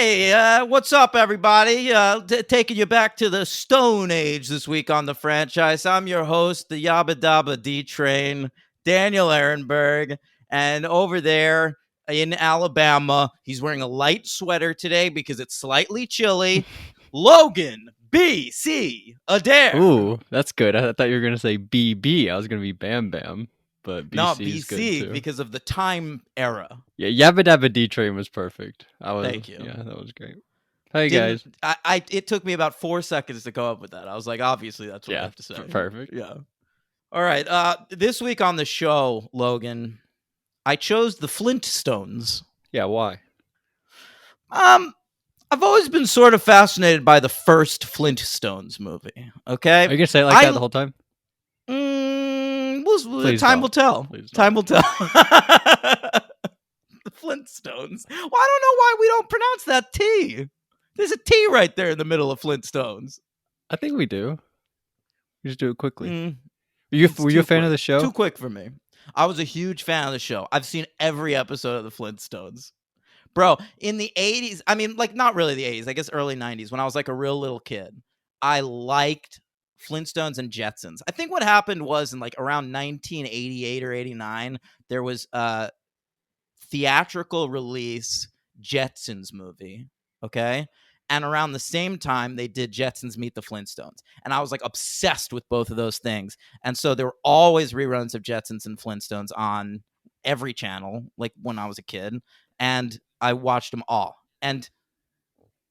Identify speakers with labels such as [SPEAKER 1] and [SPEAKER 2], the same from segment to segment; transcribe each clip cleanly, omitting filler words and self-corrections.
[SPEAKER 1] Hey, what's up, everybody? Taking you back to the Stone Age this week on the franchise. I'm your host, the Yabba Dabba D Train, Daniel Ehrenberg, and over there in Alabama, he's wearing a light sweater today because it's slightly chilly. Logan B.C. Adair.
[SPEAKER 2] Ooh, that's good. I thought you were gonna say BB. I was gonna be Bam Bam, but
[SPEAKER 1] No,
[SPEAKER 2] BC is good
[SPEAKER 1] B.C.
[SPEAKER 2] too.
[SPEAKER 1] because of the time era.
[SPEAKER 2] Yeah, Yabba Dabba D Train was perfect.
[SPEAKER 1] Thank you.
[SPEAKER 2] Yeah, that was great. Hey
[SPEAKER 1] Didn't
[SPEAKER 2] guys.
[SPEAKER 1] I it took me about 4 seconds to come up with that. I was like, obviously that's what I
[SPEAKER 2] Yeah,
[SPEAKER 1] have to say.
[SPEAKER 2] perfect.
[SPEAKER 1] Yeah. All right. This week on the show, Logan, I chose the Flintstones.
[SPEAKER 2] Yeah, why?
[SPEAKER 1] Um, I've always been sort of fascinated by the first Flintstones movie. Okay,
[SPEAKER 2] Are you gonna say it like that the whole time? Please
[SPEAKER 1] Time will
[SPEAKER 2] don't.
[SPEAKER 1] tell.
[SPEAKER 2] Please
[SPEAKER 1] Time
[SPEAKER 2] don't.
[SPEAKER 1] will tell. The Flintstones. Well, I don't know why we don't pronounce that T. There's a T right there in the middle of Flintstones.
[SPEAKER 2] I think we do. We just do it quickly.
[SPEAKER 1] Mm,
[SPEAKER 2] Were you a fan of the show?
[SPEAKER 1] Too quick for me. I was a huge fan of the show. I've seen every episode of the Flintstones. Bro, in the 80s, I mean, like, not really the 80s, I guess early 90s, when I was like a real little kid, I liked Flintstones and Jetsons. I think what happened was in like around 1988 or 89, there was a theatrical release Jetsons movie. Okay. And around the same time, they did Jetsons Meet the Flintstones. And I was like obsessed with both of those things. And so there were always reruns of Jetsons and Flintstones on every channel, like when I was a kid. And I watched them all. And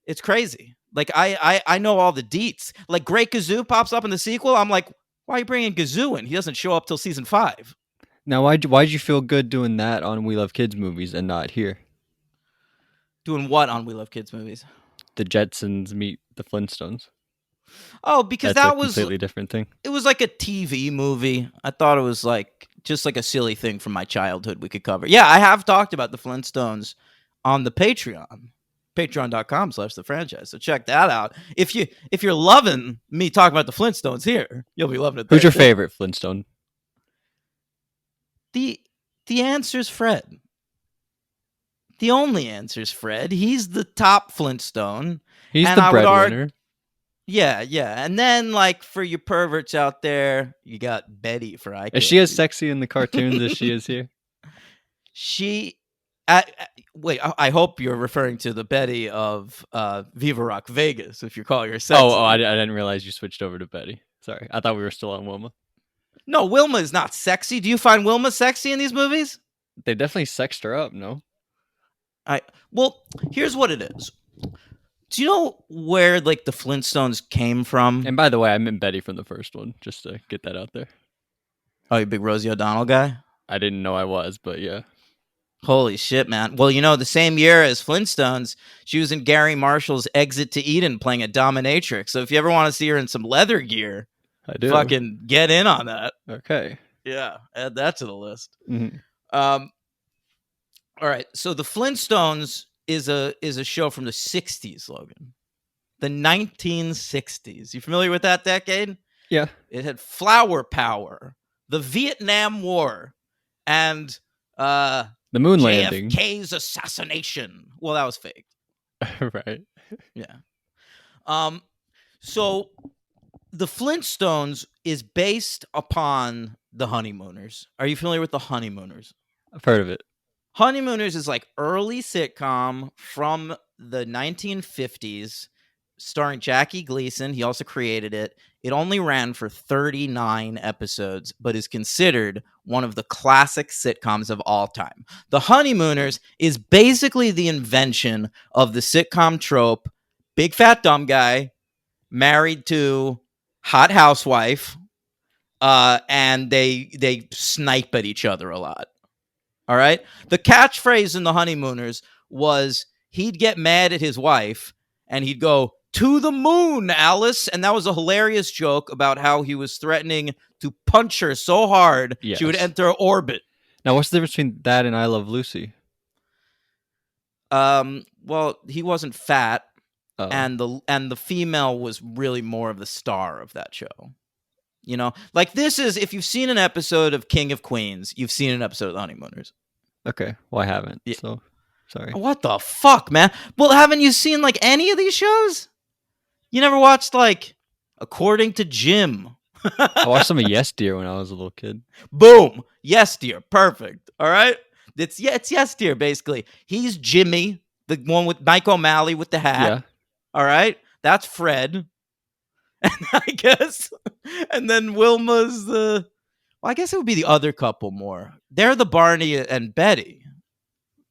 [SPEAKER 1] it's crazy. Like I know all the deets. Like Great Gazoo pops up in the sequel. I'm like, why are you bringing Gazoo in? He doesn't show up till season 5.
[SPEAKER 2] Now, why'd you feel good doing that on We Love Kids movies and not here?
[SPEAKER 1] Doing what on We Love Kids movies?
[SPEAKER 2] The Jetsons meet the Flintstones.
[SPEAKER 1] Oh, because
[SPEAKER 2] That's a
[SPEAKER 1] that was
[SPEAKER 2] completely different thing.
[SPEAKER 1] it was like a TV movie. I thought it was like just like a silly thing from my childhood we could cover. Yeah, I have talked about the Flintstones on the Patreon. Patreon.com/the franchise. So check that out. If you're loving me talking about the Flintstones here, you'll be loving it there.
[SPEAKER 2] Who's your
[SPEAKER 1] too.
[SPEAKER 2] favorite Flintstone?
[SPEAKER 1] The answer's Fred. The only answer's Fred. He's the top Flintstone.
[SPEAKER 2] He's
[SPEAKER 1] And
[SPEAKER 2] the
[SPEAKER 1] I would argue,
[SPEAKER 2] breadwinner.
[SPEAKER 1] yeah. And then, like, for you perverts out there, you got Betty for I
[SPEAKER 2] Is she as sexy in the cartoons as she is here?
[SPEAKER 1] She, wait, I hope you're referring to the Betty of Viva Rock Vegas, if you call her sexy.
[SPEAKER 2] I didn't realize you switched over to Betty. Sorry, I thought we were still on Wilma.
[SPEAKER 1] No, Wilma is not sexy. Do you find Wilma sexy in these movies?
[SPEAKER 2] They definitely sexed her up, no?
[SPEAKER 1] Well, here's what it is. Do you know where like the Flintstones came from?
[SPEAKER 2] And by the way, I meant Betty from the first one, just to get that out there.
[SPEAKER 1] Oh, you big Rosie O'Donnell guy?
[SPEAKER 2] I didn't know I was, but yeah.
[SPEAKER 1] Holy shit, man. Well, you know, the same year as Flintstones, she was in Gary Marshall's Exit to Eden playing a dominatrix. So if you ever want to see her in some leather gear,
[SPEAKER 2] I do.
[SPEAKER 1] fucking get in on that.
[SPEAKER 2] Okay.
[SPEAKER 1] Yeah, add that to the list.
[SPEAKER 2] Mm-hmm.
[SPEAKER 1] All right. So the Flintstones is a show from the 60s, Logan. The 1960s. You familiar with that decade?
[SPEAKER 2] Yeah.
[SPEAKER 1] It had flower power, the Vietnam War, and
[SPEAKER 2] the moon landing.
[SPEAKER 1] JFK's assassination. Well, that was fake.
[SPEAKER 2] Right.
[SPEAKER 1] Yeah. So the Flintstones is based upon the Honeymooners. Are you familiar with the Honeymooners?
[SPEAKER 2] I've heard of it.
[SPEAKER 1] Honeymooners is like early sitcom from the 1950s starring Jackie Gleason. He also created it. It only ran for 39 episodes, but is considered one of the classic sitcoms of all time. The Honeymooners is basically the invention of the sitcom trope, big fat dumb guy, married to hot housewife, and they snipe at each other a lot. All right? The catchphrase in the Honeymooners was he'd get mad at his wife and he'd go, "To the moon, Alice." And that was a hilarious joke about how he was threatening to punch her so hard she would enter orbit.
[SPEAKER 2] Now, what's the difference between that and I Love Lucy?
[SPEAKER 1] Well, he wasn't fat,
[SPEAKER 2] Oh.
[SPEAKER 1] and the female was really more of the star of that show. You know, like this is, if you've seen an episode of King of Queens, you've seen an episode of The Honeymooners.
[SPEAKER 2] Okay. Well, I haven't.
[SPEAKER 1] Yeah.
[SPEAKER 2] So Sorry.
[SPEAKER 1] What the fuck, man? Well, haven't you seen like any of these shows? You never watched like According to Jim?
[SPEAKER 2] I watched some of Yes Dear when I was a little kid.
[SPEAKER 1] Boom. Yes, dear. Perfect. All right. It's Yes, dear. Basically, he's Jimmy, the one with Mike O'Malley with the hat.
[SPEAKER 2] Yeah.
[SPEAKER 1] All right. That's Fred. And I guess, and then Wilma's the. Well, I guess it would be the other couple more. They're the Barney and Betty.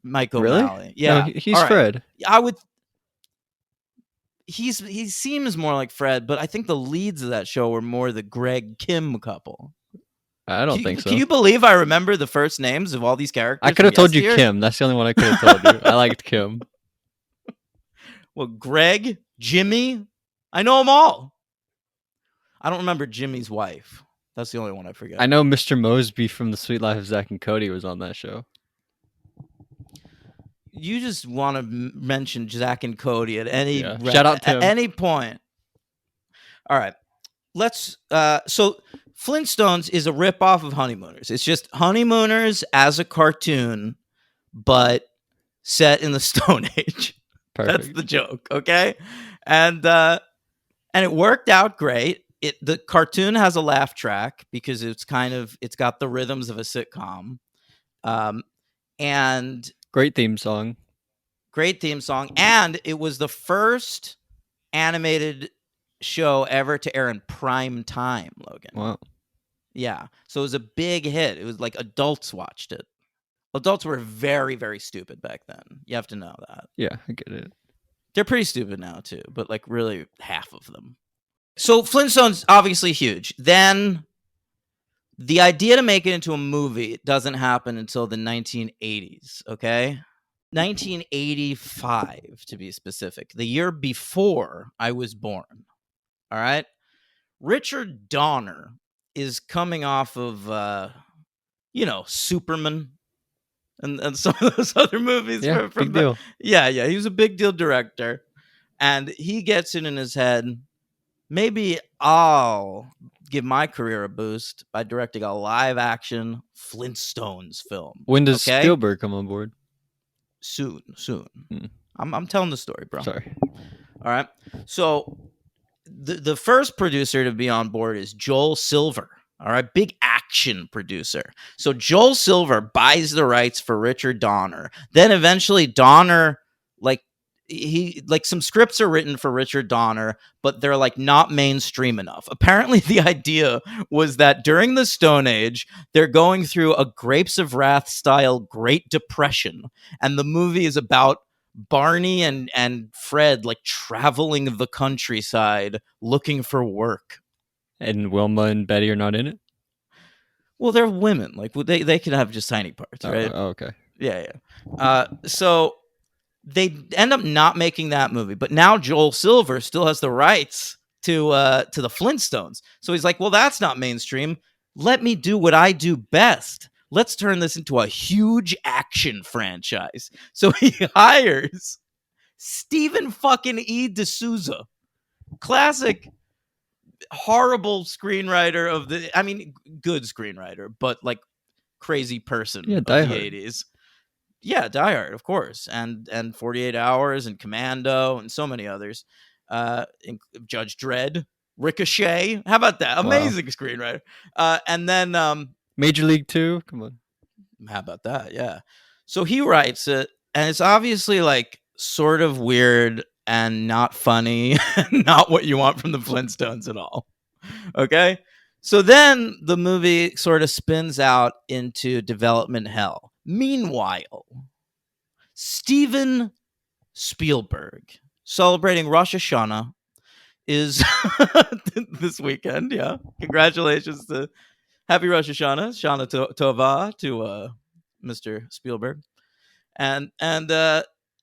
[SPEAKER 1] Mike
[SPEAKER 2] Really?
[SPEAKER 1] O'Malley.
[SPEAKER 2] No,
[SPEAKER 1] Yeah.
[SPEAKER 2] he's
[SPEAKER 1] All right.
[SPEAKER 2] Fred.
[SPEAKER 1] I would. He seems more like Fred, but I think the leads of that show were more the Greg Kim couple.
[SPEAKER 2] I don't think so.
[SPEAKER 1] Can you believe I remember the first names of all these characters?
[SPEAKER 2] I could have told you
[SPEAKER 1] Yesteryear?
[SPEAKER 2] Kim. That's the only one I could have told you. I liked Kim.
[SPEAKER 1] Well, Greg, Jimmy, I know them all. I don't remember Jimmy's wife. That's the only one I forget.
[SPEAKER 2] I know Mr. Mosby from The Sweet Life of Zack and Cody was on that show.
[SPEAKER 1] You just want to mention Zack and Cody at any
[SPEAKER 2] Shout out to
[SPEAKER 1] at any point. All right, let's. So Flintstones is a ripoff of Honeymooners. It's just Honeymooners as a cartoon, but set in the Stone Age.
[SPEAKER 2] Perfect.
[SPEAKER 1] That's the joke, okay? And it worked out great. The cartoon has a laugh track because it's got the rhythms of a sitcom. And
[SPEAKER 2] great theme song.
[SPEAKER 1] And it was the first animated show ever to air in prime time, Logan.
[SPEAKER 2] Wow.
[SPEAKER 1] Yeah. So it was a big hit. It was like adults watched it. Adults were very, very stupid back then. You have to know that.
[SPEAKER 2] Yeah, I get it.
[SPEAKER 1] They're pretty stupid now too, but like really half of them. So Flintstones, obviously huge. Then the idea to make it into a movie doesn't happen until the 1980s, okay? 1985, to be specific. The year before I was born, all right? Richard Donner is coming off of, Superman and some of those other movies.
[SPEAKER 2] Yeah, big deal.
[SPEAKER 1] Yeah, he was a big deal director. And he gets it in his head, maybe I'll give my career a boost by directing a live-action Flintstones film.
[SPEAKER 2] When does Spielberg come on board?
[SPEAKER 1] Soon. I'm telling the story, bro.
[SPEAKER 2] Sorry.
[SPEAKER 1] All right. So the first producer to be on board is Joel Silver. All right. Big action producer. So Joel Silver buys the rights for Richard Donner. Then eventually Donner, some scripts are written for Richard Donner, but they're like not mainstream enough. Apparently the idea was that during the Stone Age, they're going through a Grapes of Wrath style Great Depression. And the movie is about Barney and Fred like traveling the countryside looking for work.
[SPEAKER 2] And Wilma and Betty are not in it?
[SPEAKER 1] Well, they're women. Like they can have just tiny parts, right?
[SPEAKER 2] Oh, okay.
[SPEAKER 1] Yeah. So they end up not making that movie, but now Joel Silver still has the rights to the Flintstones. So he's like, well, that's not mainstream. Let me do what I do best. Let's turn this into a huge action franchise. So he hires Stephen fucking E. D'Souza, classic horrible screenwriter good screenwriter, but like crazy person of the 80s. Yeah, Die Hard, of course, and 48 Hours and Commando and so many others. Judge Dredd, Ricochet. How about that? Amazing screenwriter. And then
[SPEAKER 2] Major League 2. Come on.
[SPEAKER 1] How about that? Yeah. So he writes it, and it's obviously like sort of weird and not funny, not what you want from the Flintstones at all. Okay. So then the movie sort of spins out into development hell. Meanwhile, Steven Spielberg, celebrating Rosh Hashanah, is this weekend. Yeah. Congratulations to Happy Rosh Hashanah. Shana Tova to Mr. Spielberg. And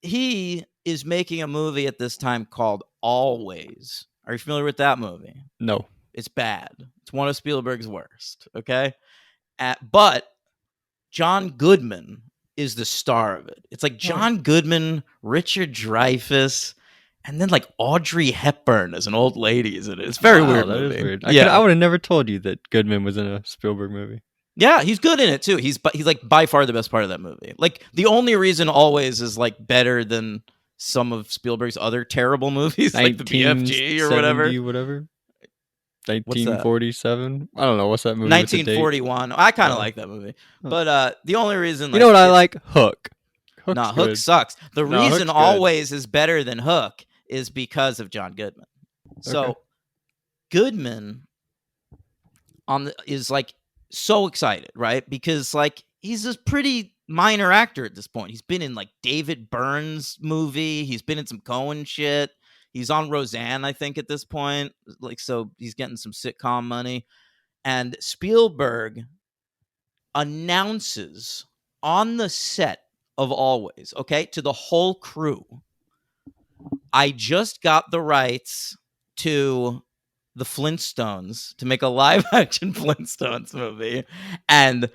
[SPEAKER 1] he is making a movie at this time called Always. Are you familiar with that movie?
[SPEAKER 2] No.
[SPEAKER 1] It's bad. It's one of Spielberg's worst. Okay. But John Goodman is the star of it. It's like John Goodman, Richard Dreyfuss, and then like Audrey Hepburn as an old lady is in it. It's very weird.
[SPEAKER 2] That
[SPEAKER 1] movie.
[SPEAKER 2] is weird.
[SPEAKER 1] I
[SPEAKER 2] would have never told you that Goodman was in a Spielberg movie.
[SPEAKER 1] Yeah, he's good in it too. He's like by far the best part of that movie. Like the only reason Always is like better than some of Spielberg's other terrible movies, like the BFG or whatever.
[SPEAKER 2] 1970, whatever.
[SPEAKER 1] What's that?
[SPEAKER 2] 1947. I don't know what's that movie with the date.
[SPEAKER 1] 1941. I kind of
[SPEAKER 2] Oh,
[SPEAKER 1] like that movie,
[SPEAKER 2] oh.
[SPEAKER 1] but the only reason
[SPEAKER 2] You know
[SPEAKER 1] like
[SPEAKER 2] what I
[SPEAKER 1] it's
[SPEAKER 2] like? Hook. Hook's
[SPEAKER 1] nah, Hook
[SPEAKER 2] good.
[SPEAKER 1] sucks. The
[SPEAKER 2] No,
[SPEAKER 1] reason
[SPEAKER 2] Hook's good.
[SPEAKER 1] Always is better than Hook is because of John Goodman.
[SPEAKER 2] Okay.
[SPEAKER 1] So Goodman is like so excited, right? Because like he's a pretty minor actor at this point. He's been in like David Byrne's movie. He's been in some Cohen shit. He's on Roseanne, I think, at this point. Like, so he's getting some sitcom money. And Spielberg announces on the set of Always, okay, to the whole crew, I just got the rights to the Flintstones to make a live action Flintstones movie. And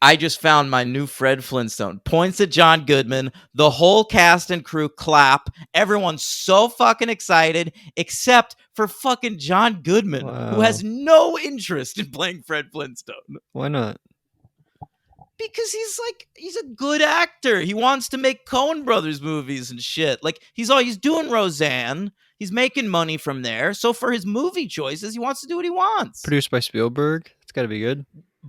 [SPEAKER 1] I just found my new Fred Flintstone. Points at John Goodman. The whole cast and crew clap. Everyone's so fucking excited, except for fucking John Goodman, who
[SPEAKER 2] Wow.
[SPEAKER 1] has no interest in playing Fred Flintstone.
[SPEAKER 2] Why not?
[SPEAKER 1] Because he's a good actor. He wants to make Coen Brothers movies and shit. Like he's doing Roseanne. He's making money from there. So for his movie choices, he wants to do what he wants.
[SPEAKER 2] Produced by Spielberg. It's got to be good.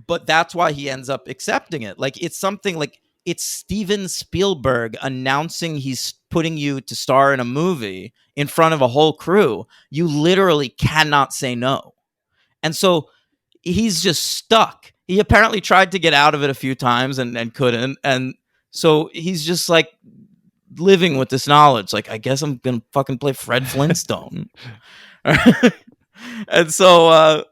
[SPEAKER 1] But that's why he ends up accepting it. Like it's something like it's Steven Spielberg announcing he's putting you to star in a movie in front of a whole crew. You literally cannot say no. And so he's just stuck. He apparently tried to get out of it a few times and couldn't. And so he's just like living with this knowledge. Like, I guess I'm going to fucking play Fred Flintstone. And so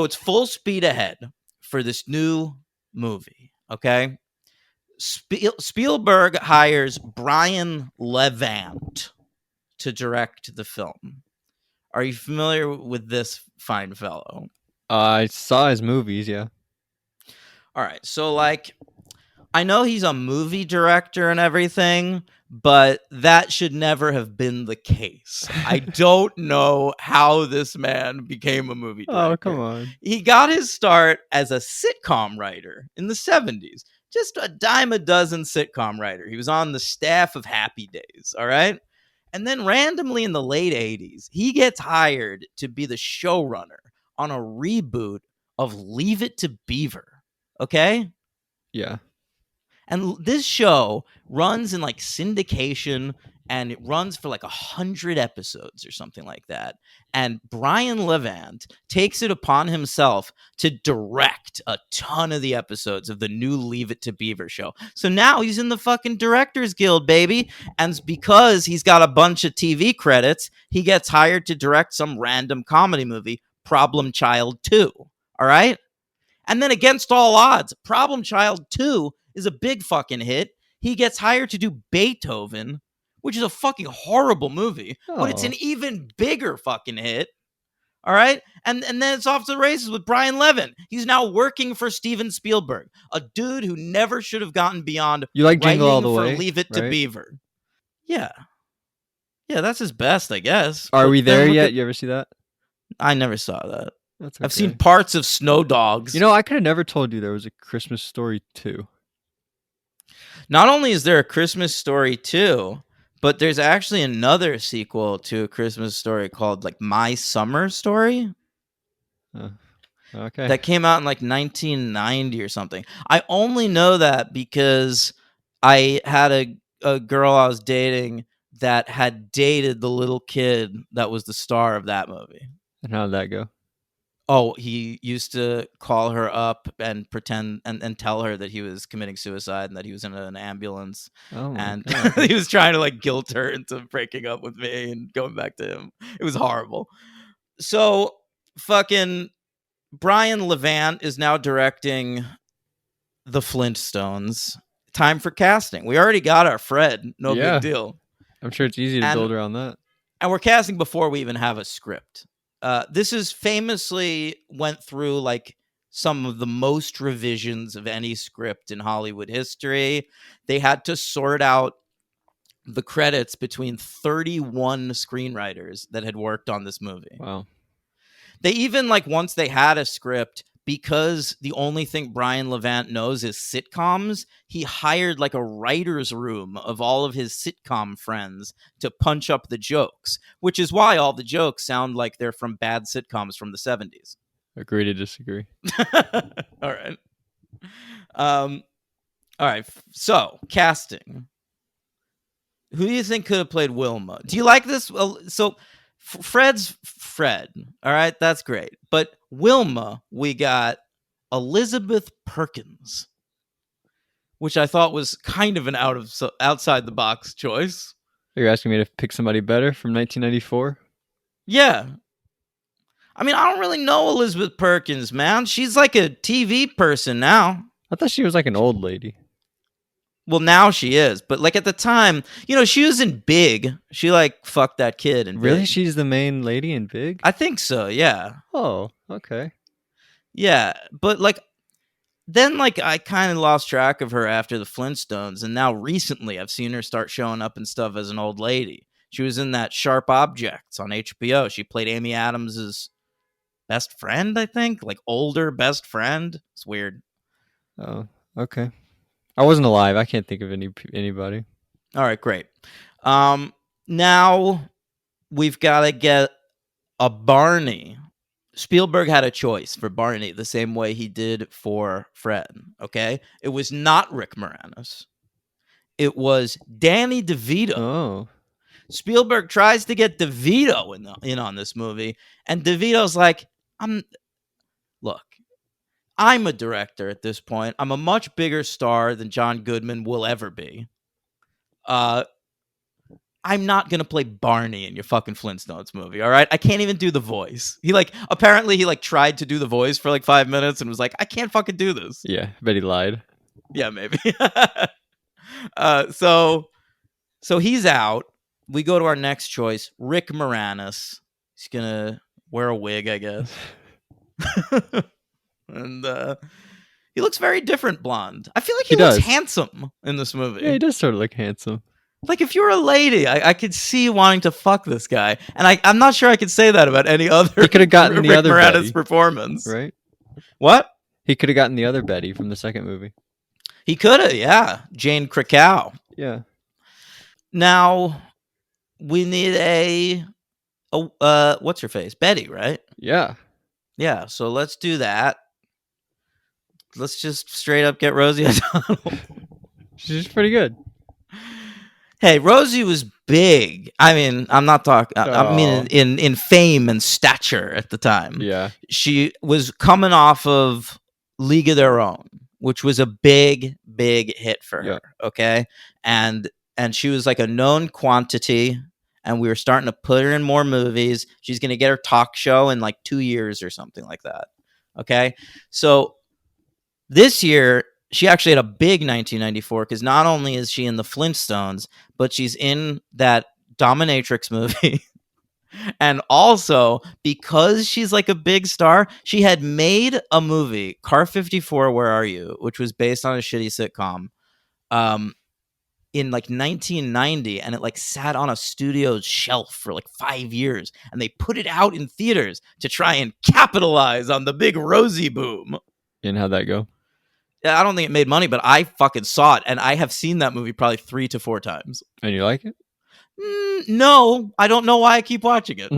[SPEAKER 1] it's full speed ahead for this new movie. Okay. Spielberg hires Brian Levant to direct the film. Are you familiar with this fine fellow?
[SPEAKER 2] I saw his movies, yeah.
[SPEAKER 1] All right. So, like, I know he's a movie director and everything, but that should never have been the case. I don't know how this man became a movie director.
[SPEAKER 2] Oh, come on.
[SPEAKER 1] He got his start as a sitcom writer in the 70s. Just a dime a dozen sitcom writer. He was on the staff of Happy Days, all right? And then randomly in the late 80s, he gets hired to be the showrunner on a reboot of Leave It to Beaver. Okay?
[SPEAKER 2] Yeah.
[SPEAKER 1] And this show runs in like syndication and it runs for like 100 episodes or something like that. And Brian Levant takes it upon himself to direct a ton of the episodes of the new Leave It to Beaver show. So now he's in the fucking Directors Guild, baby. And because he's got a bunch of TV credits, he gets hired to direct some random comedy movie, Problem Child 2. All right? And then against all odds, Problem Child 2 is a big fucking hit. He gets hired to do Beethoven, which is a fucking horrible movie, but it's an even bigger fucking hit. All right? And then it's off to the races with Brian Levin. He's now working for Steven Spielberg, a dude who never should have gotten beyond
[SPEAKER 2] You like Jingle All the
[SPEAKER 1] for
[SPEAKER 2] Way?
[SPEAKER 1] Leave It to
[SPEAKER 2] right?
[SPEAKER 1] Beaver. Yeah. Yeah, that's his best, I guess.
[SPEAKER 2] Are
[SPEAKER 1] But
[SPEAKER 2] we
[SPEAKER 1] then
[SPEAKER 2] there
[SPEAKER 1] look
[SPEAKER 2] yet?
[SPEAKER 1] at-
[SPEAKER 2] You ever see that?
[SPEAKER 1] I never saw that.
[SPEAKER 2] That's
[SPEAKER 1] I've seen
[SPEAKER 2] okay.
[SPEAKER 1] parts of Snow Dogs.
[SPEAKER 2] You know, I could have never told you there was a Christmas Story 2.
[SPEAKER 1] Not only is there a Christmas Story 2, but there's actually another sequel to A Christmas Story called like My Summer Story
[SPEAKER 2] Okay.
[SPEAKER 1] that came out in like 1990 or something. I only know that because I had a girl I was dating that had dated the little kid that was the star of that movie.
[SPEAKER 2] And how did that go?
[SPEAKER 1] Oh, he used to call her up and pretend and tell her that he was committing suicide and that he was in an ambulance.
[SPEAKER 2] Oh my
[SPEAKER 1] And
[SPEAKER 2] God.
[SPEAKER 1] he was trying to like guilt her into breaking up with me and going back to him. It was horrible. So fucking Brian Levant is now directing the Flintstones. Time for casting. We already got our Fred. No
[SPEAKER 2] Yeah.
[SPEAKER 1] big deal.
[SPEAKER 2] I'm sure it's easy to build around that.
[SPEAKER 1] And we're casting before we even have a script. This is famously went through like some of the most revisions of any script in Hollywood history. They had to sort out the credits between 31 screenwriters that had worked on this movie.
[SPEAKER 2] Wow.
[SPEAKER 1] They even like once they had a script, because the only thing Brian Levant knows is sitcoms, he hired like a writer's room of all of his sitcom friends to punch up the jokes, which is why all the jokes sound like they're from bad sitcoms from the 70s.
[SPEAKER 2] Agree to disagree.
[SPEAKER 1] All right. All right. So, casting. Who do you think could have played Wilma? Do you like this? So, Fred's Fred. All right, that's great. But Wilma, we got Elizabeth Perkins, which I thought was kind of an outside the box choice.
[SPEAKER 2] You're asking me to pick somebody better from 1994?
[SPEAKER 1] Yeah. I mean, I don't really know Elizabeth Perkins, man. She's like a TV person now.
[SPEAKER 2] I thought she was like an old lady.
[SPEAKER 1] Well, now she is, but like at the time, she was in Big. She like fucked that kid in
[SPEAKER 2] Really?
[SPEAKER 1] Big.
[SPEAKER 2] She's the main lady in Big?
[SPEAKER 1] I think so, yeah.
[SPEAKER 2] Oh, okay.
[SPEAKER 1] Yeah, but like then like I kind of lost track of her after the Flintstones, and now recently I've seen her start showing up and stuff as an old lady. She was in that Sharp Objects on HBO. She played Amy Adams's best friend, I think, like older best friend. It's weird.
[SPEAKER 2] Oh, okay. I wasn't alive. I can't think of anybody.
[SPEAKER 1] All right, great. Now we've got to get a Barney. Spielberg had a choice for Barney the same way he did for Fred, okay? It was not Rick Moranis. It was Danny DeVito.
[SPEAKER 2] Oh.
[SPEAKER 1] Spielberg tries to get DeVito in on this movie, and DeVito's like, look, I'm a director at this point. I'm a much bigger star than John Goodman will ever be. I'm not going to play Barney in your fucking Flintstones movie, all right? I can't even do the voice. Apparently he tried to do the voice for like 5 minutes and was like, I can't fucking do this.
[SPEAKER 2] Yeah, I bet he lied.
[SPEAKER 1] Yeah, maybe. So he's out. We go to our next choice, Rick Moranis. He's going to wear a wig, I guess. And he looks very different blonde. I feel like he looks handsome in this movie.
[SPEAKER 2] Yeah, he does sort of look handsome.
[SPEAKER 1] Like, if you're a lady, I could see you wanting to fuck this guy. And I'm not sure I could say that about any other
[SPEAKER 2] he could have gotten the
[SPEAKER 1] Rick
[SPEAKER 2] other
[SPEAKER 1] Moranis
[SPEAKER 2] Betty,
[SPEAKER 1] performance.
[SPEAKER 2] right?
[SPEAKER 1] What?
[SPEAKER 2] He could have gotten the other Betty from the second movie.
[SPEAKER 1] He could have, yeah. Jane Krakau.
[SPEAKER 2] Yeah.
[SPEAKER 1] Now, we need what's her face? Betty, right?
[SPEAKER 2] Yeah.
[SPEAKER 1] Yeah, so let's do that. Let's just straight up get Rosie O'Donnell.
[SPEAKER 2] She's pretty good.
[SPEAKER 1] Hey, Rosie was big. I mean, I'm not talking. I mean, in fame and stature at the time.
[SPEAKER 2] Yeah,
[SPEAKER 1] she was coming off of League of Their Own, which was a big hit for her. Yeah. Okay, and she was like a known quantity, and we were starting to put her in more movies. She's gonna get her talk show in like 2 years or something like that. Okay, so this year, she actually had a big 1994 because not only is she in the Flintstones, but she's in that dominatrix movie. And also, because she's like a big star, she had made a movie, Car 54, Where Are You?, which was based on a shitty sitcom in like 1990. And it like sat on a studio's shelf for like 5 years. And they put it out in theaters to try and capitalize on the big Rosie boom.
[SPEAKER 2] And how'd that go?
[SPEAKER 1] I don't think it made money, but I fucking saw it, and I have seen that movie probably 3 to 4 times.
[SPEAKER 2] And you like it?
[SPEAKER 1] No, I don't know why I keep watching it.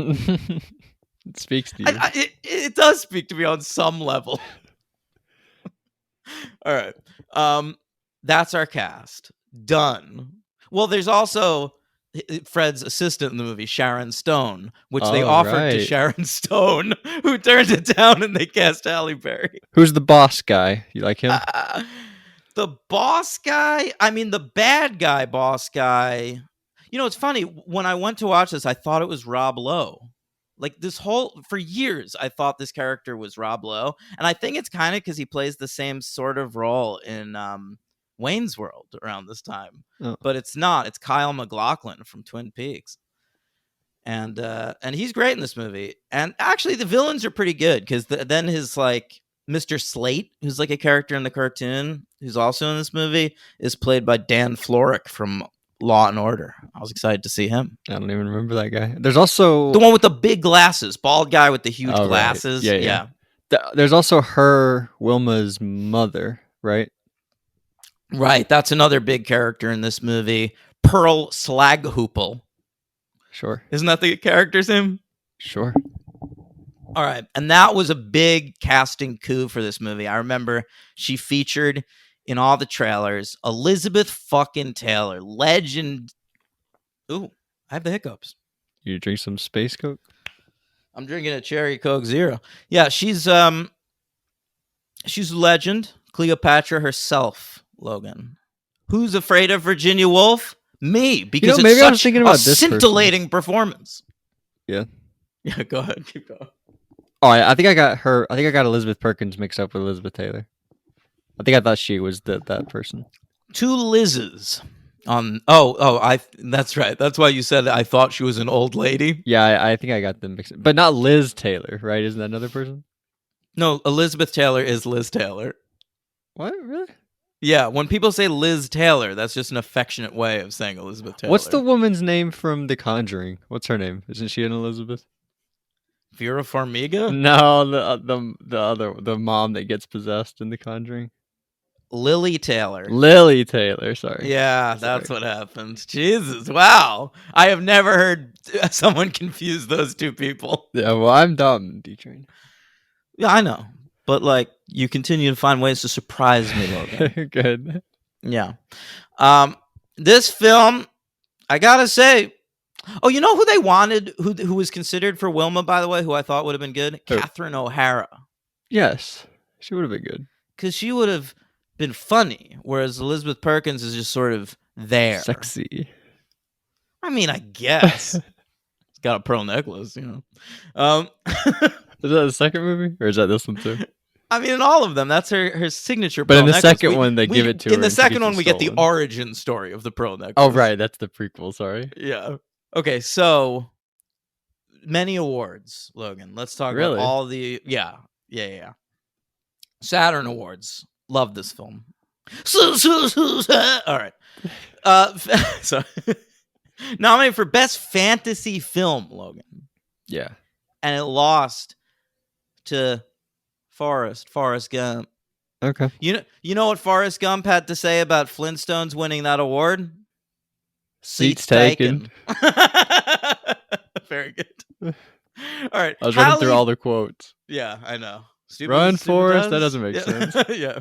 [SPEAKER 2] It speaks to you.
[SPEAKER 1] It does speak to me on some level. All right. That's our cast. Done. Well, there's also Fred's assistant in the movie, Sharon Stone, which they offered to Sharon Stone, who turned it down, and they cast Halle Berry.
[SPEAKER 2] Who's the boss guy? You like him?
[SPEAKER 1] The boss guy? I mean, the bad guy boss guy. It's funny. When I went to watch this, I thought it was Rob Lowe. Like for years, I thought this character was Rob Lowe. And I think it's kind of because he plays the same sort of role in Wayne's World around this time. Oh. But it's not. It's Kyle MacLachlan from Twin Peaks. And he's great in this movie. And actually, the villains are pretty good because then his like Mr. Slate, who's like a character in the cartoon, who's also in this movie, is played by Dan Florek from Law and Order. I was excited to see him.
[SPEAKER 2] I don't even remember that guy. There's also
[SPEAKER 1] the one with the big glasses, bald guy with the huge glasses.
[SPEAKER 2] Right. Yeah. There's also her, Wilma's mother, right?
[SPEAKER 1] Right, that's another big character in this movie. Pearl Slaghoople.
[SPEAKER 2] Sure.
[SPEAKER 1] Isn't that the character's name?
[SPEAKER 2] Sure.
[SPEAKER 1] All right. And that was a big casting coup for this movie. I remember she featured in all the trailers. Elizabeth fucking Taylor, legend. Ooh, I have the hiccups.
[SPEAKER 2] You drink some Space Coke?
[SPEAKER 1] I'm drinking a Cherry Coke Zero. Yeah, she's a legend. Cleopatra herself, Logan. Who's afraid of Virginia Woolf? Me, because
[SPEAKER 2] maybe
[SPEAKER 1] it's
[SPEAKER 2] I was
[SPEAKER 1] such
[SPEAKER 2] thinking
[SPEAKER 1] a
[SPEAKER 2] about this person.
[SPEAKER 1] scintillating performance.
[SPEAKER 2] Yeah.
[SPEAKER 1] Yeah, go ahead. Keep going.
[SPEAKER 2] Oh, I think I got her. I think I got Elizabeth Perkins mixed up with Elizabeth Taylor. I thought she was that person.
[SPEAKER 1] Two Lizzes on. That's right. That's why you said I thought she was an old lady.
[SPEAKER 2] Yeah, I think I got them mixed up. But not Liz Taylor, right? Isn't that another person?
[SPEAKER 1] No, Elizabeth Taylor is Liz Taylor.
[SPEAKER 2] What? Really?
[SPEAKER 1] Yeah, when people say Liz Taylor, that's just an affectionate way of saying Elizabeth Taylor.
[SPEAKER 2] What's the woman's name from The Conjuring? What's her name? Isn't she an Elizabeth?
[SPEAKER 1] Vera Farmiga?
[SPEAKER 2] No, the mom that gets possessed in The Conjuring.
[SPEAKER 1] Lily Taylor.
[SPEAKER 2] Lily Taylor, sorry.
[SPEAKER 1] Yeah, that's what happened. Jesus, wow. I have never heard someone confuse those two people.
[SPEAKER 2] Yeah, well, I'm dumb, D-Train.
[SPEAKER 1] Yeah, I know. But, like, you continue to find ways to surprise me, Logan.
[SPEAKER 2] Good.
[SPEAKER 1] Yeah. This film, I gotta say, oh, you know who they wanted, who was considered for Wilma, by the way, who I thought would have been good?
[SPEAKER 2] Who?
[SPEAKER 1] Catherine O'Hara.
[SPEAKER 2] Yes, she would have been good.
[SPEAKER 1] Because she would have been funny, whereas Elizabeth Perkins is just sort of there.
[SPEAKER 2] Sexy.
[SPEAKER 1] I mean, I guess. It's got a pearl necklace, you know.
[SPEAKER 2] Is that the second movie? Or is that this one too?
[SPEAKER 1] I mean, in all of them, that's her signature
[SPEAKER 2] But
[SPEAKER 1] pearl
[SPEAKER 2] in the
[SPEAKER 1] necklace.
[SPEAKER 2] second one, they give it to her.
[SPEAKER 1] In the
[SPEAKER 2] and she
[SPEAKER 1] second
[SPEAKER 2] gets
[SPEAKER 1] one,
[SPEAKER 2] it
[SPEAKER 1] we get the
[SPEAKER 2] stolen.
[SPEAKER 1] origin story of the pearl necklace.
[SPEAKER 2] Oh, right. That's the prequel, sorry.
[SPEAKER 1] Yeah. Okay, so many awards, Logan. Let's talk about all the... Yeah. Saturn Awards. Love this film. All right. So nominated for Best Fantasy Film, Logan.
[SPEAKER 2] Yeah.
[SPEAKER 1] And it lost to Forrest Gump.
[SPEAKER 2] Okay.
[SPEAKER 1] You know what Forrest Gump had to say about Flintstones winning that award?
[SPEAKER 2] Seats taken.
[SPEAKER 1] Very good. All right.
[SPEAKER 2] I was running through all the quotes.
[SPEAKER 1] Yeah, I know.
[SPEAKER 2] Run, Forrest. That doesn't make sense.
[SPEAKER 1] Yeah.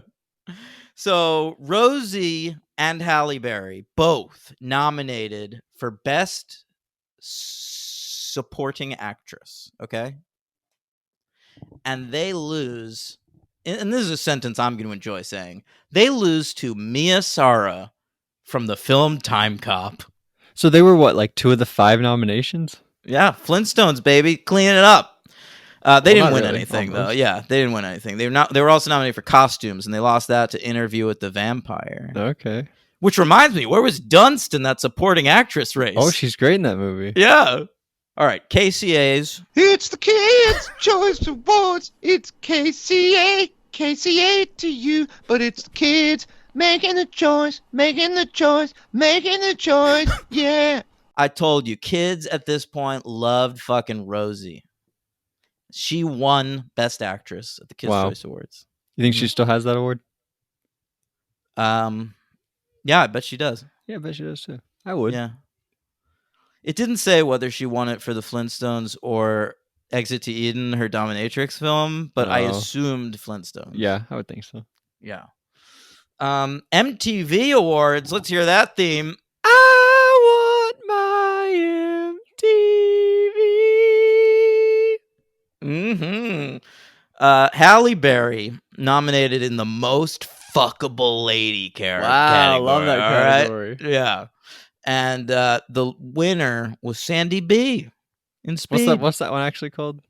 [SPEAKER 1] So Rosie and Halle Berry both nominated for Best Supporting Actress. Okay. And they lose, and this is a sentence I'm going to enjoy saying, they lose to Mia Sara from the film Time Cop.
[SPEAKER 2] So they were what, like 2 of the 5 nominations?
[SPEAKER 1] Yeah, Flintstones, baby, clean it up. They didn't win
[SPEAKER 2] really,
[SPEAKER 1] anything,
[SPEAKER 2] almost.
[SPEAKER 1] though. Yeah, they didn't win anything. They were also nominated for costumes, and they lost that to Interview with the Vampire.
[SPEAKER 2] Okay.
[SPEAKER 1] Which reminds me, where was Dunst in that supporting actress race?
[SPEAKER 2] Oh, she's great in that movie.
[SPEAKER 1] Yeah. All right, KCA's.
[SPEAKER 3] It's the Kids' Choice Awards. It's KCA to you, but it's the kids making the choice, yeah.
[SPEAKER 1] I told you, kids at this point loved fucking Rosie. She won Best Actress at the Kids' Choice Awards.
[SPEAKER 2] You think she still has that award?
[SPEAKER 1] Yeah, I bet she does.
[SPEAKER 2] Yeah, I bet she does too. I would.
[SPEAKER 1] Yeah. It didn't say whether she won it for the Flintstones or Exit to Eden, her dominatrix film, but I assumed Flintstones.
[SPEAKER 2] Yeah, I would think so.
[SPEAKER 1] Yeah. MTV Awards. Let's hear that theme. I want my MTV. Halle Berry nominated in the most fuckable lady category.
[SPEAKER 2] Wow, I love that category.
[SPEAKER 1] Right? Yeah. And the winner was Sandy B. in Speed.
[SPEAKER 2] What's that one actually called?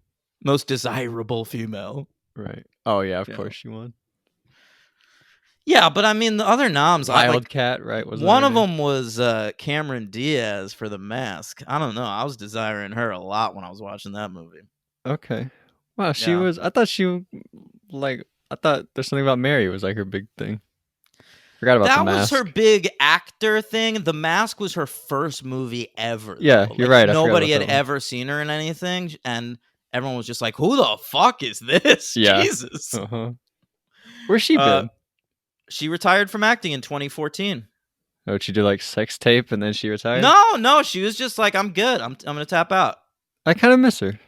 [SPEAKER 1] Most desirable female.
[SPEAKER 2] Right. Oh yeah, of course she won.
[SPEAKER 1] Yeah, but I mean the other noms.
[SPEAKER 2] Wildcat, right?
[SPEAKER 1] One of them was Cameron Diaz for The Mask. I don't know. I was desiring her a lot when I was watching that movie.
[SPEAKER 2] Okay. Wow, she was. I thought There's Something About Mary was like her big thing. Forgot about The Mask.
[SPEAKER 1] That was her big actor thing. The Mask was her first movie ever.
[SPEAKER 2] Yeah,
[SPEAKER 1] though.
[SPEAKER 2] You're right.
[SPEAKER 1] Nobody had ever seen her in anything, and everyone was just like, "Who the fuck is this?"
[SPEAKER 2] Yeah.
[SPEAKER 1] Jesus.
[SPEAKER 2] Uh-huh. Where's she been?
[SPEAKER 1] She retired from acting in 2014.
[SPEAKER 2] Oh, she did like sex tape and then she retired?
[SPEAKER 1] No, she was just like, "I'm good. I'm gonna tap out."
[SPEAKER 2] I kind of miss her.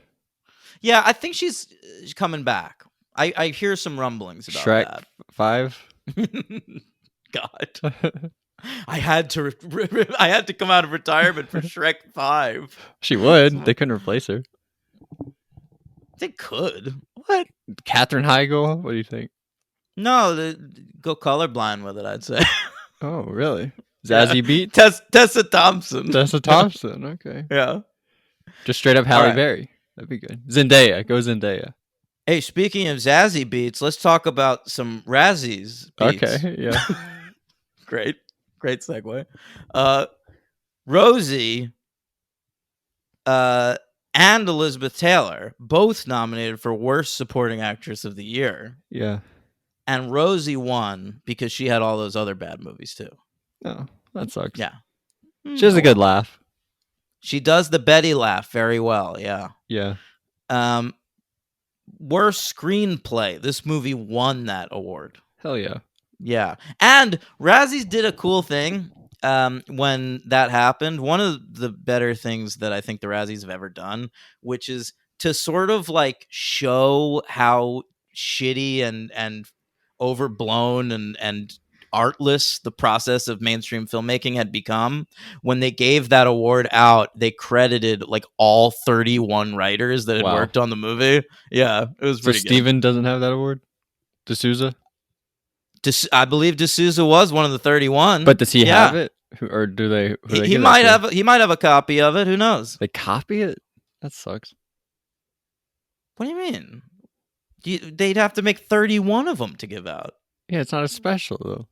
[SPEAKER 1] Yeah, I think she's coming back. I hear some rumblings about
[SPEAKER 2] Shrek 5.
[SPEAKER 1] that. God, I had to come out of retirement for Shrek 5.
[SPEAKER 2] She would. They couldn't replace her.
[SPEAKER 1] They could.
[SPEAKER 2] What? Katherine Heigl? What do you think?
[SPEAKER 1] No, go colorblind with it, I'd say.
[SPEAKER 2] Oh, really? Zazie Beetz?
[SPEAKER 1] Tessa Thompson.
[SPEAKER 2] Tessa Thompson. Okay.
[SPEAKER 1] Yeah.
[SPEAKER 2] Just straight up Halle
[SPEAKER 1] right.
[SPEAKER 2] Berry. That'd be good. Zendaya. Go Zendaya.
[SPEAKER 1] Hey, speaking of Zazie Beetz, let's talk about some Razzies beats.
[SPEAKER 2] Okay. Yeah.
[SPEAKER 1] Great segue. Rosie and Elizabeth Taylor both nominated for Worst Supporting Actress of the Year.
[SPEAKER 2] Yeah.
[SPEAKER 1] And Rosie won because she had all those other bad movies too.
[SPEAKER 2] Oh, that sucks.
[SPEAKER 1] Yeah.
[SPEAKER 2] She has a good laugh.
[SPEAKER 1] She does the Betty laugh very well, yeah.
[SPEAKER 2] Yeah.
[SPEAKER 1] Worst screenplay. This movie won that award.
[SPEAKER 2] Hell yeah.
[SPEAKER 1] Yeah. And Razzies did a cool thing when that happened. One of the better things that I think the Razzies have ever done, which is to sort of like show how shitty and overblown and artless the process of mainstream filmmaking had become. When they gave that award out, they credited like all 31 writers that had worked on the movie. Yeah, it was pretty good.
[SPEAKER 2] So Steven doesn't have that award? D'Souza?
[SPEAKER 1] I believe D'Souza was one of the 31.
[SPEAKER 2] But does he have it? Or do they?
[SPEAKER 1] He might have. He might have a copy of it. Who knows?
[SPEAKER 2] They copy it? That sucks.
[SPEAKER 1] What do you mean? They'd have to make 31 of them to give out.
[SPEAKER 2] Yeah, it's not a special though.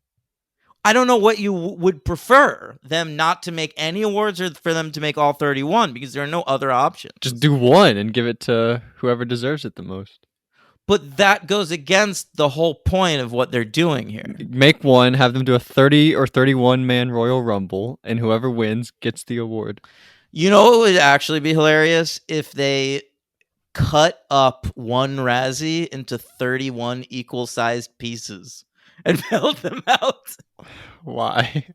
[SPEAKER 1] I don't know what you would prefer, them not to make any awards or for them to make all 31, because there are no other options.
[SPEAKER 2] Just do one and give it to whoever deserves it the most.
[SPEAKER 1] But that goes against the whole point of what they're doing here.
[SPEAKER 2] Make one, have them do a 30 or 31 man Royal Rumble, and whoever wins gets the award.
[SPEAKER 1] You know what would actually be hilarious? If they cut up one Razzie into 31 equal-sized pieces and mailed them out.
[SPEAKER 2] Why?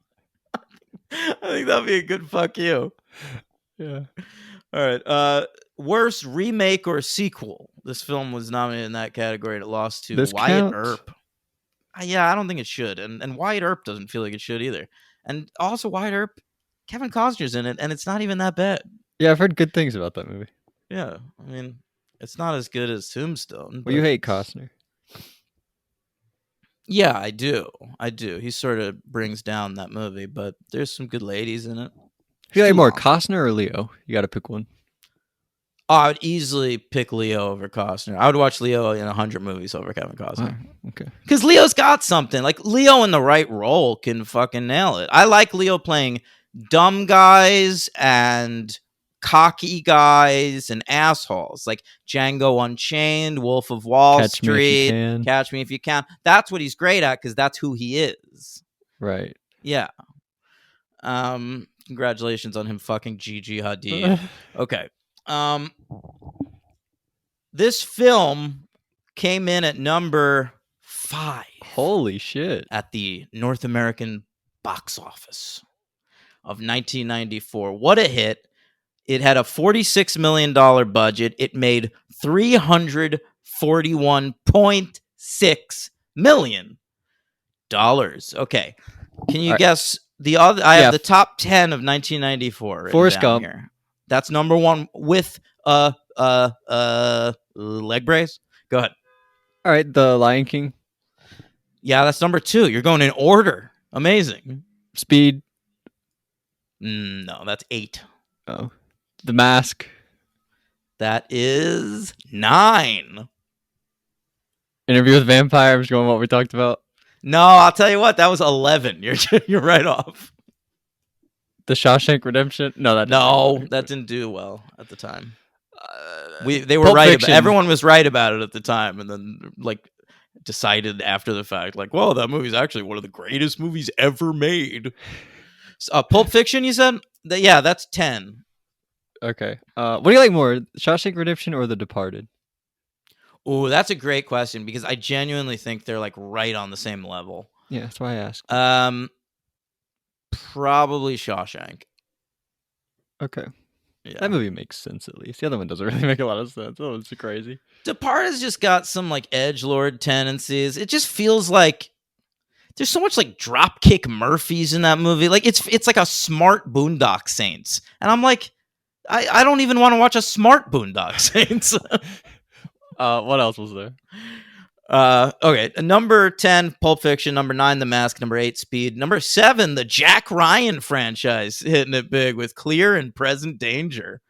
[SPEAKER 1] I think that'd be a good fuck you.
[SPEAKER 2] Yeah.
[SPEAKER 1] All right. Worst remake or sequel. This film was nominated in that category. And it lost to Wyatt Earp. Yeah, I don't think it should. And Wyatt Earp doesn't feel like it should either. And also Wyatt Earp, Kevin Costner's in it, and it's not even that bad.
[SPEAKER 2] Yeah, I've heard good things about that movie.
[SPEAKER 1] Yeah, I mean, it's not as good as Tombstone.
[SPEAKER 2] Well, you hate Costner.
[SPEAKER 1] Yeah, I do. He sort of brings down that movie, but there's some good ladies in it.
[SPEAKER 2] Who you like more, Costner or Leo? You got to pick one.
[SPEAKER 1] Oh, I would easily pick Leo over Costner. I would watch Leo in 100 movies over Kevin Costner.
[SPEAKER 2] Oh, okay.
[SPEAKER 1] Because Leo's got something. Like, Leo in the right role can fucking nail it. I like Leo playing dumb guys and cocky guys and assholes. Like Django Unchained, Wolf of Wall Street, Catch Me If You Can. That's what he's great at, because that's who he is.
[SPEAKER 2] Right.
[SPEAKER 1] Yeah. Congratulations on him fucking Gigi Hadid. Okay. This film came in at number 5.
[SPEAKER 2] Holy shit.
[SPEAKER 1] At the North American box office of 1994. What a hit. It had a $46 million budget. It made $341.6 million. Okay. Can you guess the other? I have the top 10 of 1994.
[SPEAKER 2] Forrest Gump.
[SPEAKER 1] Here. That's number 1 with leg brace. Go ahead.
[SPEAKER 2] All right, The Lion King.
[SPEAKER 1] Yeah, that's number 2. You're going in order. Amazing.
[SPEAKER 2] Speed.
[SPEAKER 1] No, that's 8.
[SPEAKER 2] Oh. The Mask.
[SPEAKER 1] That is 9.
[SPEAKER 2] Interview with Vampires, going what we talked about.
[SPEAKER 1] No, I'll tell you what, that was 11. You're right off.
[SPEAKER 2] The Shawshank Redemption? No,
[SPEAKER 1] that didn't do well at the time. They were
[SPEAKER 2] Pulp
[SPEAKER 1] right.
[SPEAKER 2] Fiction.
[SPEAKER 1] Everyone was right about it at the time, and then like decided after the fact, like, "Whoa, that movie's actually one of the greatest movies ever made." Pulp Fiction, you said? Yeah, that's 10.
[SPEAKER 2] Okay. What do you like more, Shawshank Redemption or The Departed?
[SPEAKER 1] Ooh, that's a great question because I genuinely think they're like right on the same level.
[SPEAKER 2] Yeah, that's why I asked.
[SPEAKER 1] Probably Shawshank.
[SPEAKER 2] Okay.
[SPEAKER 1] Yeah.
[SPEAKER 2] That movie makes sense at least. The other one doesn't really make a lot of sense. Oh, it's crazy.
[SPEAKER 1] Departed's just got some like edgelord tendencies. It just feels like there's so much like Dropkick Murphys in that movie. Like it's like a smart Boondock Saints, and I'm like, I don't even want to watch a smart Boondock Saints.
[SPEAKER 2] What else was there?
[SPEAKER 1] Okay, number 10, Pulp Fiction. Number 9, The Mask. Number 8, Speed. Number 7, the Jack Ryan franchise hitting it big with Clear and Present Danger.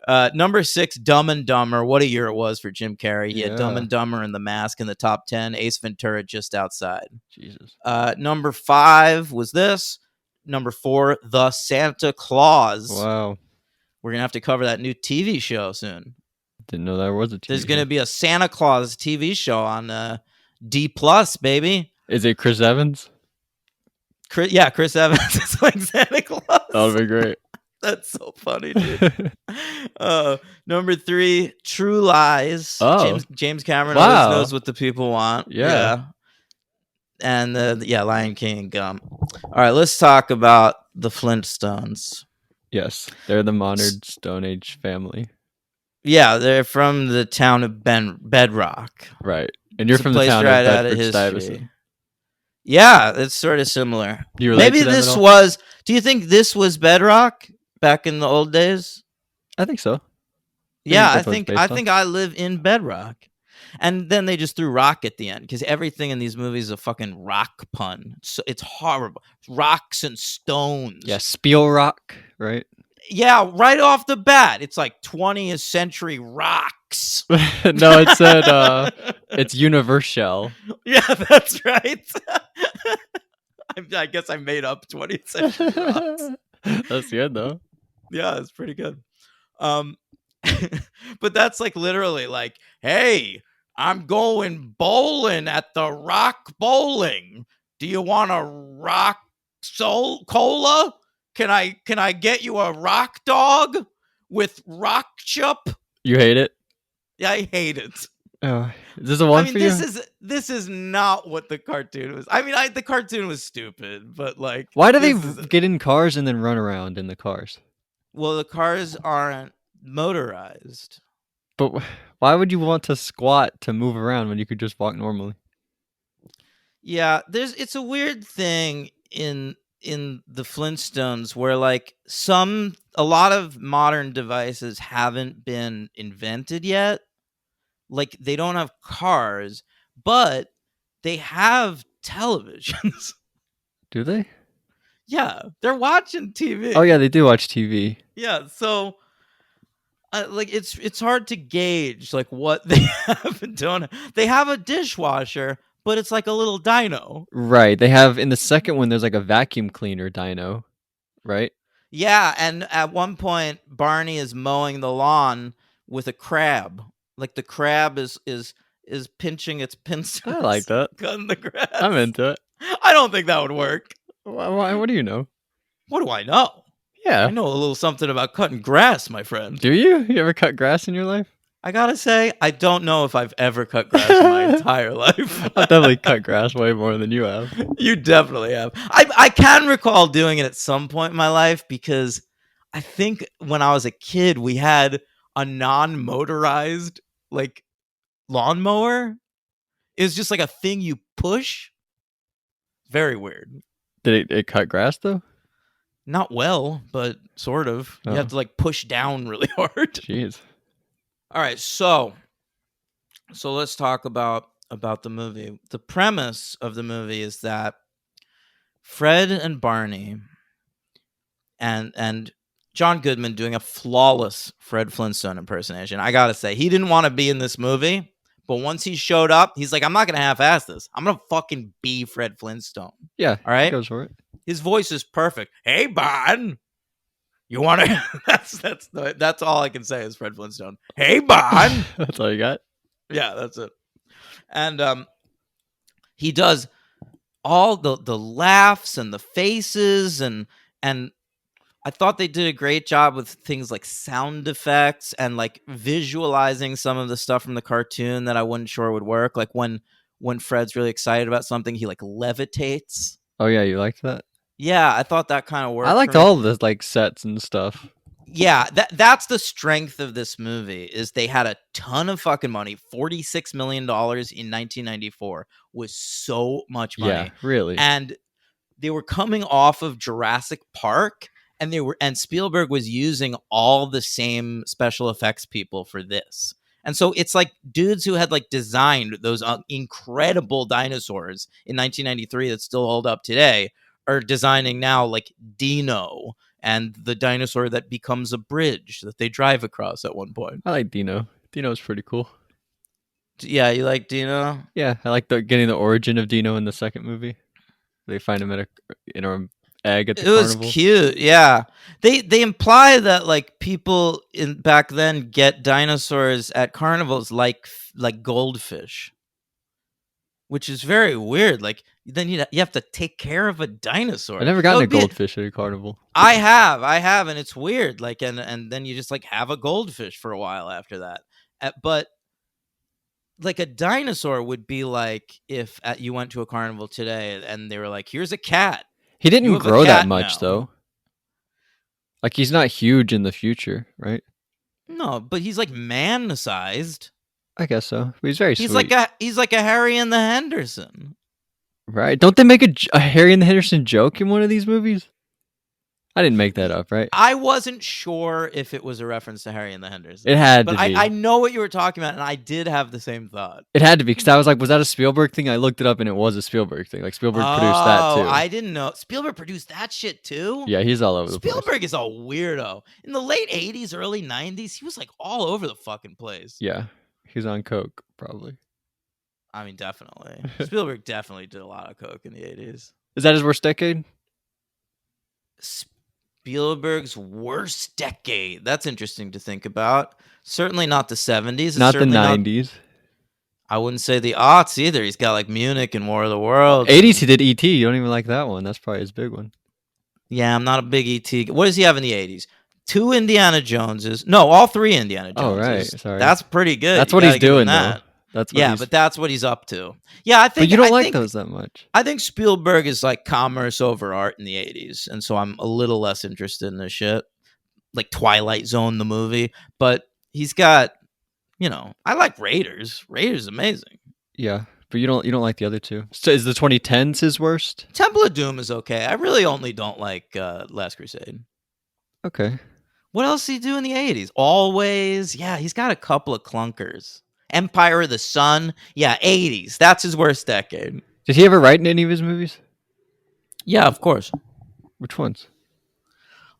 [SPEAKER 1] Number 6, Dumb and Dumber. What a year it was for Jim Carrey. He had Dumb and Dumber and The Mask in the top 10. Ace Ventura just outside.
[SPEAKER 2] Jesus.
[SPEAKER 1] Number 5 was this. Number 4, The Santa Claus.
[SPEAKER 2] Wow.
[SPEAKER 1] We're gonna have to cover that new TV show soon.
[SPEAKER 2] Didn't know there was a TV
[SPEAKER 1] There's
[SPEAKER 2] show.
[SPEAKER 1] gonna be a Santa Claus TV show on D+, baby.
[SPEAKER 2] Is it Chris Evans?
[SPEAKER 1] Chris Evans is like Santa Claus.
[SPEAKER 2] That would be great.
[SPEAKER 1] That's so funny, dude. Number 3, True Lies.
[SPEAKER 2] Oh.
[SPEAKER 1] James Cameron
[SPEAKER 2] Wow.
[SPEAKER 1] always knows what the people want.
[SPEAKER 2] Yeah.
[SPEAKER 1] And Lion King. All right, let's talk about the Flintstones.
[SPEAKER 2] Yes, they're the modern Stone Age family.
[SPEAKER 1] Yeah, they're from the town of Bedrock.
[SPEAKER 2] Right. And you're
[SPEAKER 1] It's a
[SPEAKER 2] from the
[SPEAKER 1] place
[SPEAKER 2] town
[SPEAKER 1] right
[SPEAKER 2] of
[SPEAKER 1] out of
[SPEAKER 2] Bedford
[SPEAKER 1] history.
[SPEAKER 2] Stuyvesant.
[SPEAKER 1] Yeah, it's sort of similar.
[SPEAKER 2] You relate
[SPEAKER 1] Maybe
[SPEAKER 2] to them
[SPEAKER 1] this
[SPEAKER 2] at all?
[SPEAKER 1] was. Do you think this was Bedrock back in the old days?
[SPEAKER 2] I think so.
[SPEAKER 1] Yeah,
[SPEAKER 2] that's what it's based
[SPEAKER 1] I
[SPEAKER 2] on.
[SPEAKER 1] think I live in Bedrock. And then they just threw rock at the end because everything in these movies is a fucking rock pun. So it's horrible. Rocks and stones.
[SPEAKER 2] Yeah, Spiel Rock, right?
[SPEAKER 1] Yeah, right off the bat, it's like 20th century rocks.
[SPEAKER 2] No, it said it's Universal.
[SPEAKER 1] Yeah, that's right. I guess I made up 20th century rocks.
[SPEAKER 2] That's good though.
[SPEAKER 1] Yeah, it's pretty good. But that's like literally like, hey, I'm going bowling at the Rock Bowling. Do you want a rock cola? Can I get you a rock dog with rock chup?
[SPEAKER 2] You hate it?
[SPEAKER 1] Yeah, I hate it.
[SPEAKER 2] Oh, is this a one
[SPEAKER 1] I mean,
[SPEAKER 2] for you?
[SPEAKER 1] this is not what the cartoon was. I mean, the cartoon was stupid, but like,
[SPEAKER 2] Why do they
[SPEAKER 1] this is-
[SPEAKER 2] get in cars and then run around in the cars?
[SPEAKER 1] Well, the cars aren't motorized.
[SPEAKER 2] But why would you want to squat to move around when you could just walk normally?
[SPEAKER 1] Yeah, it's a weird thing in the Flintstones where like a lot of modern devices haven't been invented yet. Like they don't have cars, but they have televisions.
[SPEAKER 2] Do they?
[SPEAKER 1] Yeah, they're watching TV.
[SPEAKER 2] Oh yeah, they do watch TV.
[SPEAKER 1] Yeah, so like it's hard to gauge like what they have and don't. They have a dishwasher, but it's like a little dino.
[SPEAKER 2] Right. They have in the second one. There's like a vacuum cleaner dino, right?
[SPEAKER 1] Yeah, and at one point Barney is mowing the lawn with a crab. Like the crab is pinching its pincers.
[SPEAKER 2] I like that.
[SPEAKER 1] Cutting the grass.
[SPEAKER 2] I'm into it.
[SPEAKER 1] I don't think that would work.
[SPEAKER 2] Why? What do you know?
[SPEAKER 1] What do I know?
[SPEAKER 2] Yeah.
[SPEAKER 1] I know a little something about cutting grass, my friend.
[SPEAKER 2] Do you? You ever cut grass in your life?
[SPEAKER 1] I gotta say, I don't know if I've ever cut grass in my entire life.
[SPEAKER 2] I've definitely cut grass way more than you have.
[SPEAKER 1] You definitely have. I can recall doing it at some point in my life because I think when I was a kid, we had a non-motorized like lawnmower. It was just like a thing you push. Very weird.
[SPEAKER 2] Did it cut grass though?
[SPEAKER 1] Not well, but sort of. You
[SPEAKER 2] Oh.
[SPEAKER 1] have to like push down really hard.
[SPEAKER 2] Jeez.
[SPEAKER 1] All right, so let's talk about the movie. The premise of the movie is that Fred and Barney and John Goodman doing a flawless Fred Flintstone impersonation. I gotta say, he didn't want to be in this movie, but once he showed up, he's like, I'm not gonna half-ass this. I'm gonna fucking be Fred Flintstone.
[SPEAKER 2] Yeah.
[SPEAKER 1] All right.
[SPEAKER 2] Goes for it.
[SPEAKER 1] His voice is perfect. Hey, Bon, you want to? that's all I can say is Fred Flintstone. Hey, Bon.
[SPEAKER 2] That's all you got.
[SPEAKER 1] Yeah, that's it. And he does all the laughs and the faces and I thought they did a great job with things like sound effects and like visualizing some of the stuff from the cartoon that I wasn't sure would work. Like when Fred's really excited about something, he like levitates.
[SPEAKER 2] Oh yeah, you liked that?
[SPEAKER 1] Yeah, I thought that kind of
[SPEAKER 2] I
[SPEAKER 1] worked for
[SPEAKER 2] liked
[SPEAKER 1] me.
[SPEAKER 2] all of the like sets and stuff.
[SPEAKER 1] Yeah, that's the strength of this movie is they had a ton of fucking money. $46 million in 1994 was so much
[SPEAKER 2] Yeah,
[SPEAKER 1] money.
[SPEAKER 2] really.
[SPEAKER 1] And they were coming off of Jurassic Park and Spielberg was using all the same special effects people for this. And so it's like dudes who had like designed those incredible dinosaurs in 1993 that still hold up today are designing now like Dino and the dinosaur that becomes a bridge that they drive across at one point.
[SPEAKER 2] I like Dino. Dino's pretty cool.
[SPEAKER 1] Yeah, you like Dino?
[SPEAKER 2] Yeah, I like getting the origin of Dino in the second movie. They find him in an egg at the
[SPEAKER 1] It was
[SPEAKER 2] carnival.
[SPEAKER 1] cute, yeah. They imply that like people in back then get dinosaurs at carnivals like goldfish, which is very weird. Like then you have to take care of a dinosaur.
[SPEAKER 2] I never
[SPEAKER 1] That
[SPEAKER 2] gotten a
[SPEAKER 1] would be-
[SPEAKER 2] goldfish at a carnival.
[SPEAKER 1] I have, and it's weird. Like and then you just like have a goldfish for a while after that. But like a dinosaur would be like if you went to a carnival today and they were like, "Here's a cat."
[SPEAKER 2] He
[SPEAKER 1] You
[SPEAKER 2] didn't
[SPEAKER 1] have a
[SPEAKER 2] grow that
[SPEAKER 1] cat
[SPEAKER 2] much
[SPEAKER 1] now.
[SPEAKER 2] though. Like he's not huge in the future, right?
[SPEAKER 1] No, but he's like man-sized.
[SPEAKER 2] I guess so. But he's very
[SPEAKER 1] He's
[SPEAKER 2] sweet,
[SPEAKER 1] like a Harry and the Henderson.
[SPEAKER 2] right? Don't they make a Harry and the Henderson joke in one of these movies? I didn't make that up, right?
[SPEAKER 1] I wasn't sure if it was a reference to Harry and the Hendersons.
[SPEAKER 2] It had
[SPEAKER 1] but
[SPEAKER 2] to be.
[SPEAKER 1] I know what you were talking about, and I did have the same thought.
[SPEAKER 2] It had to be because I was like, was that a Spielberg thing? I looked it up and it was a Spielberg thing. Like Spielberg produced that too.
[SPEAKER 1] I didn't know. Spielberg produced that shit too?
[SPEAKER 2] Yeah, he's all over the place.
[SPEAKER 1] Spielberg is a weirdo. In the late 80s, early 90s, he was like all over the fucking place.
[SPEAKER 2] Yeah, he's on coke probably.
[SPEAKER 1] I mean, definitely. Spielberg definitely did a lot of coke in the 80s.
[SPEAKER 2] Is that his worst decade?
[SPEAKER 1] Spielberg's worst decade. That's interesting to think about. Certainly not the 70s. It's
[SPEAKER 2] Not the
[SPEAKER 1] certainly
[SPEAKER 2] 90s.
[SPEAKER 1] I wouldn't say the aughts either. He's got like Munich and War of the Worlds.
[SPEAKER 2] 80s, he did E.T. You don't even like that one. That's probably his big one.
[SPEAKER 1] Yeah, I'm not a big ET. What does he have in the 80s? 2 Indiana Joneses. No, all 3 Indiana
[SPEAKER 2] Oh,
[SPEAKER 1] Joneses.
[SPEAKER 2] right. Sorry.
[SPEAKER 1] That's pretty good.
[SPEAKER 2] That's
[SPEAKER 1] You
[SPEAKER 2] what
[SPEAKER 1] gotta
[SPEAKER 2] he's
[SPEAKER 1] give him
[SPEAKER 2] doing,
[SPEAKER 1] that.
[SPEAKER 2] though. That's what
[SPEAKER 1] Yeah,
[SPEAKER 2] he's...
[SPEAKER 1] but that's what he's up to. Yeah, I think.
[SPEAKER 2] But you don't
[SPEAKER 1] I
[SPEAKER 2] like
[SPEAKER 1] think,
[SPEAKER 2] those that much.
[SPEAKER 1] I think Spielberg is like commerce over art in the 80s, and so I'm a little less interested in this shit. Like Twilight Zone, the movie. But he's got, I like Raiders. Raiders is amazing.
[SPEAKER 2] Yeah, but you don't like the other two. So is the 2010s his worst?
[SPEAKER 1] Temple of Doom is okay. I really only don't like Last Crusade.
[SPEAKER 2] Okay.
[SPEAKER 1] What else did he do in the 80s? Always. Yeah, he's got a couple of clunkers. Empire of the Sun. Yeah, 80s. That's his worst decade.
[SPEAKER 2] Did he ever write in any of his movies?
[SPEAKER 1] Yeah, of course.
[SPEAKER 2] Which ones?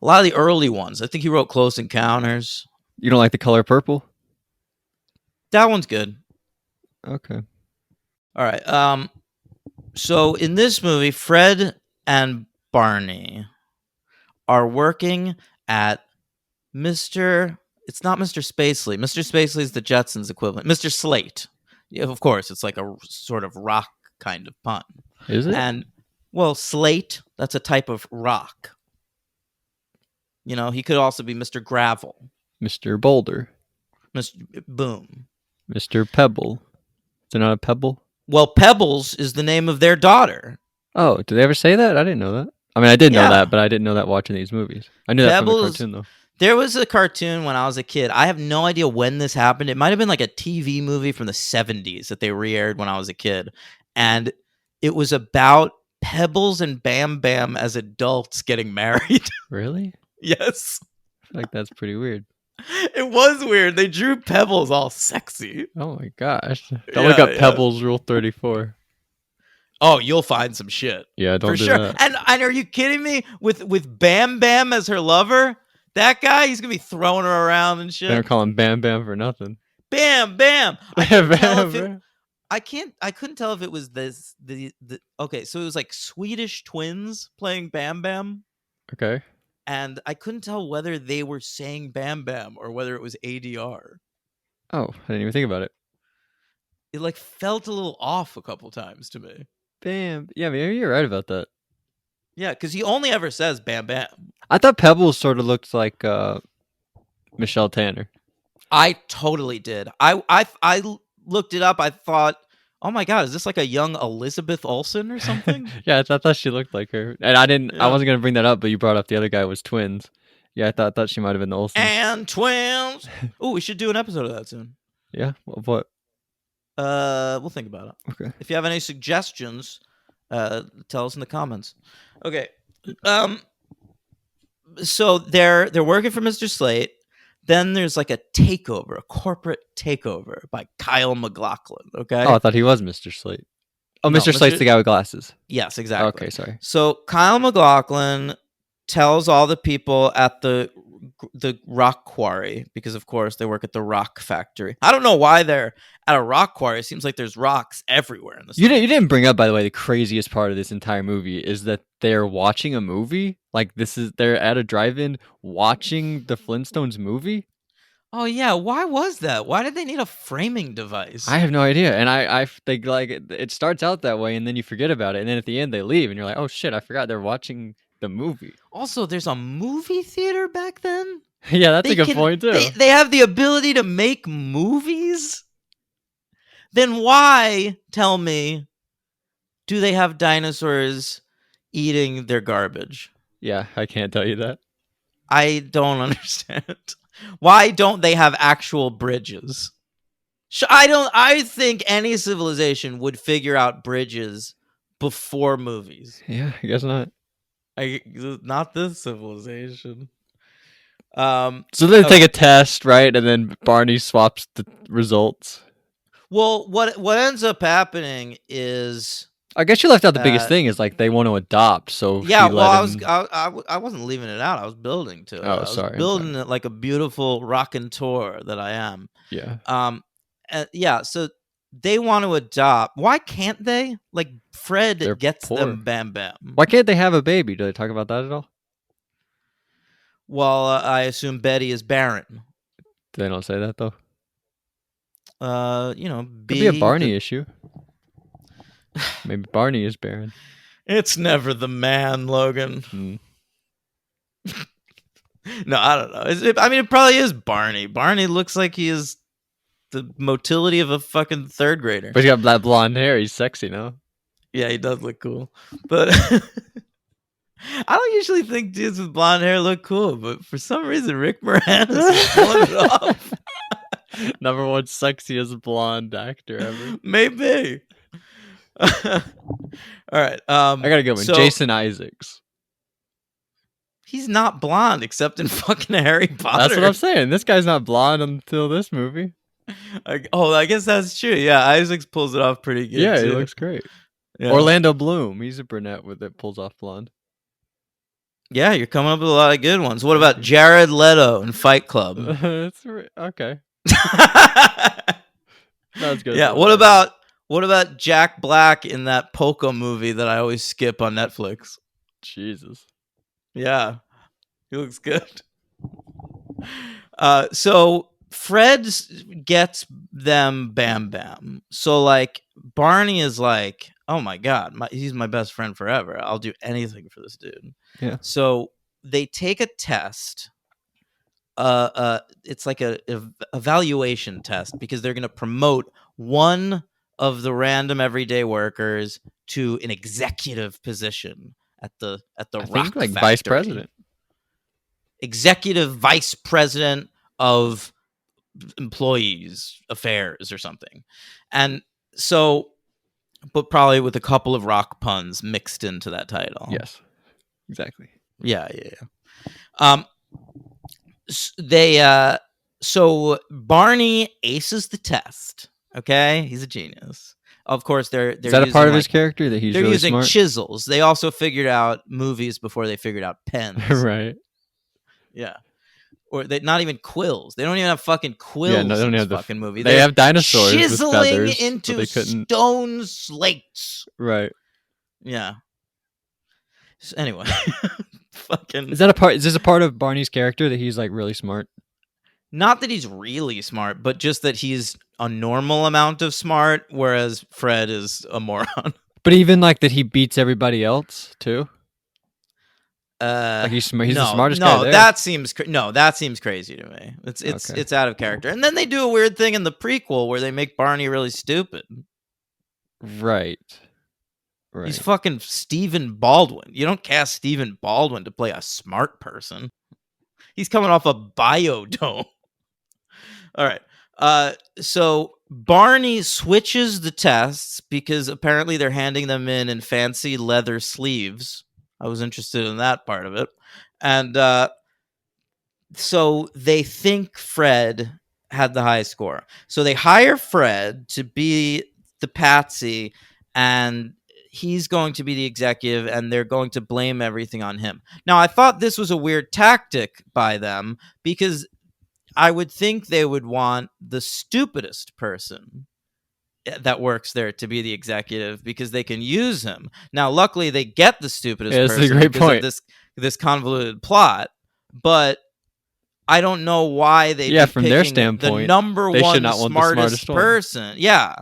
[SPEAKER 1] A lot of the early ones. I think he wrote Close Encounters.
[SPEAKER 2] You don't like The Color Purple?
[SPEAKER 1] That one's good.
[SPEAKER 2] Okay.
[SPEAKER 1] All right. So in this movie, Fred and Barney are working at Mr. It's not Mr. Spacely. Mr. Spacely is the Jetsons equivalent. Mr. Slate. Yeah, of course, it's like a sort of rock kind of pun.
[SPEAKER 2] Is it?
[SPEAKER 1] And well, slate, that's a type of rock. He could also be Mr. Gravel,
[SPEAKER 2] Mr. Boulder.
[SPEAKER 1] Mr. Boom.
[SPEAKER 2] Mr. Pebble. Is it not a pebble?
[SPEAKER 1] Well, Pebbles is the name of their daughter.
[SPEAKER 2] Oh, did they ever say that? I didn't know that. I mean, I did know
[SPEAKER 1] Yeah.
[SPEAKER 2] that, but I didn't know that watching these movies. I knew that from the
[SPEAKER 1] Pebbles-
[SPEAKER 2] cartoon, though.
[SPEAKER 1] There was a cartoon when I was a kid. I have no idea when this happened. It might have been like a TV movie from the 70s that they re-aired when I was a kid. And it was about Pebbles and Bam Bam as adults getting married.
[SPEAKER 2] Really?
[SPEAKER 1] Yes.
[SPEAKER 2] I feel like that's pretty weird.
[SPEAKER 1] It was weird. They drew Pebbles all sexy.
[SPEAKER 2] Oh my gosh. Don't look up
[SPEAKER 1] Yeah.
[SPEAKER 2] Pebbles Rule 34.
[SPEAKER 1] Oh, you'll find some shit.
[SPEAKER 2] Yeah, don't
[SPEAKER 1] For
[SPEAKER 2] do
[SPEAKER 1] sure.
[SPEAKER 2] that.
[SPEAKER 1] And are you kidding me? With Bam Bam as her lover? That guy, he's gonna be throwing her around and
[SPEAKER 2] They don't
[SPEAKER 1] shit.
[SPEAKER 2] call him Bam Bam for nothing.
[SPEAKER 1] Bam Bam. I
[SPEAKER 2] Bam
[SPEAKER 1] couldn't tell
[SPEAKER 2] Bam.
[SPEAKER 1] if it-
[SPEAKER 2] Bam.
[SPEAKER 1] I couldn't tell if it was the okay, so it was like Swedish twins playing Bam Bam,
[SPEAKER 2] Okay.
[SPEAKER 1] and I couldn't tell whether they were saying Bam Bam or whether it was ADR.
[SPEAKER 2] Oh, I didn't even think about it.
[SPEAKER 1] It like felt a little off a couple times to me.
[SPEAKER 2] Bam. Yeah, maybe you're right about that.
[SPEAKER 1] Yeah, because he only ever says "Bam Bam."
[SPEAKER 2] I thought Pebbles sort of looked like Michelle Tanner.
[SPEAKER 1] I totally did. I looked it up. I thought, oh my god, is this like a young Elizabeth Olsen or something?
[SPEAKER 2] Yeah, I thought she looked like her, and I didn't. I
[SPEAKER 1] Yeah.
[SPEAKER 2] wasn't gonna bring that up, but you brought up the other guy was twins. Yeah, I thought she might have been the Olsens.
[SPEAKER 1] And twins. Oh, we should do an episode of that soon.
[SPEAKER 2] Yeah, what?
[SPEAKER 1] We'll think about it.
[SPEAKER 2] Okay.
[SPEAKER 1] If you have any suggestions, tell us in the comments. Okay. So they're working for Mr. Slate. Then there's like a takeover, a corporate takeover by Kyle MacLachlan. Okay.
[SPEAKER 2] Oh, I thought he was Mr. Slate. Oh,
[SPEAKER 1] No,
[SPEAKER 2] Mr. Slate's the guy with glasses.
[SPEAKER 1] Yes, exactly.
[SPEAKER 2] Okay, sorry.
[SPEAKER 1] So Kyle MacLachlan tells all the people at the rock quarry, because of course they work at the rock factory. I don't know why they're at a rock quarry. It seems like there's rocks everywhere in this.
[SPEAKER 2] You didn't bring up, by the way, the craziest part of this entire movie is that they're watching a movie. Like they're at a drive-in watching the Flintstones movie.
[SPEAKER 1] Oh yeah, why was that? Why did they need a framing device?
[SPEAKER 2] I have no idea, and I think like it starts out that way, and then you forget about it, and then at the end they leave, and you're like, oh shit, I forgot they're watching the movie.
[SPEAKER 1] Also, there's a movie theater back then.
[SPEAKER 2] Yeah, that's a good point too.
[SPEAKER 1] They have the ability to make movies. Then why, tell me, do they have dinosaurs eating their garbage?
[SPEAKER 2] Yeah, I can't tell you that.
[SPEAKER 1] I don't understand. Why don't they have actual bridges? I think any civilization would figure out bridges before movies.
[SPEAKER 2] Yeah, I guess not.
[SPEAKER 1] Not this civilization.
[SPEAKER 2] So they take a test, right? And then Barney swaps the results.
[SPEAKER 1] Well, what ends up happening is,
[SPEAKER 2] I guess you left out the biggest thing is like they want to adopt. So
[SPEAKER 1] yeah, well, I wasn't leaving it out. I was building to it.
[SPEAKER 2] Oh,
[SPEAKER 1] I was
[SPEAKER 2] sorry.
[SPEAKER 1] building it like a beautiful raconteur that I am.
[SPEAKER 2] Yeah.
[SPEAKER 1] Yeah. So they want to adopt. Why can't they? Like Fred
[SPEAKER 2] They're
[SPEAKER 1] gets
[SPEAKER 2] poor.
[SPEAKER 1] them Bam Bam.
[SPEAKER 2] Why can't they have a baby? Do they talk about that at all?
[SPEAKER 1] Well, I assume Betty is barren.
[SPEAKER 2] They don't say that though.
[SPEAKER 1] Could
[SPEAKER 2] be a Barney issue. Maybe Barney is barren.
[SPEAKER 1] It's never the man, Logan. No, I don't know. I mean, it probably is Barney. Barney looks like he is the motility of a fucking third grader.
[SPEAKER 2] But he's got that blonde hair. He's sexy now.
[SPEAKER 1] Yeah, he does look cool. But I don't usually think dudes with blonde hair look cool, but for some reason, Rick Moranis is pulling it off.
[SPEAKER 2] Number one sexiest blonde actor ever.
[SPEAKER 1] Maybe. All right.
[SPEAKER 2] I gotta go with Jason Isaacs.
[SPEAKER 1] He's not blonde except in fucking Harry Potter.
[SPEAKER 2] That's what I'm saying. This guy's not blonde until this movie.
[SPEAKER 1] I guess that's true. Yeah, Isaacs pulls it off pretty good.
[SPEAKER 2] Yeah,
[SPEAKER 1] too.
[SPEAKER 2] he looks great.
[SPEAKER 1] Yeah.
[SPEAKER 2] Orlando Bloom. He's a brunette that pulls off blonde.
[SPEAKER 1] Yeah, you're coming up with a lot of good ones. What about Jared Leto in Fight Club?
[SPEAKER 2] Okay. That's good.
[SPEAKER 1] Yeah. What about Jack Black in that polka movie that I always skip on Netflix?
[SPEAKER 2] Jesus.
[SPEAKER 1] Yeah, he looks good. So Fred gets them Bam Bam. So like Barney is like, oh my god, he's my best friend forever. I'll do anything for this dude.
[SPEAKER 2] Yeah.
[SPEAKER 1] So they take a test. It's like a evaluation test because they're going to promote one of the random everyday workers to an executive position at the rock
[SPEAKER 2] like
[SPEAKER 1] factory.
[SPEAKER 2] vice president,
[SPEAKER 1] executive vice president of employees affairs or something. And so, but probably with a couple of rock puns mixed into that title.
[SPEAKER 2] Yes, exactly.
[SPEAKER 1] Yeah. So Barney aces the test. Okay, he's a genius. Of course, they're
[SPEAKER 2] is that a part of his character that he's
[SPEAKER 1] they're
[SPEAKER 2] really
[SPEAKER 1] using
[SPEAKER 2] smart?
[SPEAKER 1] chisels. They also figured out movies before they figured out pens.
[SPEAKER 2] Right.
[SPEAKER 1] Yeah. Or they not even quills. They don't even have fucking quills.
[SPEAKER 2] Yeah, no, they don't
[SPEAKER 1] in
[SPEAKER 2] have
[SPEAKER 1] this fucking movie.
[SPEAKER 2] They have dinosaurs
[SPEAKER 1] chiseling
[SPEAKER 2] with feathers,
[SPEAKER 1] into
[SPEAKER 2] but they couldn't...
[SPEAKER 1] stone slates.
[SPEAKER 2] Right.
[SPEAKER 1] Yeah. So anyway, fucking.
[SPEAKER 2] Is this a part of Barney's character that he's like really smart?
[SPEAKER 1] Not that he's really smart, but just that he's a normal amount of smart, whereas Fred is a moron.
[SPEAKER 2] But even like that he beats everybody else too? Like he's the
[SPEAKER 1] no,
[SPEAKER 2] smartest guy
[SPEAKER 1] no,
[SPEAKER 2] there.
[SPEAKER 1] that seems that seems crazy to me. It's
[SPEAKER 2] Okay.
[SPEAKER 1] it's out of character. And then they do a weird thing in the prequel where they make Barney really stupid.
[SPEAKER 2] Right.
[SPEAKER 1] He's
[SPEAKER 2] Right.
[SPEAKER 1] fucking Stephen Baldwin. You don't cast Stephen Baldwin to play a smart person. He's coming off a biodome. All right. So Barney switches the tests because apparently they're handing them in fancy leather sleeves. I was interested in that part of it. And so they think Fred had the high score. So they hire Fred to be the patsy, and he's going to be the executive, and they're going to blame everything on him. Now, I thought this was a weird tactic by them because I would think they would want the stupidest person that works there to be the executive because they can use him. Now, luckily, they get the stupidest
[SPEAKER 2] Yeah, that's a
[SPEAKER 1] person
[SPEAKER 2] great
[SPEAKER 1] because
[SPEAKER 2] point.
[SPEAKER 1] of this convoluted plot, but I don't know why they'd
[SPEAKER 2] Yeah,
[SPEAKER 1] be
[SPEAKER 2] from their
[SPEAKER 1] picking the
[SPEAKER 2] standpoint,
[SPEAKER 1] number
[SPEAKER 2] they should
[SPEAKER 1] one
[SPEAKER 2] not want the
[SPEAKER 1] smartest
[SPEAKER 2] smartest one.
[SPEAKER 1] person. Yeah.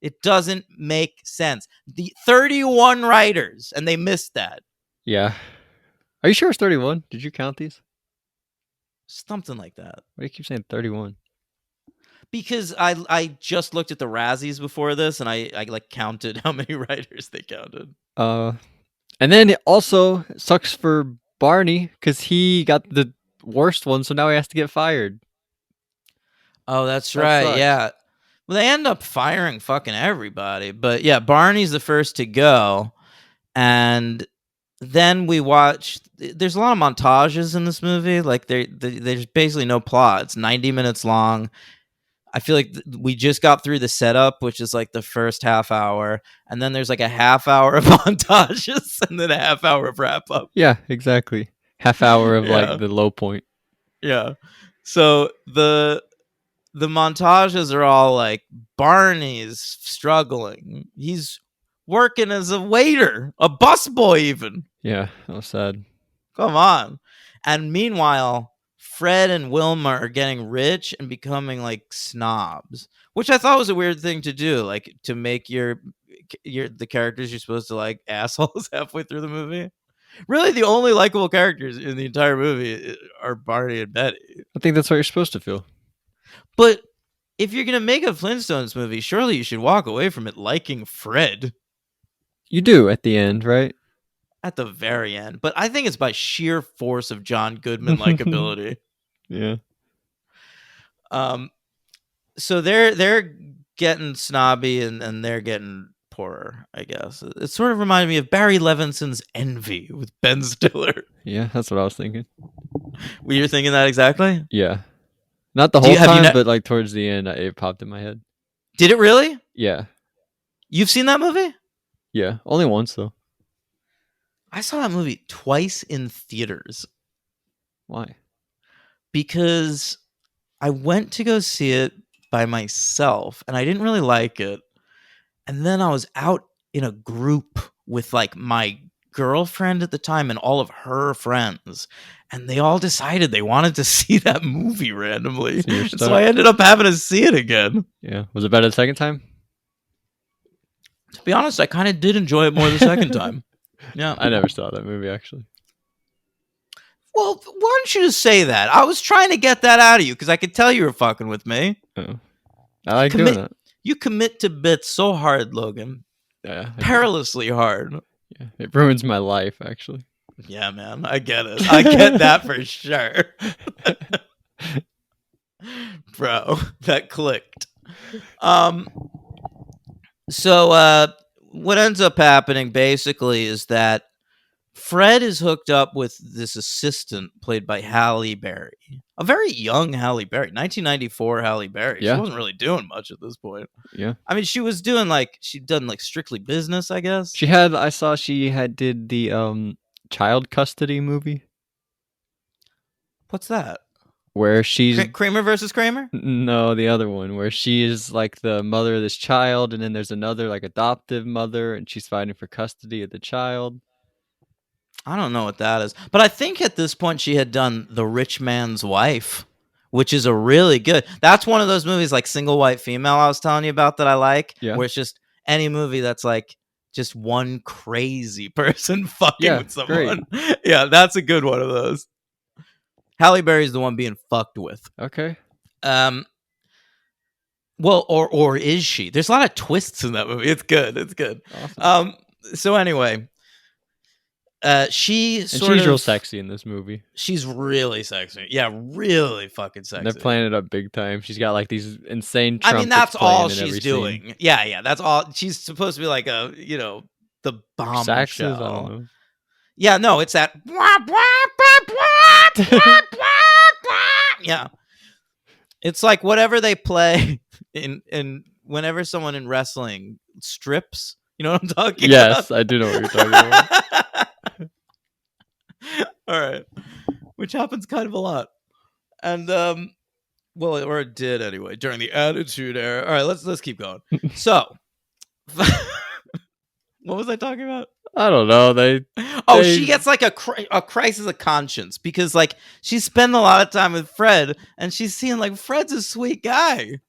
[SPEAKER 1] It doesn't make sense. The 31 writers, and they missed that.
[SPEAKER 2] Yeah. Are you sure it's 31? Did you count these?
[SPEAKER 1] Something like that.
[SPEAKER 2] Why do you keep saying 31?
[SPEAKER 1] Because I just looked at the Razzies before this, and I like counted how many writers they counted.
[SPEAKER 2] And then it also sucks for Barney because he got the worst one, so now he has to get fired.
[SPEAKER 1] Oh, that's
[SPEAKER 2] That
[SPEAKER 1] right.
[SPEAKER 2] sucks.
[SPEAKER 1] Yeah. Well, they end up firing fucking everybody. But yeah, Barney's the first to go. And then we watch. There's a lot of montages in this movie. Like there's basically no plot. It's 90 minutes long. I feel like we just got through the setup, which is like the first half hour, and then there's like a half hour of montages, and then a half hour of wrap up.
[SPEAKER 2] Yeah, exactly. Half hour of
[SPEAKER 1] Yeah.
[SPEAKER 2] like the low point.
[SPEAKER 1] Yeah. So the montages are all like Barney's struggling. He's working as a waiter, a busboy even.
[SPEAKER 2] Yeah, that was sad.
[SPEAKER 1] Come on. And meanwhile, Fred and Wilma are getting rich and becoming like snobs, which I thought was a weird thing to do, like to make your the characters you're supposed to like assholes halfway through the movie. Really, the only likable characters in the entire movie are Barney and Betty.
[SPEAKER 2] I think that's what you're supposed to feel.
[SPEAKER 1] But if you're gonna make a Flintstones movie, surely you should walk away from it liking Fred
[SPEAKER 2] You do at the end, right?
[SPEAKER 1] at the very end. But I think it's by sheer force of John Goodman likability.
[SPEAKER 2] Yeah.
[SPEAKER 1] So they're getting snobby and they're getting poorer, I guess. It sort of reminded me of Barry Levinson's Envy with Ben Stiller.
[SPEAKER 2] Yeah, that's what I was thinking.
[SPEAKER 1] Were you thinking that exactly?
[SPEAKER 2] Yeah. Not the
[SPEAKER 1] Do
[SPEAKER 2] whole
[SPEAKER 1] you- have you
[SPEAKER 2] time,
[SPEAKER 1] not-
[SPEAKER 2] but like towards the end, it popped in my head.
[SPEAKER 1] Did it really?
[SPEAKER 2] Yeah.
[SPEAKER 1] You've seen that movie?
[SPEAKER 2] Yeah. Only once, though.
[SPEAKER 1] I saw that movie twice in theaters
[SPEAKER 2] Why?
[SPEAKER 1] because I went to go see it by myself and I didn't really like it. And then I was out in a group with like my girlfriend at the time and all of her friends. And they all decided they wanted to see that movie randomly.
[SPEAKER 2] So you're
[SPEAKER 1] And so
[SPEAKER 2] stuck.
[SPEAKER 1] I ended up having to see it again.
[SPEAKER 2] Yeah. Was it better the second time?
[SPEAKER 1] To be honest, I kind of did enjoy it more the second time. Yeah.
[SPEAKER 2] I never saw that movie, actually.
[SPEAKER 1] Well, why don't you just say that? I was trying to get that out of you because I could tell you were fucking with me.
[SPEAKER 2] Oh. I like
[SPEAKER 1] Commit-
[SPEAKER 2] doing that.
[SPEAKER 1] You commit to bits so hard, Logan.
[SPEAKER 2] Yeah.
[SPEAKER 1] Perilously hard.
[SPEAKER 2] Yeah. It ruins my life, actually.
[SPEAKER 1] Yeah, man. I get it. I get that for sure. Bro, that clicked. So what ends up happening basically is that Fred is hooked up with this assistant played by Halle Berry. A very young Halle Berry. 1994 Halle Berry.
[SPEAKER 2] Yeah.
[SPEAKER 1] She wasn't really doing much at this point.
[SPEAKER 2] Yeah.
[SPEAKER 1] I mean, she'd done like Strictly Business, I guess.
[SPEAKER 2] I saw she did the child custody movie
[SPEAKER 1] What's that?
[SPEAKER 2] where she's
[SPEAKER 1] Kramer versus Kramer?
[SPEAKER 2] no, the other one where she is like the mother of this child, and then there's another like adoptive mother, and she's fighting for custody of the child.
[SPEAKER 1] I don't know what that is. But I think at this point she had done The Rich Man's Wife, which is a really good. That's one of those movies like Single White Female I was telling you about that I like.
[SPEAKER 2] Yeah.
[SPEAKER 1] Where it's just any movie that's like just one crazy person fucking with
[SPEAKER 2] great.
[SPEAKER 1] someone. Yeah, that's a good one of those. Halle Berry's the one being fucked with.
[SPEAKER 2] Okay.
[SPEAKER 1] Well, or is she? There's a lot of twists in that movie. It's good. It's good.
[SPEAKER 2] Awesome.
[SPEAKER 1] So anyway, she's
[SPEAKER 2] real sexy in this movie.
[SPEAKER 1] She's really sexy. Yeah, really fucking sexy.
[SPEAKER 2] And they're playing it up big time. She's got like these insane
[SPEAKER 1] I
[SPEAKER 2] trumpets.
[SPEAKER 1] mean, that's
[SPEAKER 2] playing
[SPEAKER 1] all
[SPEAKER 2] in every
[SPEAKER 1] she's doing.
[SPEAKER 2] scene.
[SPEAKER 1] Yeah, that's all. She's supposed to be like a, the bombshell.
[SPEAKER 2] Saxes, I don't know.
[SPEAKER 1] Yeah, no, it's that. Yeah, it's like whatever they play in whenever someone in wrestling strips. You know what I'm talking about?
[SPEAKER 2] Yes, I do know what you're talking about.
[SPEAKER 1] All right, which happens kind of a lot, and well, or it did anyway during the Attitude Era. All right, let's keep going. So, what was I talking about?
[SPEAKER 2] I don't know.
[SPEAKER 1] She gets like a crisis of conscience because like she's spending a lot of time with Fred, and she's seeing like Fred's a sweet guy.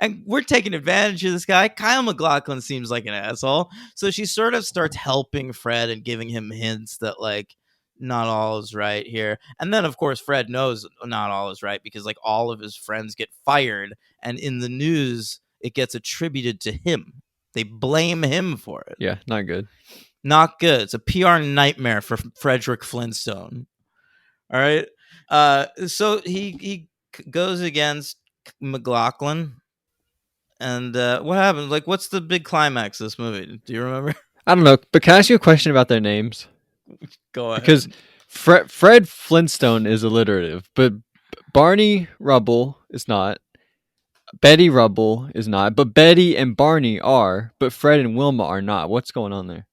[SPEAKER 1] And we're taking advantage of this guy. Kyle MacLachlan seems like an asshole. So she sort of starts helping Fred and giving him hints that, like, not all is right here. And then, of course, Fred knows not all is right because, like, all of his friends get fired. And in the news, it gets attributed to him. They blame him for it.
[SPEAKER 2] Yeah, not good.
[SPEAKER 1] Not good. It's a PR nightmare for Frederick Flintstone. All right. So he goes against MacLachlan. And what happens? Like, what's the big climax of this movie? Do you remember?
[SPEAKER 2] I don't know, but can I ask you a question about their names?
[SPEAKER 1] Go ahead.
[SPEAKER 2] Because Fred Flintstone is alliterative, but Barney Rubble is not. Betty Rubble is not. But Betty and Barney are. But Fred and Wilma are not. What's going on there?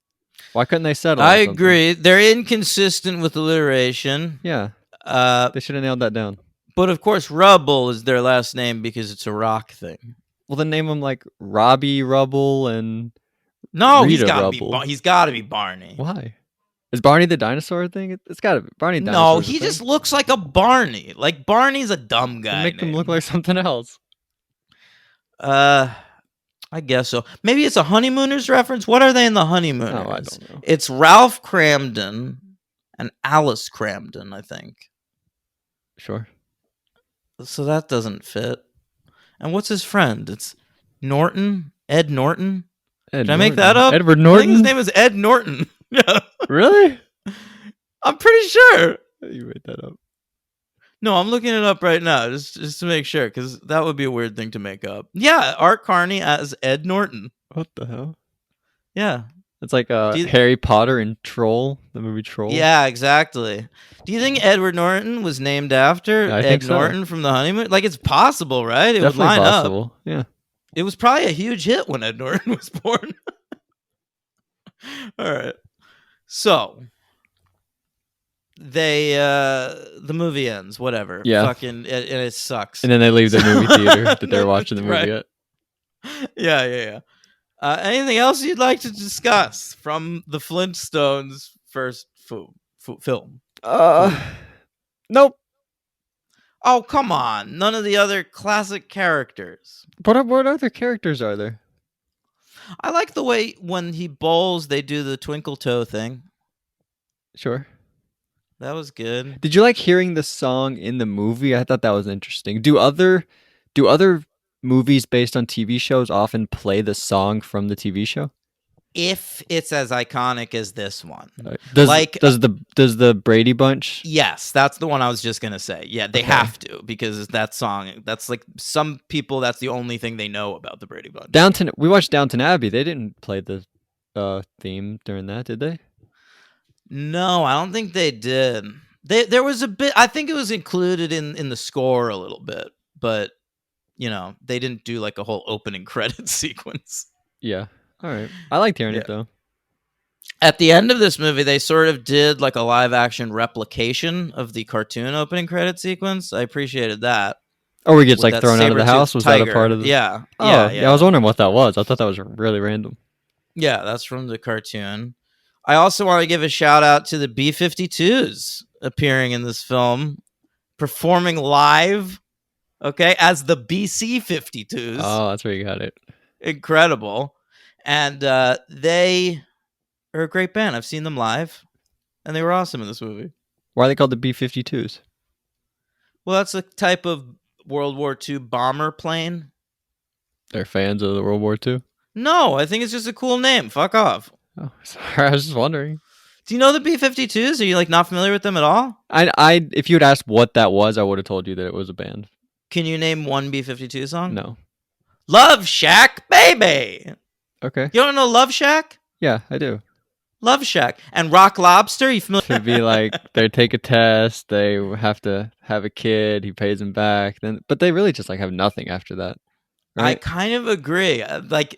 [SPEAKER 2] Why couldn't they settle?
[SPEAKER 1] I agree. They're inconsistent with alliteration.
[SPEAKER 2] Yeah. They should have nailed that down.
[SPEAKER 1] But of course, Rubble is their last name because it's a rock thing.
[SPEAKER 2] Well, then name them like Robbie Rubble and
[SPEAKER 1] no,
[SPEAKER 2] Rita
[SPEAKER 1] he's got to be Barney.
[SPEAKER 2] Why? Is Barney the dinosaur thing? It's got to be Barney.
[SPEAKER 1] No, he just looks like a Barney. Like Barney's a dumb guy.
[SPEAKER 2] Make him look like something else.
[SPEAKER 1] I guess so. Maybe it's a Honeymooners reference. What are they in the Honeymooners?
[SPEAKER 2] Oh, I don't know.
[SPEAKER 1] It's Ralph Cramden and Alice Cramden, I think.
[SPEAKER 2] Sure.
[SPEAKER 1] So that doesn't fit. And what's his friend? It's Norton? Ed Norton? Did I make that up?
[SPEAKER 2] Edward Norton?
[SPEAKER 1] I think his name is Ed Norton. Yeah.
[SPEAKER 2] Really?
[SPEAKER 1] I'm pretty sure.
[SPEAKER 2] You made that up.
[SPEAKER 1] No, I'm looking it up right now just to make sure, because that would be a weird thing to make up. Yeah, Art Carney as Ed Norton.
[SPEAKER 2] What the hell?
[SPEAKER 1] Yeah.
[SPEAKER 2] It's like Harry Potter and Troll, the movie Troll.
[SPEAKER 1] Yeah, exactly. Do you think Edward Norton was named after Ed Norton from the Honeymoon? Like, it's possible, right? It
[SPEAKER 2] Definitely
[SPEAKER 1] would line
[SPEAKER 2] possible.
[SPEAKER 1] up.
[SPEAKER 2] Yeah.
[SPEAKER 1] It was probably a huge hit when Ed Norton was born. All right. So the movie ends, whatever.
[SPEAKER 2] Yeah.
[SPEAKER 1] Fucking and it sucks.
[SPEAKER 2] And then they leave the movie theater that they're watching the movie
[SPEAKER 1] right.
[SPEAKER 2] at.
[SPEAKER 1] Yeah. Anything else you'd like to discuss from the Flintstones' first film?
[SPEAKER 2] Nope.
[SPEAKER 1] Oh, come on. None of the other classic characters.
[SPEAKER 2] What other characters are there?
[SPEAKER 1] I like the way when he bowls, they do the twinkle toe thing.
[SPEAKER 2] Sure.
[SPEAKER 1] That was good.
[SPEAKER 2] Did you like hearing the song in the movie? I thought that was interesting. Do other movies based on TV shows often play the song from the TV show?
[SPEAKER 1] If it's as iconic as this one.
[SPEAKER 2] Does the Brady Bunch?
[SPEAKER 1] Yes, that's the one I was just going to say. Yeah, they have to, because that song, that's like some people, that's the only thing they know about the Brady Bunch.
[SPEAKER 2] We watched Downton Abbey. They didn't play the theme during that, did they?
[SPEAKER 1] No, I don't think they did. There was a bit, I think it was included in the score a little bit, but they didn't do like a whole opening credits sequence.
[SPEAKER 2] Yeah. All right. I liked hearing it though.
[SPEAKER 1] At the end of this movie, they sort of did like a live action replication of the cartoon opening credit sequence. I appreciated that.
[SPEAKER 2] Oh, he gets like thrown out of the house? Was that a part of the...
[SPEAKER 1] Yeah.
[SPEAKER 2] Oh, yeah. I was wondering what that was. I thought that was really random.
[SPEAKER 1] Yeah, that's from the cartoon. I also want to give a shout out to the B-52s appearing in this film, performing live, as the BC-52s.
[SPEAKER 2] Oh, that's where you got it.
[SPEAKER 1] Incredible. And they are a great band. I've seen them live, and they were awesome in this movie.
[SPEAKER 2] Why are they called the B-52s?
[SPEAKER 1] Well, that's a type of World War II bomber plane.
[SPEAKER 2] They're fans of the World War II?
[SPEAKER 1] No, I think it's just a cool name. Fuck off.
[SPEAKER 2] Oh, sorry. I was just wondering.
[SPEAKER 1] Do you know the B-52s? Are you like not familiar with them at all?
[SPEAKER 2] If you had asked what that was, I would have told you that it was a band.
[SPEAKER 1] Can you name one B-52 song?
[SPEAKER 2] No.
[SPEAKER 1] Love Shack, baby.
[SPEAKER 2] Okay.
[SPEAKER 1] You don't know Love Shack?
[SPEAKER 2] Yeah, I do.
[SPEAKER 1] Love Shack. And Rock Lobster, you familiar?
[SPEAKER 2] Should be like they take a test, they have to have a kid, he pays them back, but they really just like have nothing after that.
[SPEAKER 1] I
[SPEAKER 2] Right?
[SPEAKER 1] kind of agree. Like,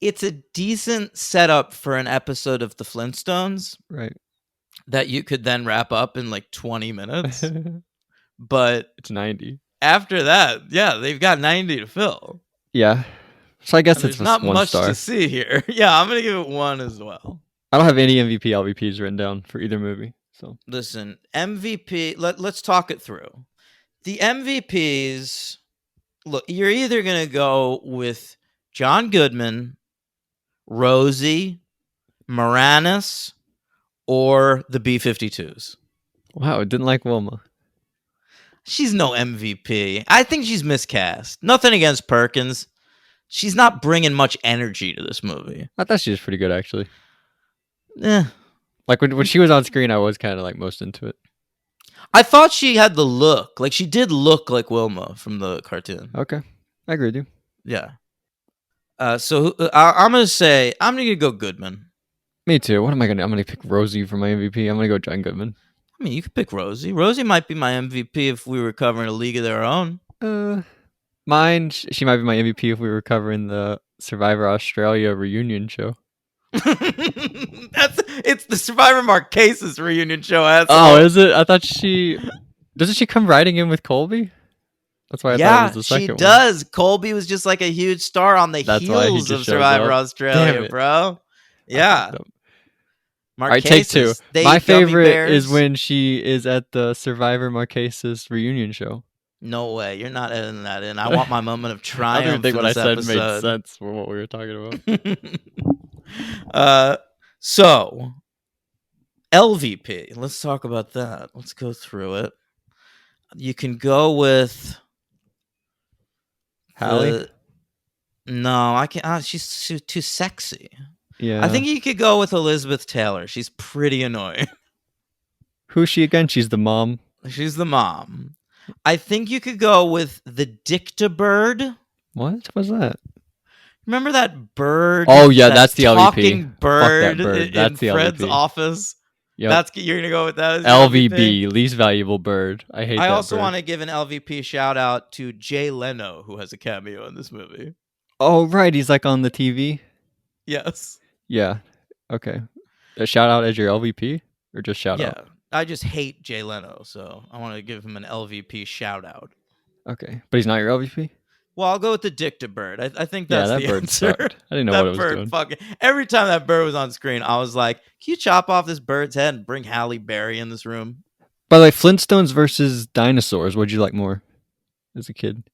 [SPEAKER 1] it's a decent setup for an episode of the Flintstones
[SPEAKER 2] Right.
[SPEAKER 1] that you could then wrap up in like 20 minutes.
[SPEAKER 2] It's
[SPEAKER 1] But
[SPEAKER 2] 90.
[SPEAKER 1] after that, yeah, they've got 90 to fill.
[SPEAKER 2] Yeah. So I guess
[SPEAKER 1] And
[SPEAKER 2] it's
[SPEAKER 1] there's not
[SPEAKER 2] one
[SPEAKER 1] much
[SPEAKER 2] star.
[SPEAKER 1] to see here. Yeah, I'm going to give it 1 as well.
[SPEAKER 2] I don't have any MVP LVPs written down for either movie. So
[SPEAKER 1] Listen, MVP, let's talk it through. The MVPs, look, you're either going to go with John Goodman, Rosie, Moranis, or the B-52s.
[SPEAKER 2] wow, didn't like Wilma.
[SPEAKER 1] She's no MVP. I think she's miscast. Nothing against Perkins. She's not bringing much energy to this movie.
[SPEAKER 2] I thought she was pretty good actually.
[SPEAKER 1] Eh.
[SPEAKER 2] Like when she was on screen, I was kind of like most into it.
[SPEAKER 1] I thought she had the look. Like, she did look like Wilma from the cartoon.
[SPEAKER 2] Okay, I agree with you.
[SPEAKER 1] Yeah. So I'm going to go Goodman.
[SPEAKER 2] Me too. What am I gonna? I'm gonna pick Rosie for my MVP. I'm gonna go John Goodman.
[SPEAKER 1] I mean, you could pick Rosie. Rosie might be my MVP if we were covering A League of Their Own.
[SPEAKER 2] Mine. She might be my MVP if we were covering the Survivor Australia reunion show.
[SPEAKER 1] It's the Survivor Marquesas reunion show.
[SPEAKER 2] Oh, is it? I thought doesn't she come riding in with Colby? That's why I thought it was the second
[SPEAKER 1] she
[SPEAKER 2] one.
[SPEAKER 1] does. Colby was just like a huge star on the
[SPEAKER 2] That's why he
[SPEAKER 1] heels
[SPEAKER 2] just
[SPEAKER 1] of
[SPEAKER 2] shows
[SPEAKER 1] Survivor
[SPEAKER 2] up.
[SPEAKER 1] Australia,
[SPEAKER 2] Damn it.
[SPEAKER 1] bro. Yeah.
[SPEAKER 2] All right, take two.
[SPEAKER 1] They
[SPEAKER 2] My
[SPEAKER 1] eat gummy
[SPEAKER 2] favorite is
[SPEAKER 1] bears.
[SPEAKER 2] when she is at the Survivor Marquesas reunion show.
[SPEAKER 1] No way, you're not editing that in. I want my moment of
[SPEAKER 2] I
[SPEAKER 1] triumph.
[SPEAKER 2] don't even think
[SPEAKER 1] for
[SPEAKER 2] what I
[SPEAKER 1] this
[SPEAKER 2] said made
[SPEAKER 1] episode.
[SPEAKER 2] sense for what we were talking about.
[SPEAKER 1] So LVP. Let's talk about that. Let's go through it. You can go with
[SPEAKER 2] Hallie?
[SPEAKER 1] No, I can't. She's too sexy.
[SPEAKER 2] Yeah.
[SPEAKER 1] I think you could go with Elizabeth Taylor. She's pretty annoying.
[SPEAKER 2] Who's she again? She's the mom.
[SPEAKER 1] She's the mom. I think you could go with the Dictabird.
[SPEAKER 2] What was that?
[SPEAKER 1] Remember that bird?
[SPEAKER 2] Oh, yeah,
[SPEAKER 1] that
[SPEAKER 2] that's the LVP.
[SPEAKER 1] talking
[SPEAKER 2] Fuck
[SPEAKER 1] bird,
[SPEAKER 2] that bird. That's
[SPEAKER 1] in
[SPEAKER 2] the
[SPEAKER 1] Fred's
[SPEAKER 2] LVP.
[SPEAKER 1] office.
[SPEAKER 2] Yep.
[SPEAKER 1] You're gonna go with that. As the
[SPEAKER 2] LVB, least valuable bird. I hate that
[SPEAKER 1] I also
[SPEAKER 2] bird.
[SPEAKER 1] want to give an LVP shout out to Jay Leno, who has a cameo in this movie.
[SPEAKER 2] Oh, right. He's like on the TV.
[SPEAKER 1] Yes.
[SPEAKER 2] Yeah. Okay. A shout out as your LVP or just shout
[SPEAKER 1] Yeah.
[SPEAKER 2] out?
[SPEAKER 1] I just hate Jay Leno, so I want to give him an LVP shout out.
[SPEAKER 2] Okay. But he's not your LVP?
[SPEAKER 1] Well, I'll go with the Dictabird. I think that's
[SPEAKER 2] that
[SPEAKER 1] the
[SPEAKER 2] bird
[SPEAKER 1] answer.
[SPEAKER 2] sucked. I didn't know
[SPEAKER 1] That
[SPEAKER 2] what it was
[SPEAKER 1] bird
[SPEAKER 2] doing.
[SPEAKER 1] fucking every time that bird was on screen, I was like, "Can you chop off this bird's head and bring Halle Berry in this room?"
[SPEAKER 2] By the way, Flintstones versus dinosaurs. What'd you like more as a kid?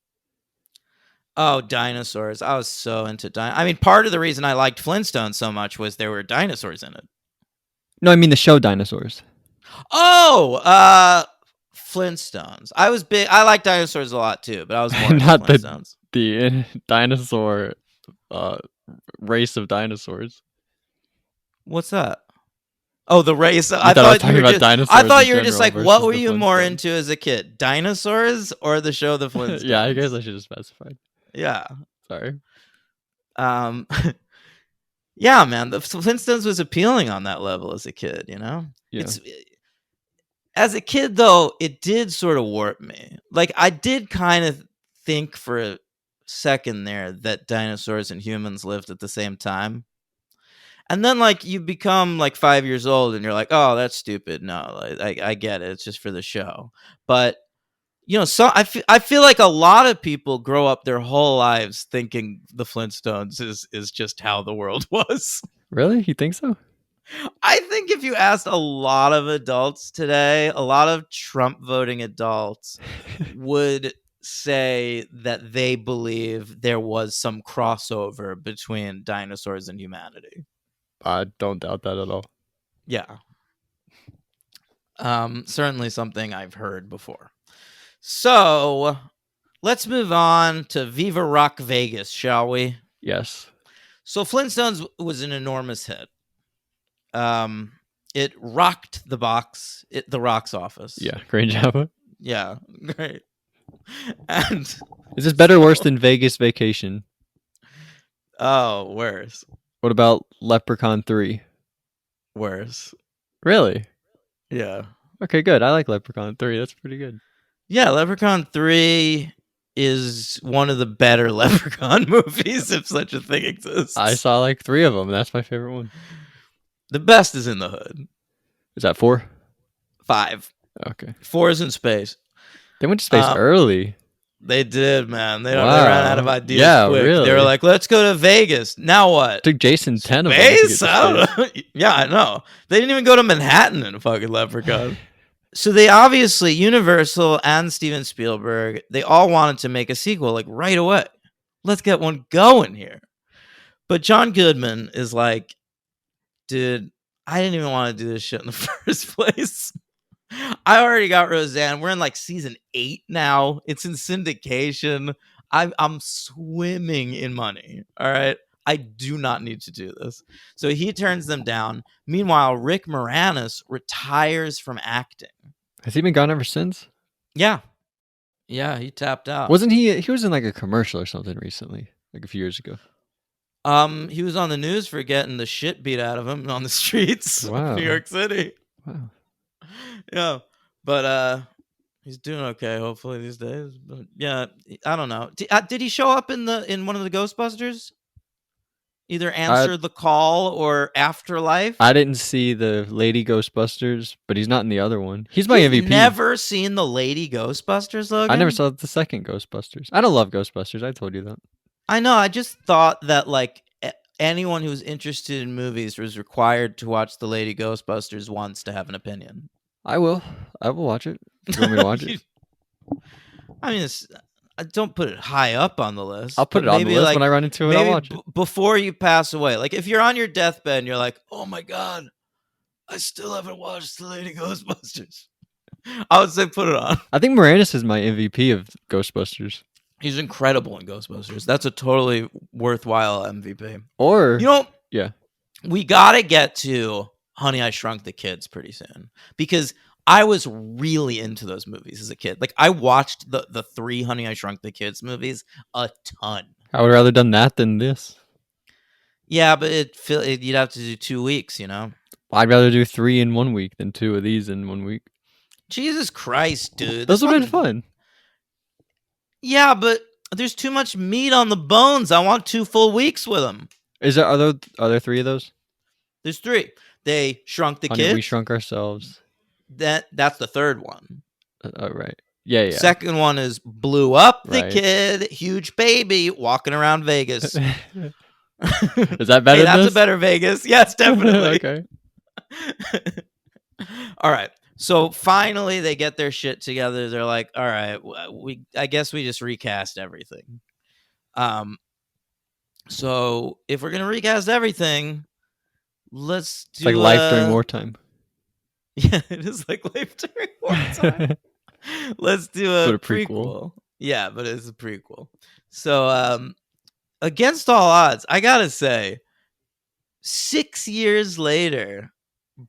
[SPEAKER 1] Oh, dinosaurs! I was so into I mean, part of the reason I liked Flintstones so much was there were dinosaurs in it.
[SPEAKER 2] No, I mean the show Dinosaurs.
[SPEAKER 1] Oh, Flintstones. I was big. I like dinosaurs a lot too, but I was more into
[SPEAKER 2] Not the-
[SPEAKER 1] Flintstones.
[SPEAKER 2] The dinosaur race of dinosaurs.
[SPEAKER 1] What's that? Oh, the race.
[SPEAKER 2] I thought I was talking about dinosaurs
[SPEAKER 1] I thought
[SPEAKER 2] in
[SPEAKER 1] you were just
[SPEAKER 2] general
[SPEAKER 1] like, what
[SPEAKER 2] versus
[SPEAKER 1] were
[SPEAKER 2] the
[SPEAKER 1] you more
[SPEAKER 2] Flintstones.
[SPEAKER 1] into as a kid? Dinosaurs or the show The Flintstones?
[SPEAKER 2] Yeah, I guess I should have specified.
[SPEAKER 1] Yeah.
[SPEAKER 2] Sorry.
[SPEAKER 1] Yeah, man, the Flintstones was appealing on that level as a kid, you know?
[SPEAKER 2] Yeah.
[SPEAKER 1] As a kid though, it did sort of warp me. Like, I did kind of think for a second there that dinosaurs and humans lived at the same time. And then like you become like 5 years old and you're like, "Oh, that's stupid." No, like, I get it. It's just for the show. But you know, so I feel like a lot of people grow up their whole lives thinking the Flintstones is just how the world was.
[SPEAKER 2] Really? You think so?
[SPEAKER 1] I think if you asked a lot of adults today, a lot of Trump voting adults would say that they believe there was some crossover between dinosaurs and humanity.
[SPEAKER 2] I don't doubt that at all.
[SPEAKER 1] Yeah. Certainly something I've heard before. So let's move on to Viva Rock Vegas, shall we?
[SPEAKER 2] Yes.
[SPEAKER 1] So Flintstones was an enormous hit. It rocked the Rock's office.
[SPEAKER 2] Yeah. Great job.
[SPEAKER 1] Yeah, great. And
[SPEAKER 2] Is this better or worse than Vegas Vacation?
[SPEAKER 1] oh, worse.
[SPEAKER 2] What about Leprechaun 3?
[SPEAKER 1] Worse.
[SPEAKER 2] Really?
[SPEAKER 1] Yeah.
[SPEAKER 2] Okay, good. I like Leprechaun 3. That's pretty good.
[SPEAKER 1] Yeah, Leprechaun 3 is one of the better Leprechaun movies, if such a thing exists.
[SPEAKER 2] I saw like 3 of them. That's my favorite one.
[SPEAKER 1] The best is in the Hood.
[SPEAKER 2] Is that 4?
[SPEAKER 1] 5.
[SPEAKER 2] Okay.
[SPEAKER 1] 4 is in space.
[SPEAKER 2] They went to space early.
[SPEAKER 1] They did, man. They ran out of
[SPEAKER 2] Wow.
[SPEAKER 1] ideas
[SPEAKER 2] Yeah,
[SPEAKER 1] quick. They
[SPEAKER 2] really.
[SPEAKER 1] were like, let's go to Vegas. Now what?
[SPEAKER 2] Took Jason 10 of them to get to
[SPEAKER 1] Space? I don't
[SPEAKER 2] space.
[SPEAKER 1] know. Yeah, I know. They didn't even go to Manhattan in a fucking Leprechaun. So they obviously, Universal and Steven Spielberg, they all wanted to make a sequel like right away. Let's get one going here. But John Goodman is like, dude, I didn't even want to do this shit in the first place. I already got Roseanne. We're in like season 8 now. It's in syndication. I'm swimming in money. All right. I do not need to do this. So he turns them down. Meanwhile, Rick Moranis retires from acting.
[SPEAKER 2] Has he been gone ever since?
[SPEAKER 1] Yeah. Yeah, he tapped out.
[SPEAKER 2] Wasn't he? He was in like a commercial or something recently, like a few years ago.
[SPEAKER 1] He was on the news for getting the shit beat out of him on the streets
[SPEAKER 2] Wow.
[SPEAKER 1] of New York City.
[SPEAKER 2] Wow.
[SPEAKER 1] Yeah. But he's doing okay, hopefully, these days. But yeah, I don't know. Did he show up in one of the Ghostbusters? Either answer the call or Afterlife?
[SPEAKER 2] I didn't see the Lady Ghostbusters, but he's not in the other one. He's my
[SPEAKER 1] You've
[SPEAKER 2] MVP.
[SPEAKER 1] never seen the Lady Ghostbusters, Logan?
[SPEAKER 2] I never saw the second Ghostbusters. I don't love Ghostbusters. I told you that.
[SPEAKER 1] I know. I just thought that like anyone who's interested in movies was required to watch the Lady Ghostbusters once to have an opinion.
[SPEAKER 2] I will. I will watch it. If you want me to watch it?
[SPEAKER 1] I mean, I don't put it high up on the list.
[SPEAKER 2] I'll put it on the list when I run into it. I'll watch it.
[SPEAKER 1] Before you pass away. Like if you're on your deathbed and you're like, oh my God, I still haven't watched the Lady Ghostbusters. I would say put it on.
[SPEAKER 2] I think Moranis is my MVP of Ghostbusters.
[SPEAKER 1] He's incredible in Ghostbusters. That's a totally worthwhile MVP.
[SPEAKER 2] Or,
[SPEAKER 1] yeah, we got to get to Honey, I Shrunk the Kids pretty soon because I was really into those movies as a kid. Like I watched the 3 Honey, I Shrunk the Kids movies a ton.
[SPEAKER 2] I would rather done that than this.
[SPEAKER 1] Yeah, but you'd have to do 2 weeks, you know?
[SPEAKER 2] I'd rather do 3 in 1 week than 2 of these in 1 week.
[SPEAKER 1] Jesus Christ, dude.
[SPEAKER 2] Those would have been fun.
[SPEAKER 1] Yeah, but there's too much meat on the bones. I want 2 full weeks with them.
[SPEAKER 2] Are there 3 of those?
[SPEAKER 1] There's 3. They Shrunk the
[SPEAKER 2] Honey,
[SPEAKER 1] Kids.
[SPEAKER 2] We Shrunk Ourselves.
[SPEAKER 1] That's the third one.
[SPEAKER 2] Oh, right. Yeah.
[SPEAKER 1] Second one is Blew Up the
[SPEAKER 2] Right.
[SPEAKER 1] Kid, huge baby, walking around Vegas.
[SPEAKER 2] Is that better than
[SPEAKER 1] that's
[SPEAKER 2] this?
[SPEAKER 1] a better Vegas. Yes, definitely.
[SPEAKER 2] Okay.
[SPEAKER 1] All right. So finally they get their shit together. They're like, all right, I guess we just recast everything. So if we're going to recast everything, let's do
[SPEAKER 2] It's like Life During Wartime.
[SPEAKER 1] Yeah, it is like Life During Wartime. Let's do a prequel. Yeah, but it's a prequel. So against all odds, I got to say 6 years later,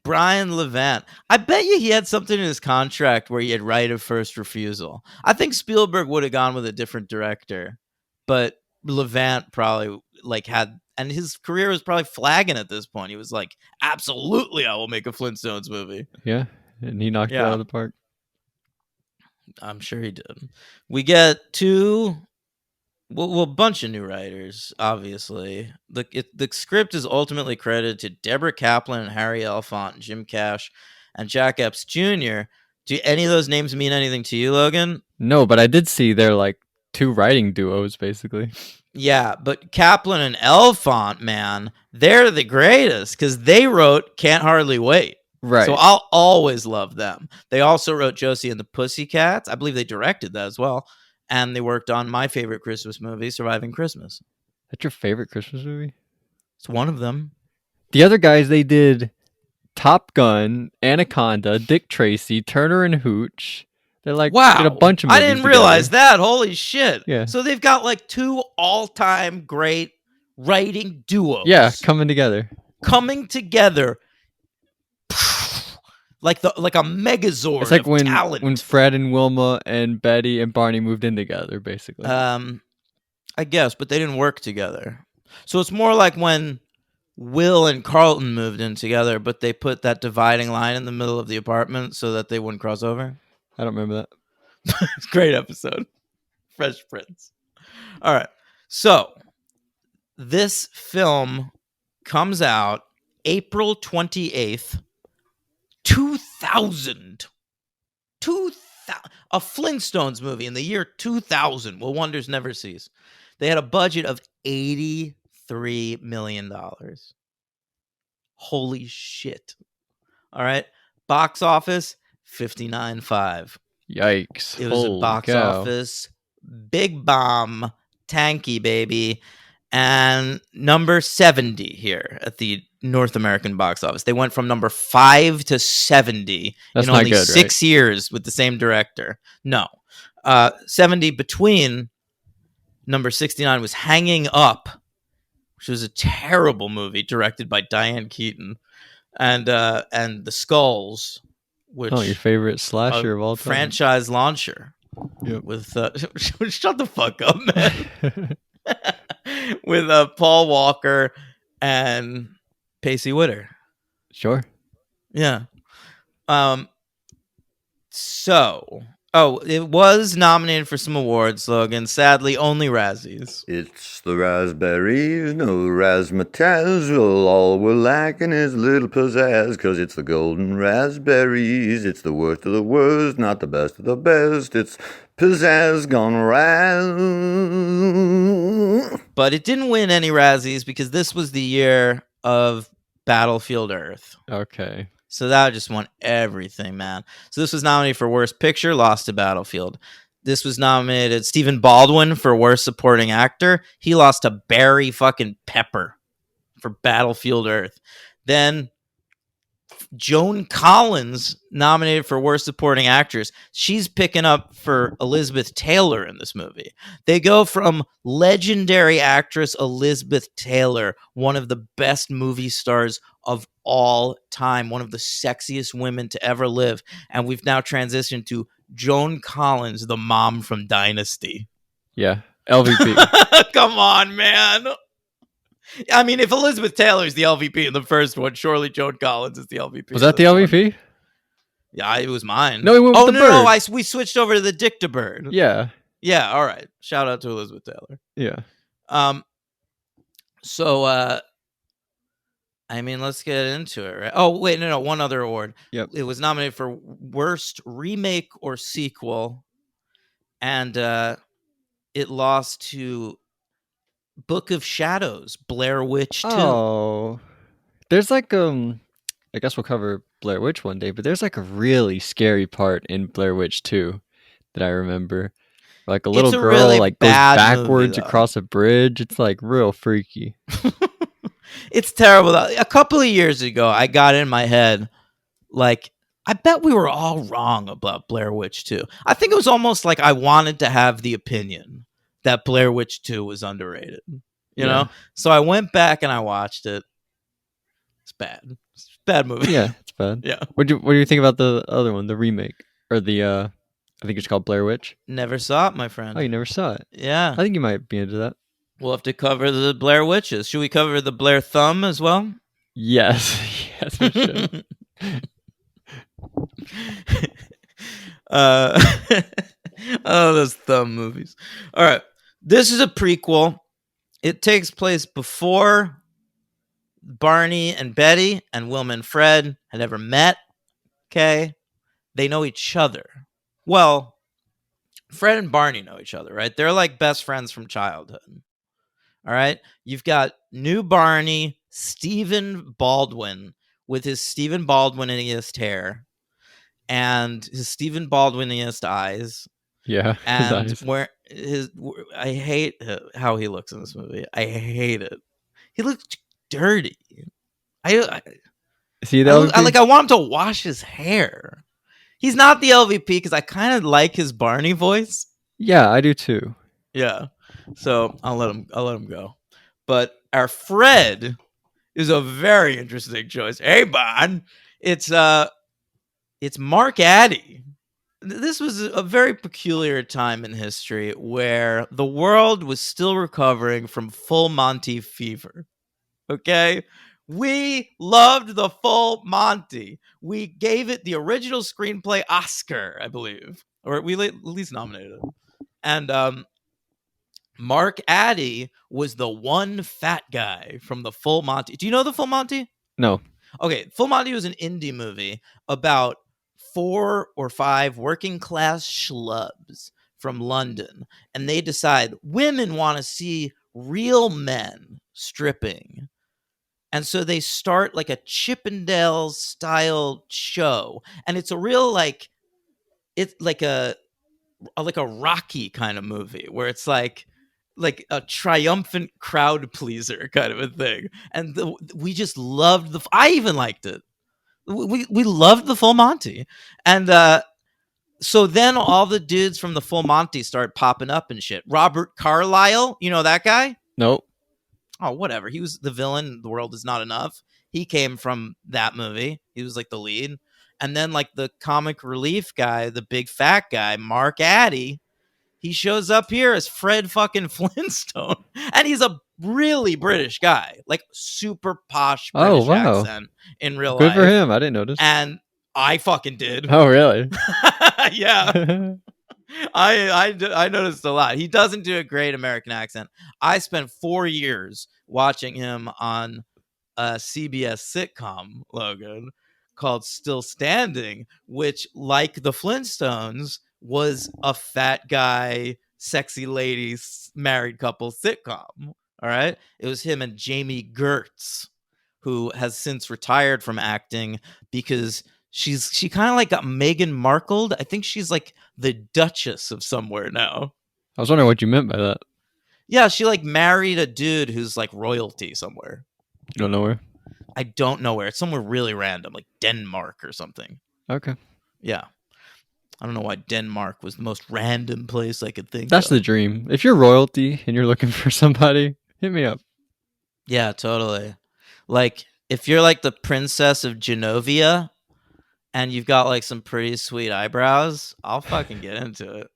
[SPEAKER 1] Brian Levant, I bet you he had something in his contract where he had right of first refusal. I think Spielberg would have gone with a different director, but Levant probably had, and his career was probably flagging at this point. He was like, absolutely, I will make a Flintstones movie.
[SPEAKER 2] Yeah, and he knocked it out of the park.
[SPEAKER 1] I'm sure he did. We get a bunch of new writers, obviously. The script is ultimately credited to Deborah Kaplan and Harry Elfont and Jim Cash and Jack Epps Jr. Do any of those names mean anything to you, Logan?
[SPEAKER 2] No, but I did see they're like 2 writing duos, basically.
[SPEAKER 1] Yeah, but Kaplan and Elfont, man, they're the greatest because they wrote Can't Hardly Wait.
[SPEAKER 2] Right.
[SPEAKER 1] So I'll always love them. They also wrote Josie and the Pussycats. I believe they directed that as well. And they worked on my favorite Christmas movie, Surviving Christmas.
[SPEAKER 2] That's your favorite Christmas movie?
[SPEAKER 1] It's one of them.
[SPEAKER 2] The other guys, they did Top Gun, Anaconda, Dick Tracy, Turner and Hooch. They like did a
[SPEAKER 1] Wow.
[SPEAKER 2] bunch of
[SPEAKER 1] I
[SPEAKER 2] movies
[SPEAKER 1] didn't
[SPEAKER 2] together.
[SPEAKER 1] realize that. Holy shit.
[SPEAKER 2] Yeah.
[SPEAKER 1] So they've got like 2 all-time great writing duos.
[SPEAKER 2] Yeah, coming together.
[SPEAKER 1] Coming together like a megazord
[SPEAKER 2] It's like
[SPEAKER 1] of
[SPEAKER 2] when
[SPEAKER 1] talent.
[SPEAKER 2] Fred and Wilma and Betty and Barney moved in together, basically.
[SPEAKER 1] I guess, but they didn't work together. So it's more like when Will and Carlton moved in together, but they put that dividing line in the middle of the apartment so that they wouldn't cross over.
[SPEAKER 2] I don't remember that.
[SPEAKER 1] It's a great episode. Fresh Prince. All right. So this film comes out April 28th, 2000. 2000. A Flintstones movie in the year 2000. Will wonders never cease. They had a budget of $83 million. Holy shit. All right. Box office, 59.5.
[SPEAKER 2] Yikes.
[SPEAKER 1] It was a
[SPEAKER 2] Holy
[SPEAKER 1] box
[SPEAKER 2] cow.
[SPEAKER 1] office big bomb, tanky baby, and number 70 here at the North American box office. They went from number 5 to 70
[SPEAKER 2] That's
[SPEAKER 1] in
[SPEAKER 2] not
[SPEAKER 1] only
[SPEAKER 2] good,
[SPEAKER 1] 6 years with the same director. No. 70 between number 69 was Hanging Up, which was a terrible movie directed by Diane Keaton, and The Skulls, which
[SPEAKER 2] Your favorite slasher of all time.
[SPEAKER 1] franchise launcher.
[SPEAKER 2] Yep.
[SPEAKER 1] With shut the fuck up, man. With Paul Walker and Pacey Witter.
[SPEAKER 2] Sure.
[SPEAKER 1] Yeah. It was nominated for some awards, Logan. Sadly, only Razzies.
[SPEAKER 4] It's the raspberries, no razzmatazz. Well, all we're lacking is a little pizzazz, 'cause it's the golden raspberries. It's the worst of the worst, not the best of the best. It's pizzazz gone raz.
[SPEAKER 1] But it didn't win any Razzies because this was the year of Battlefield Earth.
[SPEAKER 2] Okay.
[SPEAKER 1] So that just won everything, man. So this was nominated for Worst Picture, lost to Battlefield. This was nominated Stephen Baldwin for Worst Supporting Actor. He lost to Barry fucking Pepper for Battlefield Earth. Then Joan Collins nominated for Worst Supporting Actress. She's picking up for Elizabeth Taylor in this movie. They go from legendary actress Elizabeth Taylor, one of the best movie stars of all time, one of the sexiest women to ever live, and we've now transitioned to Joan Collins, the mom from Dynasty.
[SPEAKER 2] Yeah. LVP.
[SPEAKER 1] Come on, man. I mean, if Elizabeth Taylor's the LVP in the first one, surely Joan Collins is the LVP.
[SPEAKER 2] Was that the LVP?
[SPEAKER 1] Yeah, it was mine.
[SPEAKER 2] No, he went with the bird.
[SPEAKER 1] We switched over to the Dictabird.
[SPEAKER 2] Yeah.
[SPEAKER 1] Yeah, all right. Shout out to Elizabeth Taylor.
[SPEAKER 2] Yeah.
[SPEAKER 1] I mean, let's get into it, right? Oh, wait, no, one other award.
[SPEAKER 2] Yep.
[SPEAKER 1] It was nominated for Worst Remake or Sequel, and it lost to Book of Shadows, Blair Witch 2.
[SPEAKER 2] Oh. There's like I guess we'll cover Blair Witch one day, but there's like a really scary part in Blair Witch 2 that I remember. Like a little girl
[SPEAKER 1] really
[SPEAKER 2] like goes
[SPEAKER 1] bad
[SPEAKER 2] backwards
[SPEAKER 1] movie,
[SPEAKER 2] across a bridge. It's like real freaky.
[SPEAKER 1] It's terrible. A couple of years ago, I got in my head, like, I bet we were all wrong about Blair Witch 2. I think it was almost like I wanted to have the opinion that Blair Witch 2 was underrated. You know? So I went back and I watched it. It's bad. It's a bad movie.
[SPEAKER 2] Yeah, it's bad.
[SPEAKER 1] Yeah.
[SPEAKER 2] What do you think about the other one, the remake? Or the I think it's called Blair Witch.
[SPEAKER 1] Never saw it, my friend.
[SPEAKER 2] Oh, you never saw it?
[SPEAKER 1] Yeah.
[SPEAKER 2] I think you might be into that.
[SPEAKER 1] We'll have to cover the Blair Witches. Should we cover the Blair Thumb as well?
[SPEAKER 2] Yes. Yes, we should.
[SPEAKER 1] Oh, those thumb movies. All right. This is a prequel. It takes place before Barney and Betty and Wilma and Fred had ever met. Okay. They know each other. Well, Fred and Barney know each other, right? They're like best friends from childhood. All right. You've got new Barney, Stephen Baldwin, with his Stephen Baldwiniest hair and his Stephen Baldwiniest eyes.
[SPEAKER 2] Yeah.
[SPEAKER 1] And I hate how he looks in this movie. I hate it. He looks dirty. I
[SPEAKER 2] See the
[SPEAKER 1] I,
[SPEAKER 2] LVP?
[SPEAKER 1] I want him to wash his hair. He's not the LVP because I kind of like his Barney voice.
[SPEAKER 2] Yeah, I do too.
[SPEAKER 1] Yeah, so I'll let him go. But our Fred is a very interesting choice. Hey, Bon, it's Mark Addy. This was a very peculiar time in history where the world was still recovering from full Monty fever. Okay? We loved the full Monty. We gave it the original screenplay Oscar, I believe, or we at least nominated it. And Mark Addy was the one fat guy from the Full Monty. Do you know the Full Monty?
[SPEAKER 2] No.
[SPEAKER 1] Okay, Full Monty was an indie movie about 4 or 5 working class schlubs from London, and they decide women want to see real men stripping. And so they start like a Chippendales style show, and it's a real it's like a Rocky kind of movie where it's like a triumphant crowd pleaser kind of a thing. And we just loved I even liked it. We loved the Full Monty. And so then all the dudes from the Full Monty start popping up and shit. Robert Carlyle, you know that guy?
[SPEAKER 2] Nope.
[SPEAKER 1] Oh, whatever. He was the villain. The World Is Not Enough. He came from that movie. He was like the lead. And then like the comic relief guy, the big fat guy, Mark Addy, he shows up here as Fred fucking Flintstone. And he's a really British guy, like super posh
[SPEAKER 2] Oh,
[SPEAKER 1] British
[SPEAKER 2] wow.
[SPEAKER 1] accent in real
[SPEAKER 2] Good
[SPEAKER 1] life.
[SPEAKER 2] for him. I didn't notice.
[SPEAKER 1] And I fucking did.
[SPEAKER 2] Oh, really?
[SPEAKER 1] Yeah. I noticed a lot. He doesn't do a great American accent. I spent 4 years watching him on a CBS sitcom, Logan, called Still Standing, which, like the Flintstones, was a fat guy, sexy lady, married couple sitcom. All right. It was him and Jamie Gertz, who has since retired from acting because she kind of like got Meghan Markled. I think she's like the Duchess of somewhere now.
[SPEAKER 2] I was wondering what you meant by that.
[SPEAKER 1] Yeah, she like married a dude who's like royalty somewhere.
[SPEAKER 2] You don't know where?
[SPEAKER 1] I don't know where. It's somewhere really random, like Denmark or something.
[SPEAKER 2] Okay.
[SPEAKER 1] Yeah. I don't know why Denmark was the most random place I could think
[SPEAKER 2] That's
[SPEAKER 1] of.
[SPEAKER 2] the dream. If you're royalty and you're looking for somebody, hit me up.
[SPEAKER 1] Yeah, totally. Like if you're like the princess of Genovia and you've got like some pretty sweet eyebrows, I'll fucking get into it.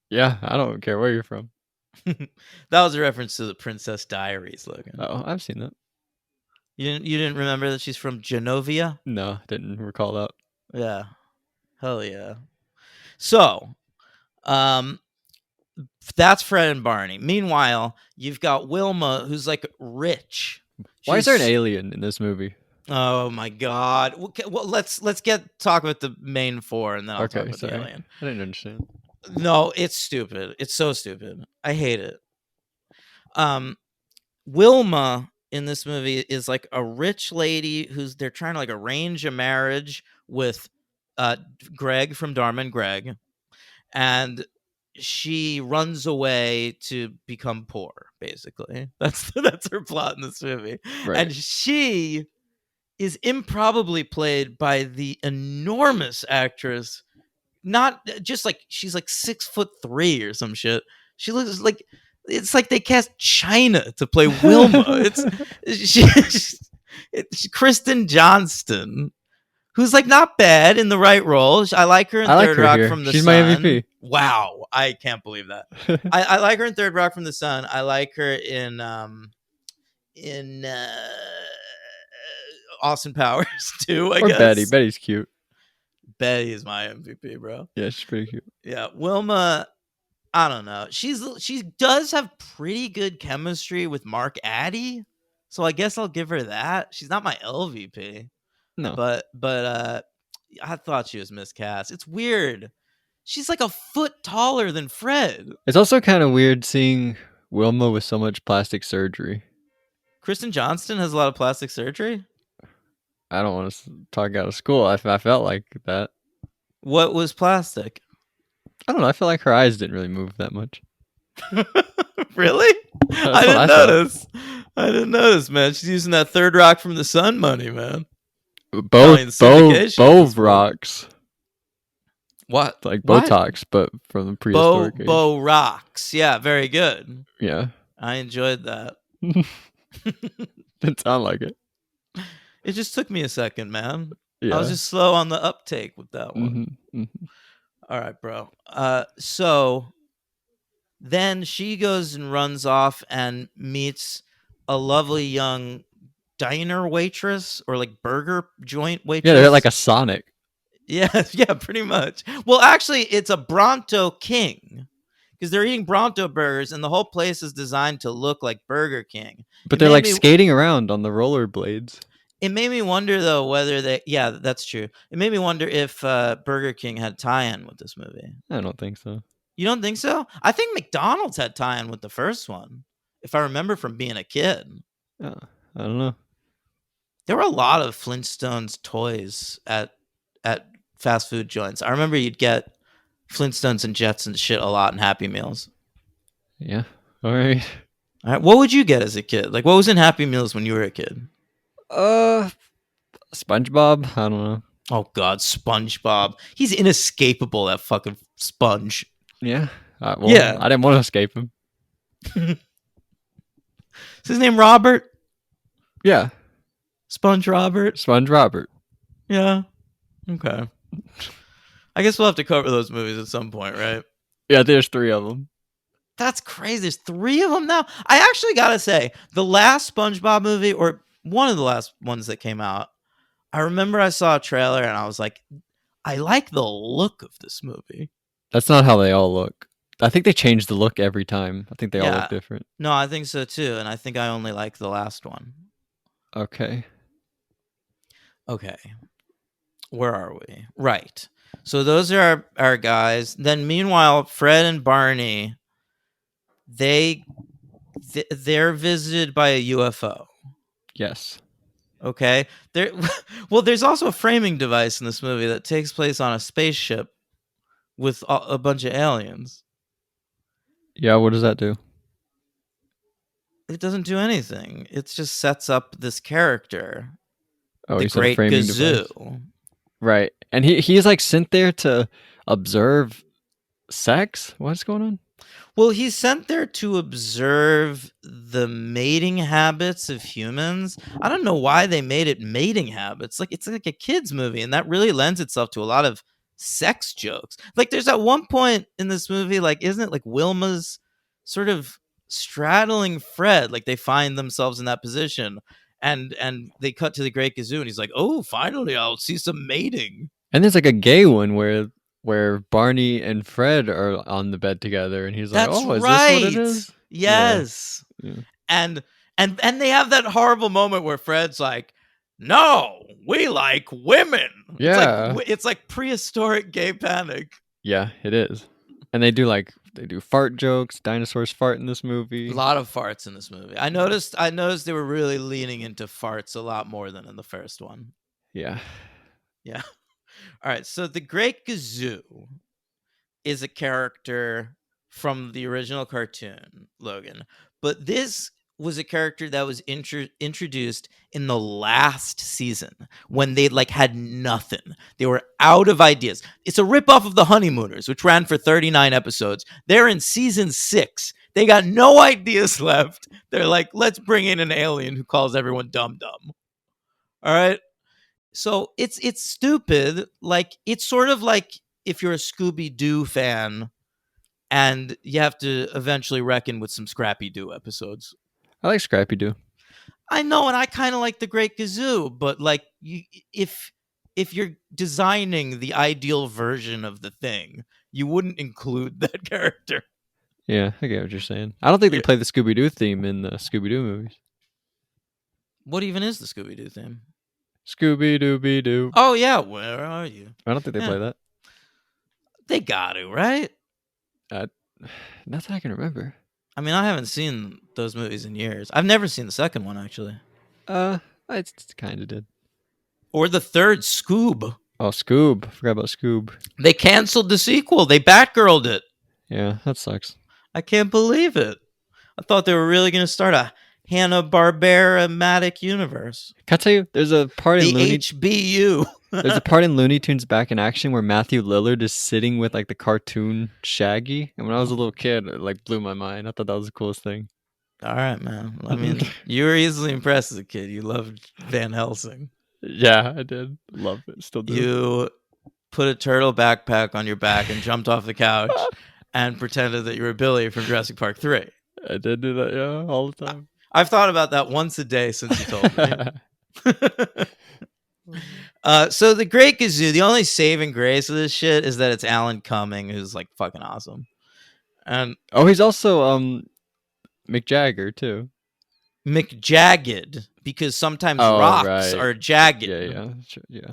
[SPEAKER 2] Yeah, I don't care where you're from.
[SPEAKER 1] That was a reference to the Princess Diaries, Logan.
[SPEAKER 2] Oh, I've seen that.
[SPEAKER 1] You didn't remember that she's from Genovia?
[SPEAKER 2] No, didn't recall that.
[SPEAKER 1] Yeah. Hell yeah. So, that's Fred and Barney. Meanwhile, you've got Wilma, who's like rich.
[SPEAKER 2] Why is there an
[SPEAKER 1] She's-
[SPEAKER 2] alien in this movie?
[SPEAKER 1] Oh my god. Well, let's talk about the main 4, and then I'll talk
[SPEAKER 2] Okay,
[SPEAKER 1] about the
[SPEAKER 2] sorry.
[SPEAKER 1] alien.
[SPEAKER 2] I didn't understand.
[SPEAKER 1] No, it's stupid. It's so stupid. I hate it. Wilma in this movie is like a rich lady who's they're trying to like arrange a marriage with Greg from Dharma and Greg, and she runs away to become poor. Basically, that's her plot in this movie,
[SPEAKER 2] Right.
[SPEAKER 1] and she is improbably played by the enormous actress. Not just like she's like 6'3" or some shit. She looks like it's like they cast China to play Wilma. It's Kristen Johnston, who's like not bad in the right role. I like her in
[SPEAKER 2] I like
[SPEAKER 1] Third
[SPEAKER 2] her
[SPEAKER 1] Rock
[SPEAKER 2] here.
[SPEAKER 1] from the
[SPEAKER 2] She's
[SPEAKER 1] Sun.
[SPEAKER 2] my MVP.
[SPEAKER 1] Wow, I can't believe that. I like her in Third Rock from the Sun. I like her in Austin Powers too. I
[SPEAKER 2] Or
[SPEAKER 1] guess
[SPEAKER 2] Betty. Betty's cute.
[SPEAKER 1] Betty is my MVP, bro.
[SPEAKER 2] Yeah, she's pretty cute.
[SPEAKER 1] Yeah, Wilma. I don't know. She does have pretty good chemistry with Mark Addy, so I guess I'll give her that. She's not my LVP,
[SPEAKER 2] No.
[SPEAKER 1] but I thought she was miscast. It's weird. She's like a foot taller than Fred.
[SPEAKER 2] It's also kind of weird seeing Wilma with so much plastic surgery.
[SPEAKER 1] Kristen Johnston has a lot of plastic surgery.
[SPEAKER 2] I don't want to talk out of school. I felt like that.
[SPEAKER 1] What was plastic?
[SPEAKER 2] I don't know. I feel like her eyes didn't really move that much.
[SPEAKER 1] Really?
[SPEAKER 2] That's
[SPEAKER 1] I
[SPEAKER 2] what
[SPEAKER 1] didn't
[SPEAKER 2] I thought.
[SPEAKER 1] notice. I didn't notice, man. She's using that third rock from the sun money, man.
[SPEAKER 2] Both
[SPEAKER 1] syndication at this point.
[SPEAKER 2] rocks.
[SPEAKER 1] What?
[SPEAKER 2] Like
[SPEAKER 1] What?
[SPEAKER 2] Botox, but from the prehistoric age.
[SPEAKER 1] Bo rocks. Yeah, very good.
[SPEAKER 2] Yeah.
[SPEAKER 1] I enjoyed that.
[SPEAKER 2] Didn't sound like it.
[SPEAKER 1] It just took me a second, man.
[SPEAKER 2] Yeah.
[SPEAKER 1] I was just slow on the uptake with that one. All right, bro. So then she goes and runs off and meets a lovely young diner waitress or like burger joint waitress.
[SPEAKER 2] Yeah, they're like a Sonic.
[SPEAKER 1] Yeah, yeah, pretty much. Well, actually, it's a Bronto King because they're eating Bronto burgers, and the whole place is designed to look like Burger King.
[SPEAKER 2] But they're like skating around on the rollerblades.
[SPEAKER 1] It made me wonder, though, whether they... Yeah, that's true. It made me wonder if Burger King had tie-in with this movie.
[SPEAKER 2] I don't think so.
[SPEAKER 1] You don't think so? I think McDonald's had tie-in with the first one, if I remember from being a kid.
[SPEAKER 2] I don't know.
[SPEAKER 1] There were a lot of Flintstones toys at fast food joints. I remember you'd get Flintstones and Jetsons shit a lot in Happy Meals.
[SPEAKER 2] Yeah. All right.
[SPEAKER 1] What would you get as a kid? Like, what was in Happy Meals when you were a kid?
[SPEAKER 2] SpongeBob? I don't know.
[SPEAKER 1] Oh, God, SpongeBob. He's inescapable, that fucking sponge.
[SPEAKER 2] Yeah. Well,
[SPEAKER 1] Yeah.
[SPEAKER 2] I didn't want to escape him.
[SPEAKER 1] Is his name Robert?
[SPEAKER 2] Yeah.
[SPEAKER 1] Sponge Robert?
[SPEAKER 2] Sponge Robert.
[SPEAKER 1] Yeah. Okay. I guess we'll have to cover those movies at some point, right?
[SPEAKER 2] Yeah, there's 3 of them.
[SPEAKER 1] That's crazy. There's 3 of them now. I actually gotta say, the last SpongeBob movie, or one of the last ones that came out, I remember I saw a trailer and I was like, I like the look of this movie.
[SPEAKER 2] That's not how they all look. I think they change the look every time. I think they all look different.
[SPEAKER 1] No, I think so too. And I think I only like the last one.
[SPEAKER 2] Okay.
[SPEAKER 1] Where are we? Right. So those are our guys. Then meanwhile, Fred and Barney, they're visited by a UFO.
[SPEAKER 2] Yes.
[SPEAKER 1] Okay. Well, there's also a framing device in this movie that takes place on a spaceship with a bunch of aliens.
[SPEAKER 2] Yeah, what does that do?
[SPEAKER 1] It doesn't do anything. It just sets up this character.
[SPEAKER 2] Oh,
[SPEAKER 1] the
[SPEAKER 2] he's a
[SPEAKER 1] Great
[SPEAKER 2] framing
[SPEAKER 1] Gazoo.
[SPEAKER 2] device. Right. And he's like sent there to observe sex? What's going on?
[SPEAKER 1] Well, he's sent there to observe the mating habits of humans. I don't know why they made it mating habits. Like, it's like a kid's movie, and that really lends itself to a lot of sex jokes. Like, there's at one point in this movie, like, isn't it like Wilma's sort of straddling Fred? Like, they find themselves in that position, and they cut to the Great Gazoo, and he's like, oh, finally, I'll see some mating.
[SPEAKER 2] And there's like a gay one where Barney and Fred are on the bed together, and he's like,
[SPEAKER 1] That's
[SPEAKER 2] "Oh, is
[SPEAKER 1] right.
[SPEAKER 2] this what it is?"
[SPEAKER 1] Yes.
[SPEAKER 2] Yeah.
[SPEAKER 1] And they have that horrible moment where Fred's like, "No, we like women."
[SPEAKER 2] Yeah.
[SPEAKER 1] It's like prehistoric gay panic.
[SPEAKER 2] Yeah, it is. And they do fart jokes. Dinosaurs fart in this movie.
[SPEAKER 1] A lot of farts in this movie. I noticed they were really leaning into farts a lot more than in the first one.
[SPEAKER 2] Yeah.
[SPEAKER 1] Yeah. All right, so the Great Gazoo is a character from the original cartoon, Logan. But this was a character that was introduced in the last season when they had nothing. They were out of ideas. It's a ripoff of The Honeymooners, which ran for 39 episodes. They're in season 6. They got no ideas left. They're like, let's bring in an alien who calls everyone dum-dum. All right? So it's stupid. Like, it's sort of like if you're a Scooby-Doo fan and you have to eventually reckon with some Scrappy-Doo episodes.
[SPEAKER 2] I like Scrappy-Doo.
[SPEAKER 1] I know, and I kind of like the Great Gazoo, but if you're designing the ideal version of the thing, you wouldn't include that character.
[SPEAKER 2] Yeah, I get what you're saying. I don't think they play the Scooby-Doo theme in the Scooby-Doo movies.
[SPEAKER 1] What even is the Scooby-Doo theme?
[SPEAKER 2] Scooby-Dooby-Doo.
[SPEAKER 1] Oh, yeah, where are you?
[SPEAKER 2] I don't think they play that.
[SPEAKER 1] They got to, right?
[SPEAKER 2] Not that I can remember.
[SPEAKER 1] I mean, I haven't seen those movies in years. I've never seen the second one, actually.
[SPEAKER 2] I kind of did.
[SPEAKER 1] Or the third, Scoob.
[SPEAKER 2] Oh, Scoob. I forgot about Scoob.
[SPEAKER 1] They canceled the sequel. They Batgirled it.
[SPEAKER 2] Yeah, that sucks.
[SPEAKER 1] I can't believe it. I thought they were really going to start a Hanna-Barbera-matic universe.
[SPEAKER 2] Can I tell you? There's a part in
[SPEAKER 1] The
[SPEAKER 2] Looney.
[SPEAKER 1] HBU.
[SPEAKER 2] There's a part in Looney Tunes Back in Action where Matthew Lillard is sitting with like the cartoon Shaggy, and when I was a little kid, it like blew my mind. I thought that was the coolest thing.
[SPEAKER 1] All right, man. I mean, you were easily impressed as a kid. You loved Van Helsing.
[SPEAKER 2] Yeah, I did. Love it. Still do.
[SPEAKER 1] You put a turtle backpack on your back and jumped off the couch and pretended that you were Billy from Jurassic Park 3.
[SPEAKER 2] I did do that, yeah, all the time.
[SPEAKER 1] I've thought about that once a day since you told me. So the Great Gazoo, the only saving grace of this shit is that it's Alan Cumming, who's like fucking awesome. And
[SPEAKER 2] he's also Mick Jagger too.
[SPEAKER 1] McJagged, because sometimes rocks
[SPEAKER 2] right.
[SPEAKER 1] are jagged.
[SPEAKER 2] Yeah.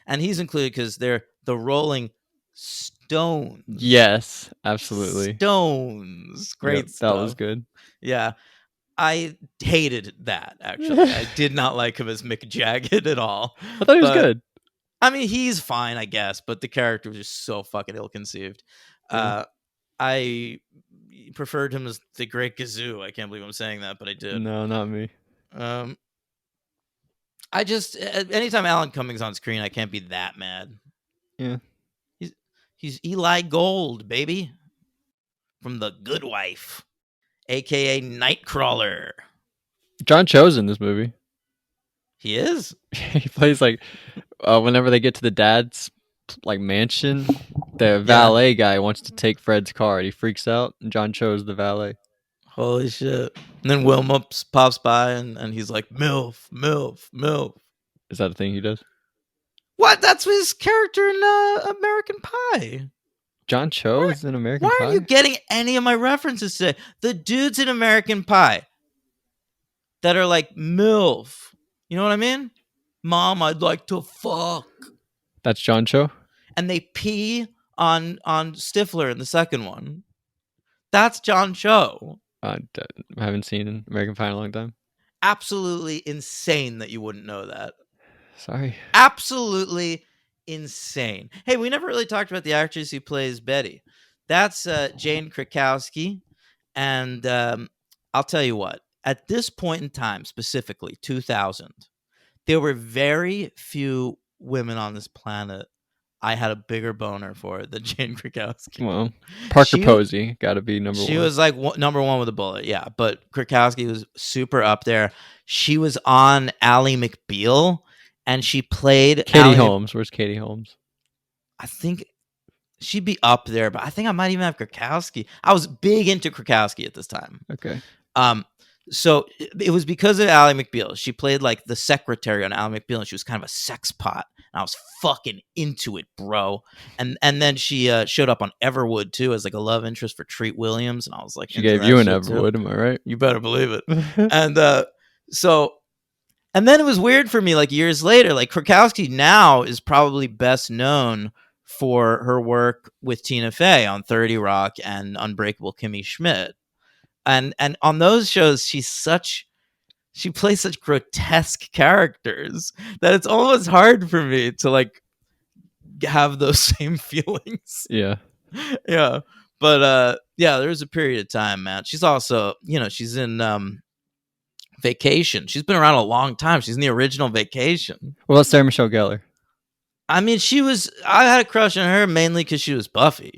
[SPEAKER 1] And he's included because they're the Rolling Stones.
[SPEAKER 2] Yes, absolutely.
[SPEAKER 1] Stones. Great stuff.
[SPEAKER 2] That was good.
[SPEAKER 1] Yeah. I hated that, actually. I did not like him as Mick Jagged at all.
[SPEAKER 2] I thought he was good.
[SPEAKER 1] I mean, he's fine, I guess, but the character was just so fucking ill-conceived. I preferred him as the Great Gazoo. I can't believe I'm saying that, but I did.
[SPEAKER 2] No, not me.
[SPEAKER 1] I just, anytime Alan Cumming's on screen, I can't be that mad.
[SPEAKER 2] Yeah.
[SPEAKER 1] He's Eli Gold, baby. From The Good Wife. AKA Nightcrawler.
[SPEAKER 2] John Cho's in this movie.
[SPEAKER 1] He is?
[SPEAKER 2] He plays like whenever they get to the dad's like mansion, the valet guy wants to take Fred's car and he freaks out, and John Cho's the valet.
[SPEAKER 1] Holy shit. And then Wilma pops by and he's like, MILF, MILF, MILF.
[SPEAKER 2] Is that a thing he does?
[SPEAKER 1] What? That's his character in American Pie.
[SPEAKER 2] John Cho is in American Pie?
[SPEAKER 1] Why are you getting any of my references today? The dudes in American Pie that are like MILF. You know what I mean? Mom, I'd like to fuck.
[SPEAKER 2] That's John Cho?
[SPEAKER 1] And they pee on Stifler in the second one. That's John Cho.
[SPEAKER 2] I haven't seen American Pie in a long time.
[SPEAKER 1] Absolutely insane that you wouldn't know that.
[SPEAKER 2] Sorry.
[SPEAKER 1] Absolutely insane. Hey, we never really talked about the actress who plays Betty. That's Jane Krakowski. And I'll tell you what. At this point in time, specifically 2000, there were very few women on this planet I had a bigger boner for than Jane Krakowski.
[SPEAKER 2] Well, Parker Posey got to be number one.
[SPEAKER 1] She was like number one with a bullet, yeah. But Krakowski was super up there. She was on Ally McBeal, and she played
[SPEAKER 2] Katie Holmes. Where's Katie Holmes?
[SPEAKER 1] I think she'd be up there, but I think I might even have Krakowski. I was big into Krakowski at this time.
[SPEAKER 2] Okay.
[SPEAKER 1] So it was because of Ally McBeal. She played like the secretary on Ally McBeal, and she was kind of a sex pot. And I was fucking into it, bro. And then she showed up on Everwood too as like a love interest for Treat Williams, and I was like,
[SPEAKER 2] she gave you an Everwood, too. Am I right?
[SPEAKER 1] You better believe it. And and then it was weird for me. Like years later, like Krakowski now is probably best known for her work with Tina Fey on 30 Rock and Unbreakable Kimmy Schmidt. And on those shows, she plays such grotesque characters that it's almost hard for me to like have those same feelings.
[SPEAKER 2] Yeah.
[SPEAKER 1] Yeah. But there was a period of time, man. She's also, she's in Vacation. She's been around a long time. She's in the original Vacation.
[SPEAKER 2] What about Sarah Michelle Gellar?
[SPEAKER 1] I mean, I had a crush on her mainly because she was Buffy,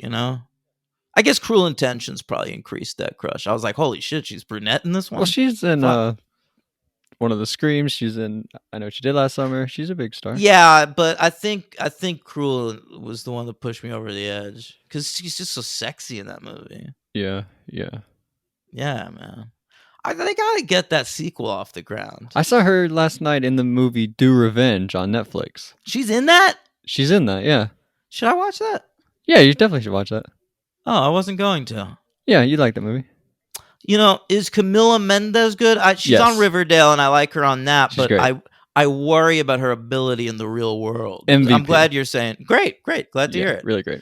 [SPEAKER 1] I guess Cruel Intentions probably increased that crush. I was like, holy shit, she's brunette in this one?
[SPEAKER 2] Well, she's in one of the Screams. She's in I Know What You Did Last Summer. She's a big star.
[SPEAKER 1] Yeah, but I think Cruel was the one that pushed me over the edge. Because she's just so sexy in that movie.
[SPEAKER 2] Yeah.
[SPEAKER 1] Yeah, man. They gotta get that sequel off the ground.
[SPEAKER 2] I saw her last night in the movie Do Revenge on Netflix.
[SPEAKER 1] She's in that?
[SPEAKER 2] She's in that, yeah.
[SPEAKER 1] Should I watch that?
[SPEAKER 2] Yeah, you definitely should watch that.
[SPEAKER 1] Oh, I wasn't going to.
[SPEAKER 2] Yeah, you like that movie.
[SPEAKER 1] Is Camila Mendes good? She's on Riverdale, and I like her on that. She's but great. I worry about her ability in the real world.
[SPEAKER 2] MVP.
[SPEAKER 1] I'm glad you're saying great. Glad to hear it.
[SPEAKER 2] Really great.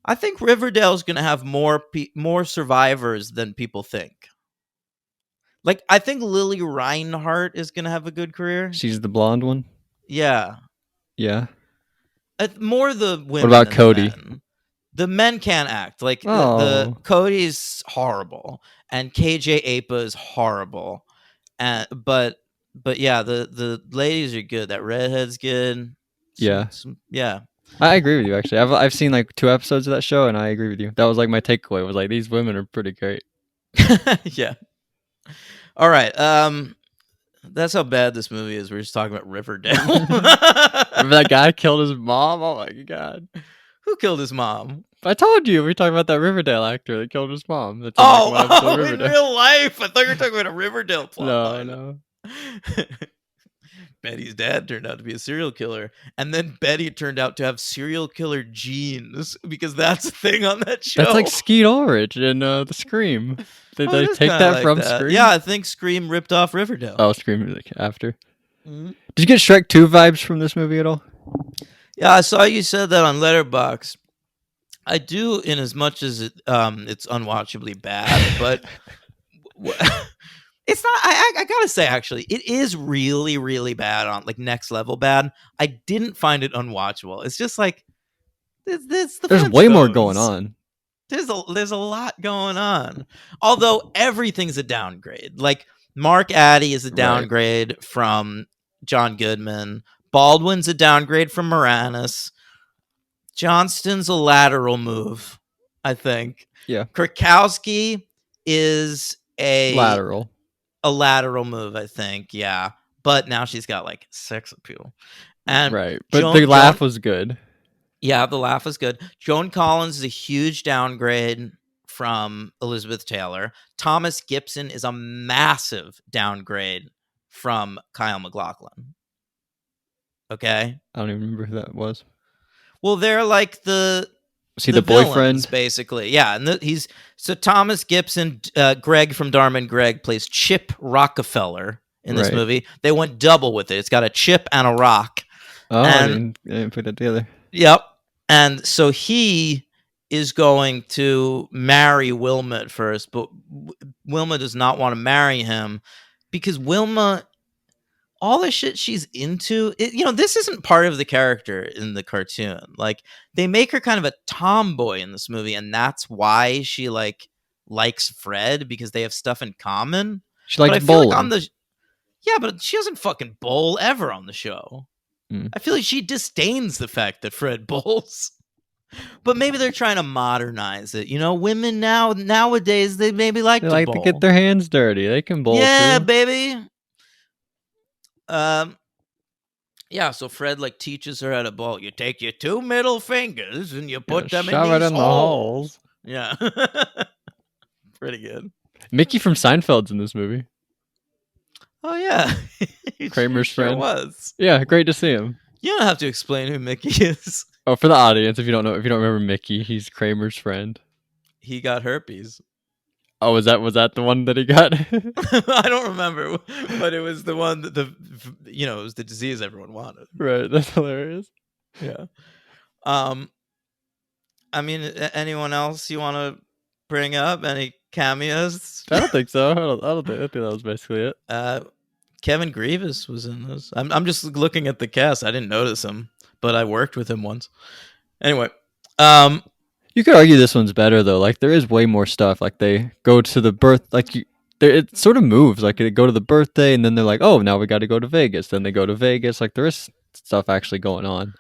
[SPEAKER 1] I think Riverdale's going to have more survivors than people think. Like, I think Lily Reinhart is going to have a good career.
[SPEAKER 2] She's the blonde one?
[SPEAKER 1] Yeah.
[SPEAKER 2] Yeah.
[SPEAKER 1] More the women.
[SPEAKER 2] What about Cody?
[SPEAKER 1] The men can't act. Like the
[SPEAKER 2] Oh.
[SPEAKER 1] Cody's horrible, and KJ Apa is horrible, and but yeah, the ladies are good. That redhead's good.
[SPEAKER 2] Yeah.
[SPEAKER 1] Yeah.
[SPEAKER 2] I agree with you. Actually, I've seen like 2 episodes of that show, and I agree with you. That was like my takeaway. Was like these women are pretty great.
[SPEAKER 1] Yeah. All right. That's how bad this movie is. We're just talking about Riverdale.
[SPEAKER 2] Remember that guy killed his mom? Oh my god!
[SPEAKER 1] Who killed his mom?
[SPEAKER 2] I told you we were talking about that Riverdale actor that killed his mom. That's in, like, one episode of
[SPEAKER 1] In
[SPEAKER 2] Riverdale.
[SPEAKER 1] real life. I thought you were talking about a Riverdale plot
[SPEAKER 2] No,
[SPEAKER 1] line.
[SPEAKER 2] no.
[SPEAKER 1] Betty's dad turned out to be a serial killer, and then Betty turned out to have serial killer genes because that's a thing on that show.
[SPEAKER 2] That's like Skeet Ulrich in the Scream. Did
[SPEAKER 1] Oh,
[SPEAKER 2] they
[SPEAKER 1] it is
[SPEAKER 2] take
[SPEAKER 1] kinda
[SPEAKER 2] that
[SPEAKER 1] like
[SPEAKER 2] from
[SPEAKER 1] that.
[SPEAKER 2] Scream?
[SPEAKER 1] Yeah, I think Scream ripped off Riverdale.
[SPEAKER 2] Oh, Scream like after.
[SPEAKER 1] Mhm.
[SPEAKER 2] Did you get Shrek 2 vibes from this movie at all?
[SPEAKER 1] Yeah, I saw you said that on Letterboxd. I do, in as much as it's unwatchably bad, but it's not. I gotta say, actually, it is really, really bad on like next level bad. I didn't find it unwatchable. It's just like
[SPEAKER 2] There's way more going on.
[SPEAKER 1] There's a lot going on. Although everything's a downgrade. Like Mark Addy is a
[SPEAKER 2] Right.
[SPEAKER 1] downgrade from John Goodman. Baldwin's a downgrade from Moranis. Johnston's a lateral move, I think.
[SPEAKER 2] Yeah.
[SPEAKER 1] Krakowski is a
[SPEAKER 2] Lateral.
[SPEAKER 1] lateral move, I think. Yeah. But now she's got like sex appeal. And
[SPEAKER 2] Right. But the laugh was good.
[SPEAKER 1] yeah, the laugh was good. Joan Collins is a huge downgrade from Elizabeth Taylor. Thomas Gibson is a massive downgrade from Kyle MacLachlan. Okay?
[SPEAKER 2] I don't even remember who that was.
[SPEAKER 1] Well, they're like the
[SPEAKER 2] Was he the boyfriend?
[SPEAKER 1] villains, basically. Yeah, and he's so Thomas Gibson, Greg from Dharma and Greg plays Chip Rockefeller in this
[SPEAKER 2] Right.
[SPEAKER 1] movie. They went double with it. It's got a chip and a rock.
[SPEAKER 2] Oh,
[SPEAKER 1] And-
[SPEAKER 2] I didn't put that together.
[SPEAKER 1] Yep. And so he is going to marry Wilma at first, but Wilma does not want to marry him because Wilma, all the shit she's into, this isn't part of the character in the cartoon. Like they make her kind of a tomboy in this movie, and that's why she likes Fred because they have stuff in common.
[SPEAKER 2] She
[SPEAKER 1] But I
[SPEAKER 2] likes
[SPEAKER 1] feel
[SPEAKER 2] bowling.
[SPEAKER 1] like but she doesn't fucking bowl ever on the show. I feel like she disdains the fact that Fred bowls. But maybe they're trying to modernize it. Women nowadays they maybe like
[SPEAKER 2] They
[SPEAKER 1] to
[SPEAKER 2] like
[SPEAKER 1] bowl.
[SPEAKER 2] to get their hands dirty. They can bowl
[SPEAKER 1] yeah,
[SPEAKER 2] too.
[SPEAKER 1] baby. Yeah, so Fred teaches her how to bowl. You take your 2 middle fingers and you put them in
[SPEAKER 2] shove it
[SPEAKER 1] these
[SPEAKER 2] in the
[SPEAKER 1] holes.
[SPEAKER 2] holes.
[SPEAKER 1] Yeah. Pretty good.
[SPEAKER 2] Mickey from Seinfeld's in this movie.
[SPEAKER 1] Oh yeah.
[SPEAKER 2] Kramer's
[SPEAKER 1] Sure
[SPEAKER 2] friend.
[SPEAKER 1] was.
[SPEAKER 2] Yeah, great to see him.
[SPEAKER 1] You don't have to explain who Mickey is.
[SPEAKER 2] Oh, for the audience, if you don't remember Mickey, he's Kramer's friend.
[SPEAKER 1] He got herpes.
[SPEAKER 2] Oh, was that the one that he got?
[SPEAKER 1] I don't remember, but it was the one that it was the disease everyone wanted.
[SPEAKER 2] Right, that's hilarious.
[SPEAKER 1] Yeah. I mean, anyone else you want to bring up? Any cameos?
[SPEAKER 2] I don't think so. I think that was basically it.
[SPEAKER 1] Kevin Grievous was in this. I'm just looking at the cast. I didn't notice him, but I worked with him once. Anyway,
[SPEAKER 2] You could argue this one's better though. Like there is way more stuff. Like they go to the birth. It sort of moves. Like they go to the birthday, and then they're like, "Oh, now we got to go to Vegas." Then they go to Vegas. Like there is stuff actually going on.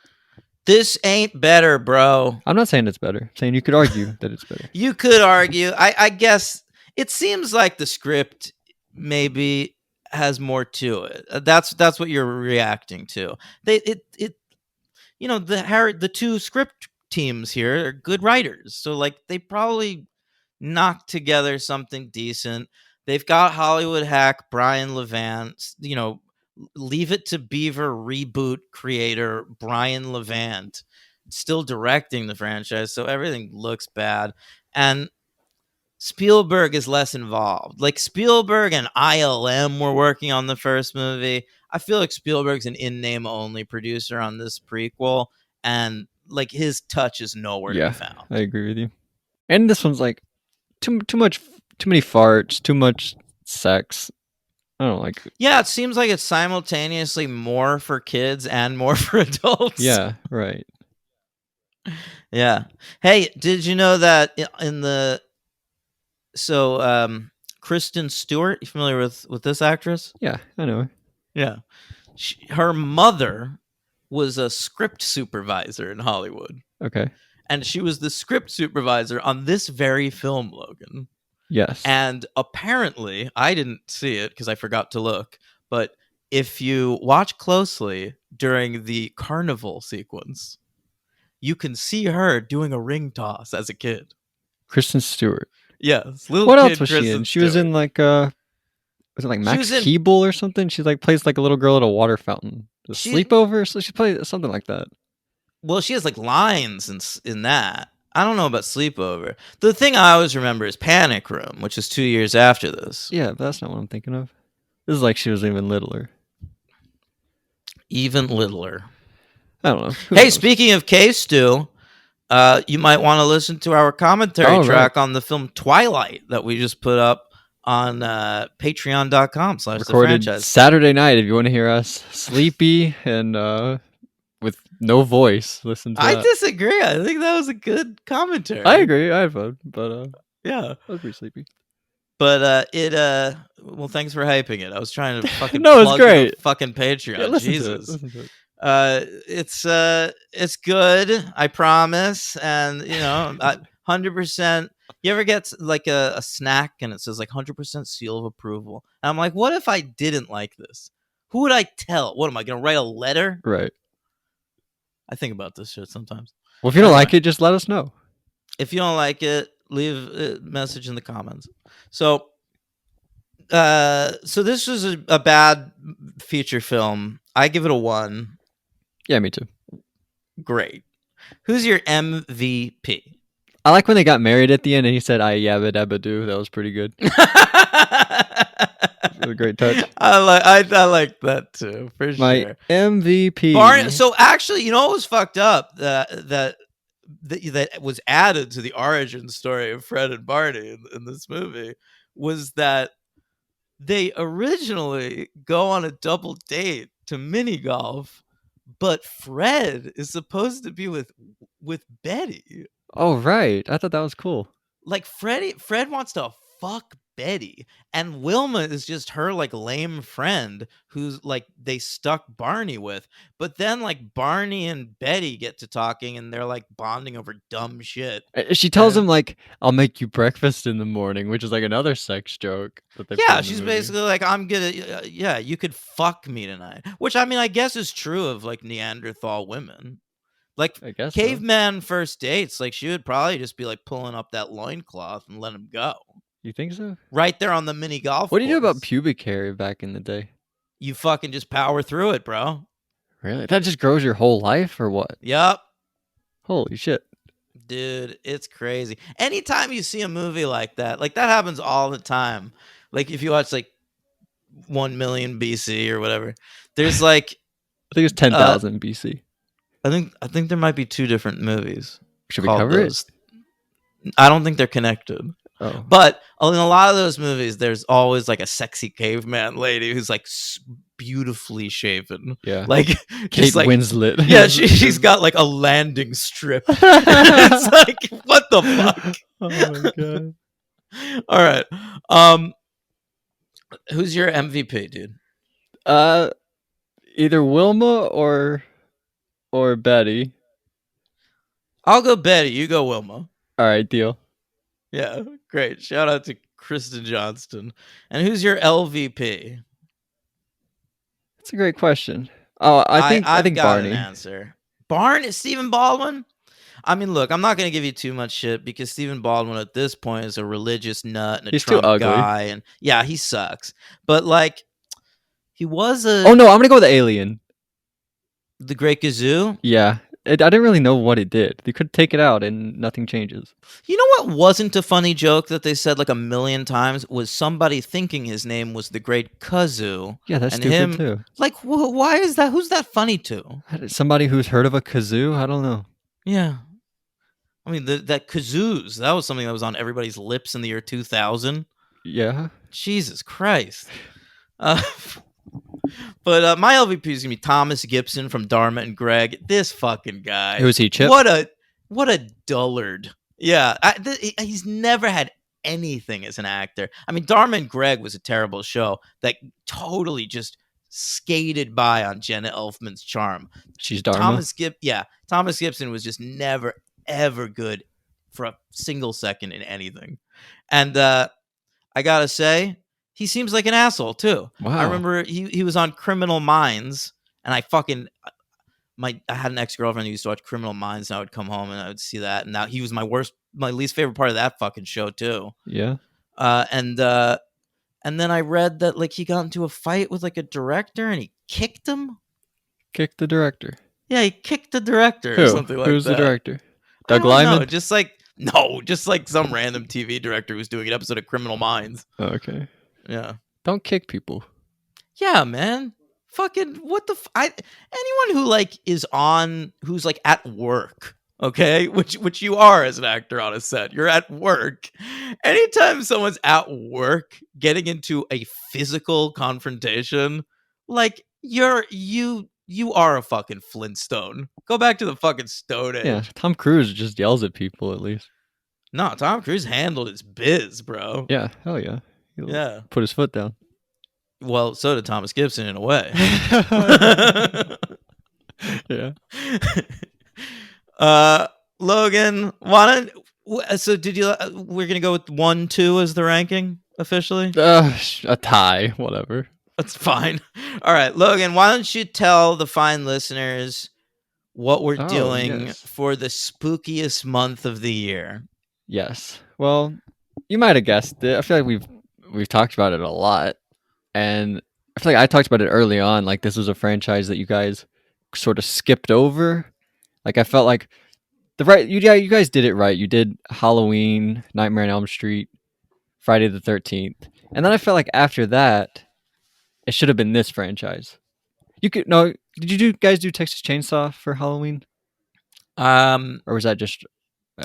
[SPEAKER 1] this ain't better, bro.
[SPEAKER 2] I'm not saying it's better. I'm saying you could argue that it's better.
[SPEAKER 1] You could argue. I guess it seems like the script maybe has more to it. That's what you're reacting to. The 2 script teams here are good writers, so they probably knocked together something decent. They've got Hollywood hack Brian Levant, Leave It to Beaver reboot creator Brian Levant, still directing the franchise, so everything looks bad. And Spielberg is less involved. Spielberg and ILM were working on the first movie. I feel like Spielberg's an in-name only producer on this prequel, and his touch is nowhere to be found.
[SPEAKER 2] I agree with you. And this one's too many farts, too much sex. I don't like it.
[SPEAKER 1] Yeah, it seems like it's simultaneously more for kids and more for adults.
[SPEAKER 2] Yeah, right.
[SPEAKER 1] Yeah. Hey, did you know that in the Kristen Stewart? You familiar with this actress?
[SPEAKER 2] Yeah, I know.
[SPEAKER 1] Yeah. Her mother was a script supervisor in Hollywood,
[SPEAKER 2] Okay.
[SPEAKER 1] and she was the script supervisor on this very film, Logan.
[SPEAKER 2] Yes.
[SPEAKER 1] And apparently, I didn't see it because I forgot to look, but if you watch closely during the carnival sequence, you can see her doing a ring toss as a kid.
[SPEAKER 2] Kristen Stewart.
[SPEAKER 1] Yes, little
[SPEAKER 2] What
[SPEAKER 1] kid
[SPEAKER 2] else was she
[SPEAKER 1] Kristen
[SPEAKER 2] in? She was
[SPEAKER 1] Stewart.
[SPEAKER 2] in like was it like
[SPEAKER 1] She
[SPEAKER 2] Max
[SPEAKER 1] was in.
[SPEAKER 2] Keeble or something? She like plays like a little girl at a water fountain. The
[SPEAKER 1] She
[SPEAKER 2] sleepover, so she plays something like that.
[SPEAKER 1] well, she has like lines in that. I don't know about Sleepover. The thing I always remember is Panic Room, which is 2 years after this.
[SPEAKER 2] Yeah, but that's not what I'm thinking of. This is like she was even littler.
[SPEAKER 1] Even littler.
[SPEAKER 2] I don't know. Who
[SPEAKER 1] Hey,
[SPEAKER 2] knows?
[SPEAKER 1] speaking of K-Stew, you might want to listen to our commentary
[SPEAKER 2] Oh,
[SPEAKER 1] track on the film Twilight that we just put up on patreon.com/the
[SPEAKER 2] recorded
[SPEAKER 1] franchise.
[SPEAKER 2] Saturday night. If you want to hear us sleepy and with no voice, listen to
[SPEAKER 1] I
[SPEAKER 2] that.
[SPEAKER 1] disagree. I think that was a good commentary.
[SPEAKER 2] I agree. I had fun, but
[SPEAKER 1] Yeah.
[SPEAKER 2] I was pretty sleepy.
[SPEAKER 1] But well, thanks for hyping it. I was trying to fucking
[SPEAKER 2] No, it's
[SPEAKER 1] plug the
[SPEAKER 2] great.
[SPEAKER 1] fucking Patreon.
[SPEAKER 2] Yeah, listen
[SPEAKER 1] Jesus.
[SPEAKER 2] to it. Listen to it.
[SPEAKER 1] It's good, I promise. And 100%. You ever get like a snack and it says like 100% seal of approval? And I'm like, what if I didn't like this? Who would I tell? What am I gonna write a letter?
[SPEAKER 2] Right.
[SPEAKER 1] I think about this shit sometimes.
[SPEAKER 2] Well, if you don't
[SPEAKER 1] Anyway.
[SPEAKER 2] like it, just let us know.
[SPEAKER 1] If you don't like it, leave a message in the comments. So this was a bad feature film. I give it a 1.
[SPEAKER 2] Yeah, me too.
[SPEAKER 1] Great. Who's your MVP?
[SPEAKER 2] I like when they got married at the end and he said, "I yabba dabba do." That was pretty good. It was a great touch.
[SPEAKER 1] I like that too, for
[SPEAKER 2] My
[SPEAKER 1] sure.
[SPEAKER 2] MVP.
[SPEAKER 1] So actually, you know what was fucked up that was added to the origin story of Fred and Barney in this movie was that they originally go on a double date to mini golf, but Fred is supposed to be with Betty.
[SPEAKER 2] Oh, right. I thought that was cool.
[SPEAKER 1] Like Fred wants to fuck Betty, and Wilma is just her like lame friend who's like they stuck Barney with. But then like Barney and Betty get to talking and they're like bonding over dumb shit.
[SPEAKER 2] She tells
[SPEAKER 1] And-
[SPEAKER 2] him like, "I'll make you breakfast in the morning," which is like another sex joke that they put
[SPEAKER 1] Yeah,
[SPEAKER 2] in the
[SPEAKER 1] she's
[SPEAKER 2] movie.
[SPEAKER 1] basically like, I'm gonna, yeah, you could fuck me tonight. Which I mean, I guess is true of like Neanderthal women. Like
[SPEAKER 2] I guess so.
[SPEAKER 1] caveman first dates, like she would probably just be like pulling up that loincloth and let him go.
[SPEAKER 2] You think so?
[SPEAKER 1] Right there on the mini golf
[SPEAKER 2] What do you do about
[SPEAKER 1] course.
[SPEAKER 2] pubic hair back in the day?
[SPEAKER 1] You fucking just power through it, bro.
[SPEAKER 2] Really? That just grows your whole life or what?
[SPEAKER 1] Yup.
[SPEAKER 2] Holy shit.
[SPEAKER 1] Dude, it's crazy. Anytime you see a movie like that happens all the time. Like if you watch like 1 million BC or whatever, there's like
[SPEAKER 2] I think it's 10,000 BC.
[SPEAKER 1] I think there might be 2 different movies.
[SPEAKER 2] Should we
[SPEAKER 1] called
[SPEAKER 2] cover
[SPEAKER 1] those. I don't think they're connected.
[SPEAKER 2] Oh.
[SPEAKER 1] But in a lot of those movies, there's always like a sexy caveman lady who's like beautifully shaven.
[SPEAKER 2] Yeah.
[SPEAKER 1] Like
[SPEAKER 2] Kate
[SPEAKER 1] just like
[SPEAKER 2] Winslet.
[SPEAKER 1] yeah, she's got like a landing strip. It's like what the fuck?
[SPEAKER 2] Oh my god.
[SPEAKER 1] All right. Who's your MVP, dude?
[SPEAKER 2] Either Wilma or Betty.
[SPEAKER 1] I'll go Betty. You go Wilma.
[SPEAKER 2] All right, deal.
[SPEAKER 1] Yeah, great. Shout out to Kristen Johnston. And who's your LVP?
[SPEAKER 2] That's a great question. Oh, I think
[SPEAKER 1] I've got
[SPEAKER 2] Barney.
[SPEAKER 1] an answer. Stephen Baldwin? I mean, look, I'm not going to give you too much shit because Stephen Baldwin at this point is a religious nut and a
[SPEAKER 2] He's too
[SPEAKER 1] Trump
[SPEAKER 2] ugly.
[SPEAKER 1] guy. And yeah, he sucks. But like, he was
[SPEAKER 2] Oh no, I'm gonna go with the Alien.
[SPEAKER 1] the Great Gazoo.
[SPEAKER 2] Yeah, I didn't really know what it did. They could take it out and nothing changes.
[SPEAKER 1] You know what wasn't a funny joke that they said like a million times was somebody thinking his name was the Great Kazoo.
[SPEAKER 2] Yeah, that's
[SPEAKER 1] And
[SPEAKER 2] stupid
[SPEAKER 1] him-
[SPEAKER 2] too.
[SPEAKER 1] Like, why is that? Who's that funny to?
[SPEAKER 2] Somebody who's heard of a kazoo? I don't know.
[SPEAKER 1] Yeah. I mean, that kazoos, that was something that was on everybody's lips in the year 2000.
[SPEAKER 2] Yeah.
[SPEAKER 1] Jesus Christ. But my LVP is going to be Thomas Gibson from Dharma and Greg. This fucking guy.
[SPEAKER 2] Who's he, Chip?
[SPEAKER 1] What a... What a dullard. Yeah, he's never had anything as an actor. I mean, Dharma and Greg was a terrible show that totally just skated by on Jenna Elfman's charm.
[SPEAKER 2] She's Dharma.
[SPEAKER 1] Thomas Gibson was just never ever good for a single second in anything. And I gotta say, he seems like an asshole too.
[SPEAKER 2] Wow.
[SPEAKER 1] I remember he was on Criminal Minds, and I had an ex-girlfriend who used to watch Criminal Minds, and I would come home and I would see that, and now he was my least favorite part of that fucking show too.
[SPEAKER 2] Yeah.
[SPEAKER 1] And then I read that like he got into a fight with like a director and he kicked him.
[SPEAKER 2] Kick the director.
[SPEAKER 1] Yeah, he kicked the director
[SPEAKER 2] Who?
[SPEAKER 1] or something like that.
[SPEAKER 2] Who's the director?
[SPEAKER 1] I
[SPEAKER 2] Doug
[SPEAKER 1] don't know,
[SPEAKER 2] Lyman?
[SPEAKER 1] just like some random TV director who's doing an episode of Criminal Minds.
[SPEAKER 2] Oh, okay.
[SPEAKER 1] Yeah.
[SPEAKER 2] Don't kick people.
[SPEAKER 1] Yeah, man. Fucking what the anyone who like is on who's like at work, okay? Which you are as an actor on a set. You're at work. Anytime someone's at work getting into a physical confrontation, like you are a fucking Flintstone. Go back to the fucking Stone Age.
[SPEAKER 2] Yeah, Tom Cruise just yells at people at least.
[SPEAKER 1] No, Tom Cruise handled his biz, bro.
[SPEAKER 2] Yeah, hell yeah. He'll
[SPEAKER 1] Yeah.
[SPEAKER 2] put his foot down.
[SPEAKER 1] Well, so did Thomas Gibson in a way.
[SPEAKER 2] Yeah.
[SPEAKER 1] Logan, did you? We're gonna go with 1, 2 as the ranking officially.
[SPEAKER 2] A tie, whatever.
[SPEAKER 1] That's fine. All right, Logan, why don't you tell the fine listeners what we're doing
[SPEAKER 2] yes.
[SPEAKER 1] for the spookiest month of the year?
[SPEAKER 2] Yes. Well, you might have guessed it. I feel like we've talked about it a lot, and I feel like I talked about it early on. Like this was a franchise that you guys sort of skipped over. Like I felt like you guys did it right. You did Halloween, Nightmare on Elm Street, Friday the 13th, and then I felt like after that, it should have been this franchise. Did you guys do Texas Chainsaw for Halloween? Or was that just?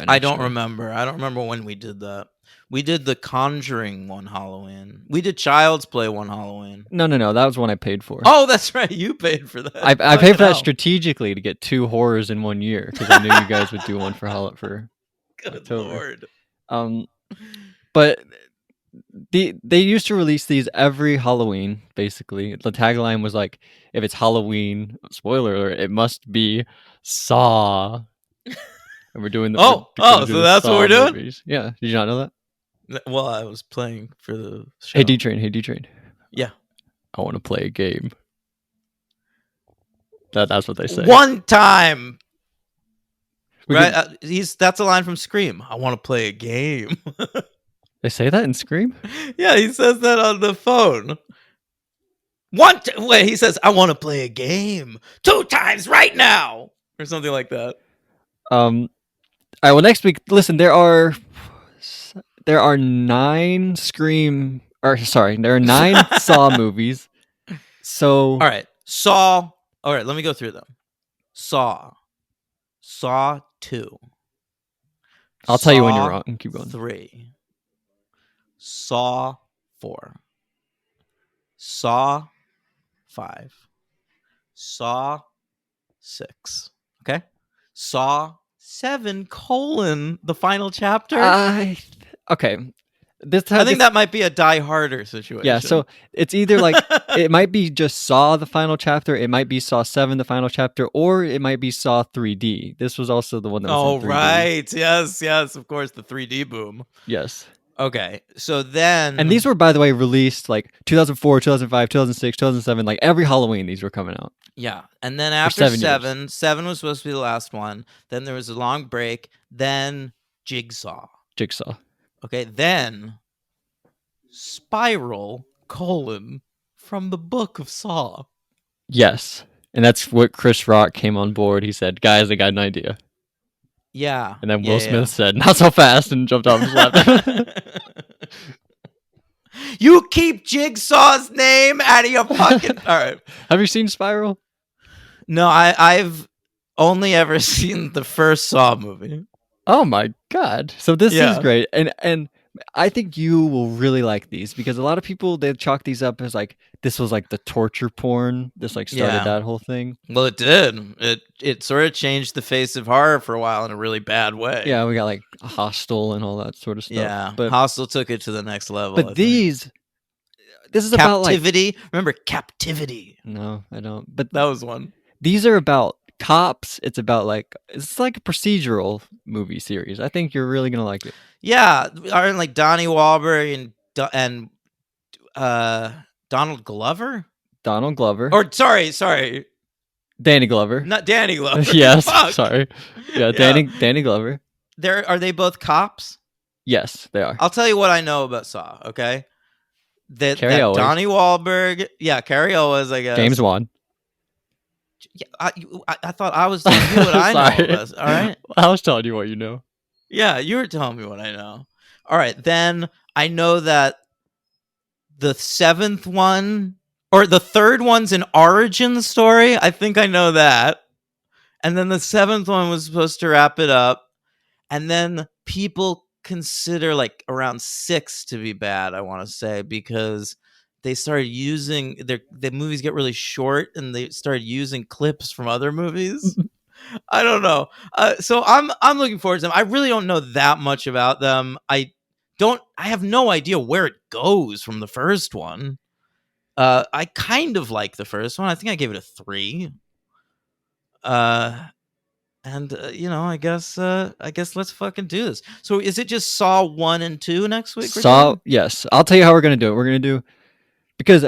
[SPEAKER 1] I don't remember. I don't remember when we did that. We did The Conjuring one Halloween. We did Child's Play one Halloween.
[SPEAKER 2] No. That was one I paid for.
[SPEAKER 1] Oh, that's right. You paid for that.
[SPEAKER 2] I paid for that strategically to get 2 horrors in 1 year because I knew you guys would do one for
[SPEAKER 1] Good
[SPEAKER 2] October.
[SPEAKER 1] Lord.
[SPEAKER 2] But they used to release these every Halloween. Basically, the tagline was like, "If it's Halloween, spoiler alert, it must be Saw." And we're doing the
[SPEAKER 1] so that's what we're doing?
[SPEAKER 2] movies. Yeah, did you not know that?
[SPEAKER 1] Well, I was playing for the show.
[SPEAKER 2] Hey D-Train.
[SPEAKER 1] Yeah.
[SPEAKER 2] I want to play a game. That's what they say.
[SPEAKER 1] One time. Right? That's a line from Scream. I want to play a game.
[SPEAKER 2] They say that in Scream?
[SPEAKER 1] Yeah, he says that on the phone. He says, I want to play a game 2 times right now. Or something like that.
[SPEAKER 2] All right, well, next week, listen, there are 9 there are 9 Saw movies. So
[SPEAKER 1] all right, Saw. All right, let me go through them. Saw 2.
[SPEAKER 2] I'll tell you when you're wrong. Keep going.
[SPEAKER 1] 3. Saw 4. Saw 5. Saw 6. Okay. Saw 7 : the final chapter.
[SPEAKER 2] Okay.
[SPEAKER 1] I think that might be a Die Harder situation.
[SPEAKER 2] Yeah, so it's either like it might be just Saw the final chapter, it might be Saw 7 the final chapter, or it might be Saw 3D. This was also the one that was in 3D.
[SPEAKER 1] Right. Yes, of course, the 3D boom.
[SPEAKER 2] Yes.
[SPEAKER 1] Okay, so then...
[SPEAKER 2] And these were, by the way, released like 2004, 2005, 2006, 2007. Like every Halloween, these were coming out.
[SPEAKER 1] Yeah, and then after
[SPEAKER 2] 7
[SPEAKER 1] 7 was supposed to be the last one. Then there was a long break. Then Jigsaw. Okay, then Spiral, from the Book of Saw.
[SPEAKER 2] Yes. And that's what Chris Rock came on board. He said, guys, I got an idea.
[SPEAKER 1] Yeah.
[SPEAKER 2] And then Will Smith said, not so fast, and jumped off and slapped him.
[SPEAKER 1] You keep Jigsaw's name out of your fucking... All right.
[SPEAKER 2] Have you seen Spiral?
[SPEAKER 1] No, I've only ever seen the first Saw movie.
[SPEAKER 2] Oh my God. So this is great. And I think you will really like these because a lot of people they chalk these up as like this was like the torture porn. This like started
[SPEAKER 1] Yeah.
[SPEAKER 2] that whole thing.
[SPEAKER 1] Well, it did. It sort of changed the face of horror for a while in a really bad way.
[SPEAKER 2] Yeah, we got like Hostel and all that sort of stuff.
[SPEAKER 1] Yeah.
[SPEAKER 2] but
[SPEAKER 1] Hostel took it to the next level. I
[SPEAKER 2] but
[SPEAKER 1] think.
[SPEAKER 2] this is about like
[SPEAKER 1] Captivity. Remember Captivity?
[SPEAKER 2] no, I don't. But
[SPEAKER 1] That was one.
[SPEAKER 2] these are about cops. It's about like it's like a procedural movie series. I think you're really gonna like it.
[SPEAKER 1] Yeah, aren't like Donnie Wahlberg and Donald Glover?
[SPEAKER 2] Donald Glover
[SPEAKER 1] Or sorry,
[SPEAKER 2] Danny Glover.
[SPEAKER 1] not Danny Glover.
[SPEAKER 2] Yes,
[SPEAKER 1] Fuck.
[SPEAKER 2] sorry. Yeah,
[SPEAKER 1] Yeah.
[SPEAKER 2] Danny Glover.
[SPEAKER 1] Are they both cops?
[SPEAKER 2] Yes, they are.
[SPEAKER 1] I'll tell you what I know about Saw. Okay, that
[SPEAKER 2] Carrie Elwes.
[SPEAKER 1] Donnie Wahlberg, yeah, Carrie Elwes, I guess.
[SPEAKER 2] James Wan.
[SPEAKER 1] Yeah, I thought I was telling you what I know.
[SPEAKER 2] Sorry.
[SPEAKER 1] About, all right.
[SPEAKER 2] I was telling you what you know.
[SPEAKER 1] Yeah, you were telling me what I know. All right, then I know that the seventh one or the third one's an origin story. I think I know that. And then the seventh one was supposed to wrap it up. And then people consider like around 6 to be bad, I want to say, because they started using the movies get really short and they started using clips from other movies. I don't know. So I'm looking forward to them. I really don't know that much about them. I have no idea where it goes from the first one. I kind of like the first one. I think I gave it a 3. I guess let's fucking do this. So is it just Saw 1 and 2 next week?
[SPEAKER 2] Saw, yes. I'll tell you how we're gonna do it. We're gonna do because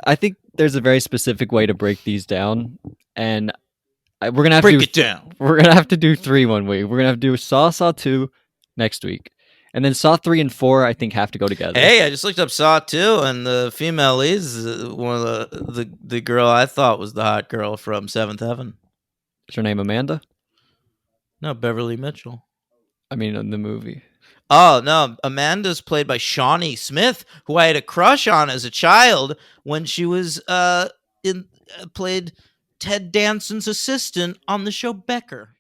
[SPEAKER 2] I think there's a very specific way to break these down, and we're gonna have
[SPEAKER 1] Break
[SPEAKER 2] to
[SPEAKER 1] it down.
[SPEAKER 2] We're gonna have to do 3 one week. We're gonna have to do Saw 2 next week, and then Saw 3 and 4 I think have to go together.
[SPEAKER 1] Hey, I just looked up Saw 2, and the female lead is one of the girl I thought was the hot girl from Seventh Heaven.
[SPEAKER 2] Is her name Amanda?
[SPEAKER 1] No, Beverly Mitchell.
[SPEAKER 2] I mean, in the movie.
[SPEAKER 1] Oh, no. Amanda's played by Shawnee Smith, who I had a crush on as a child when she was played Ted Danson's assistant on the show Becker.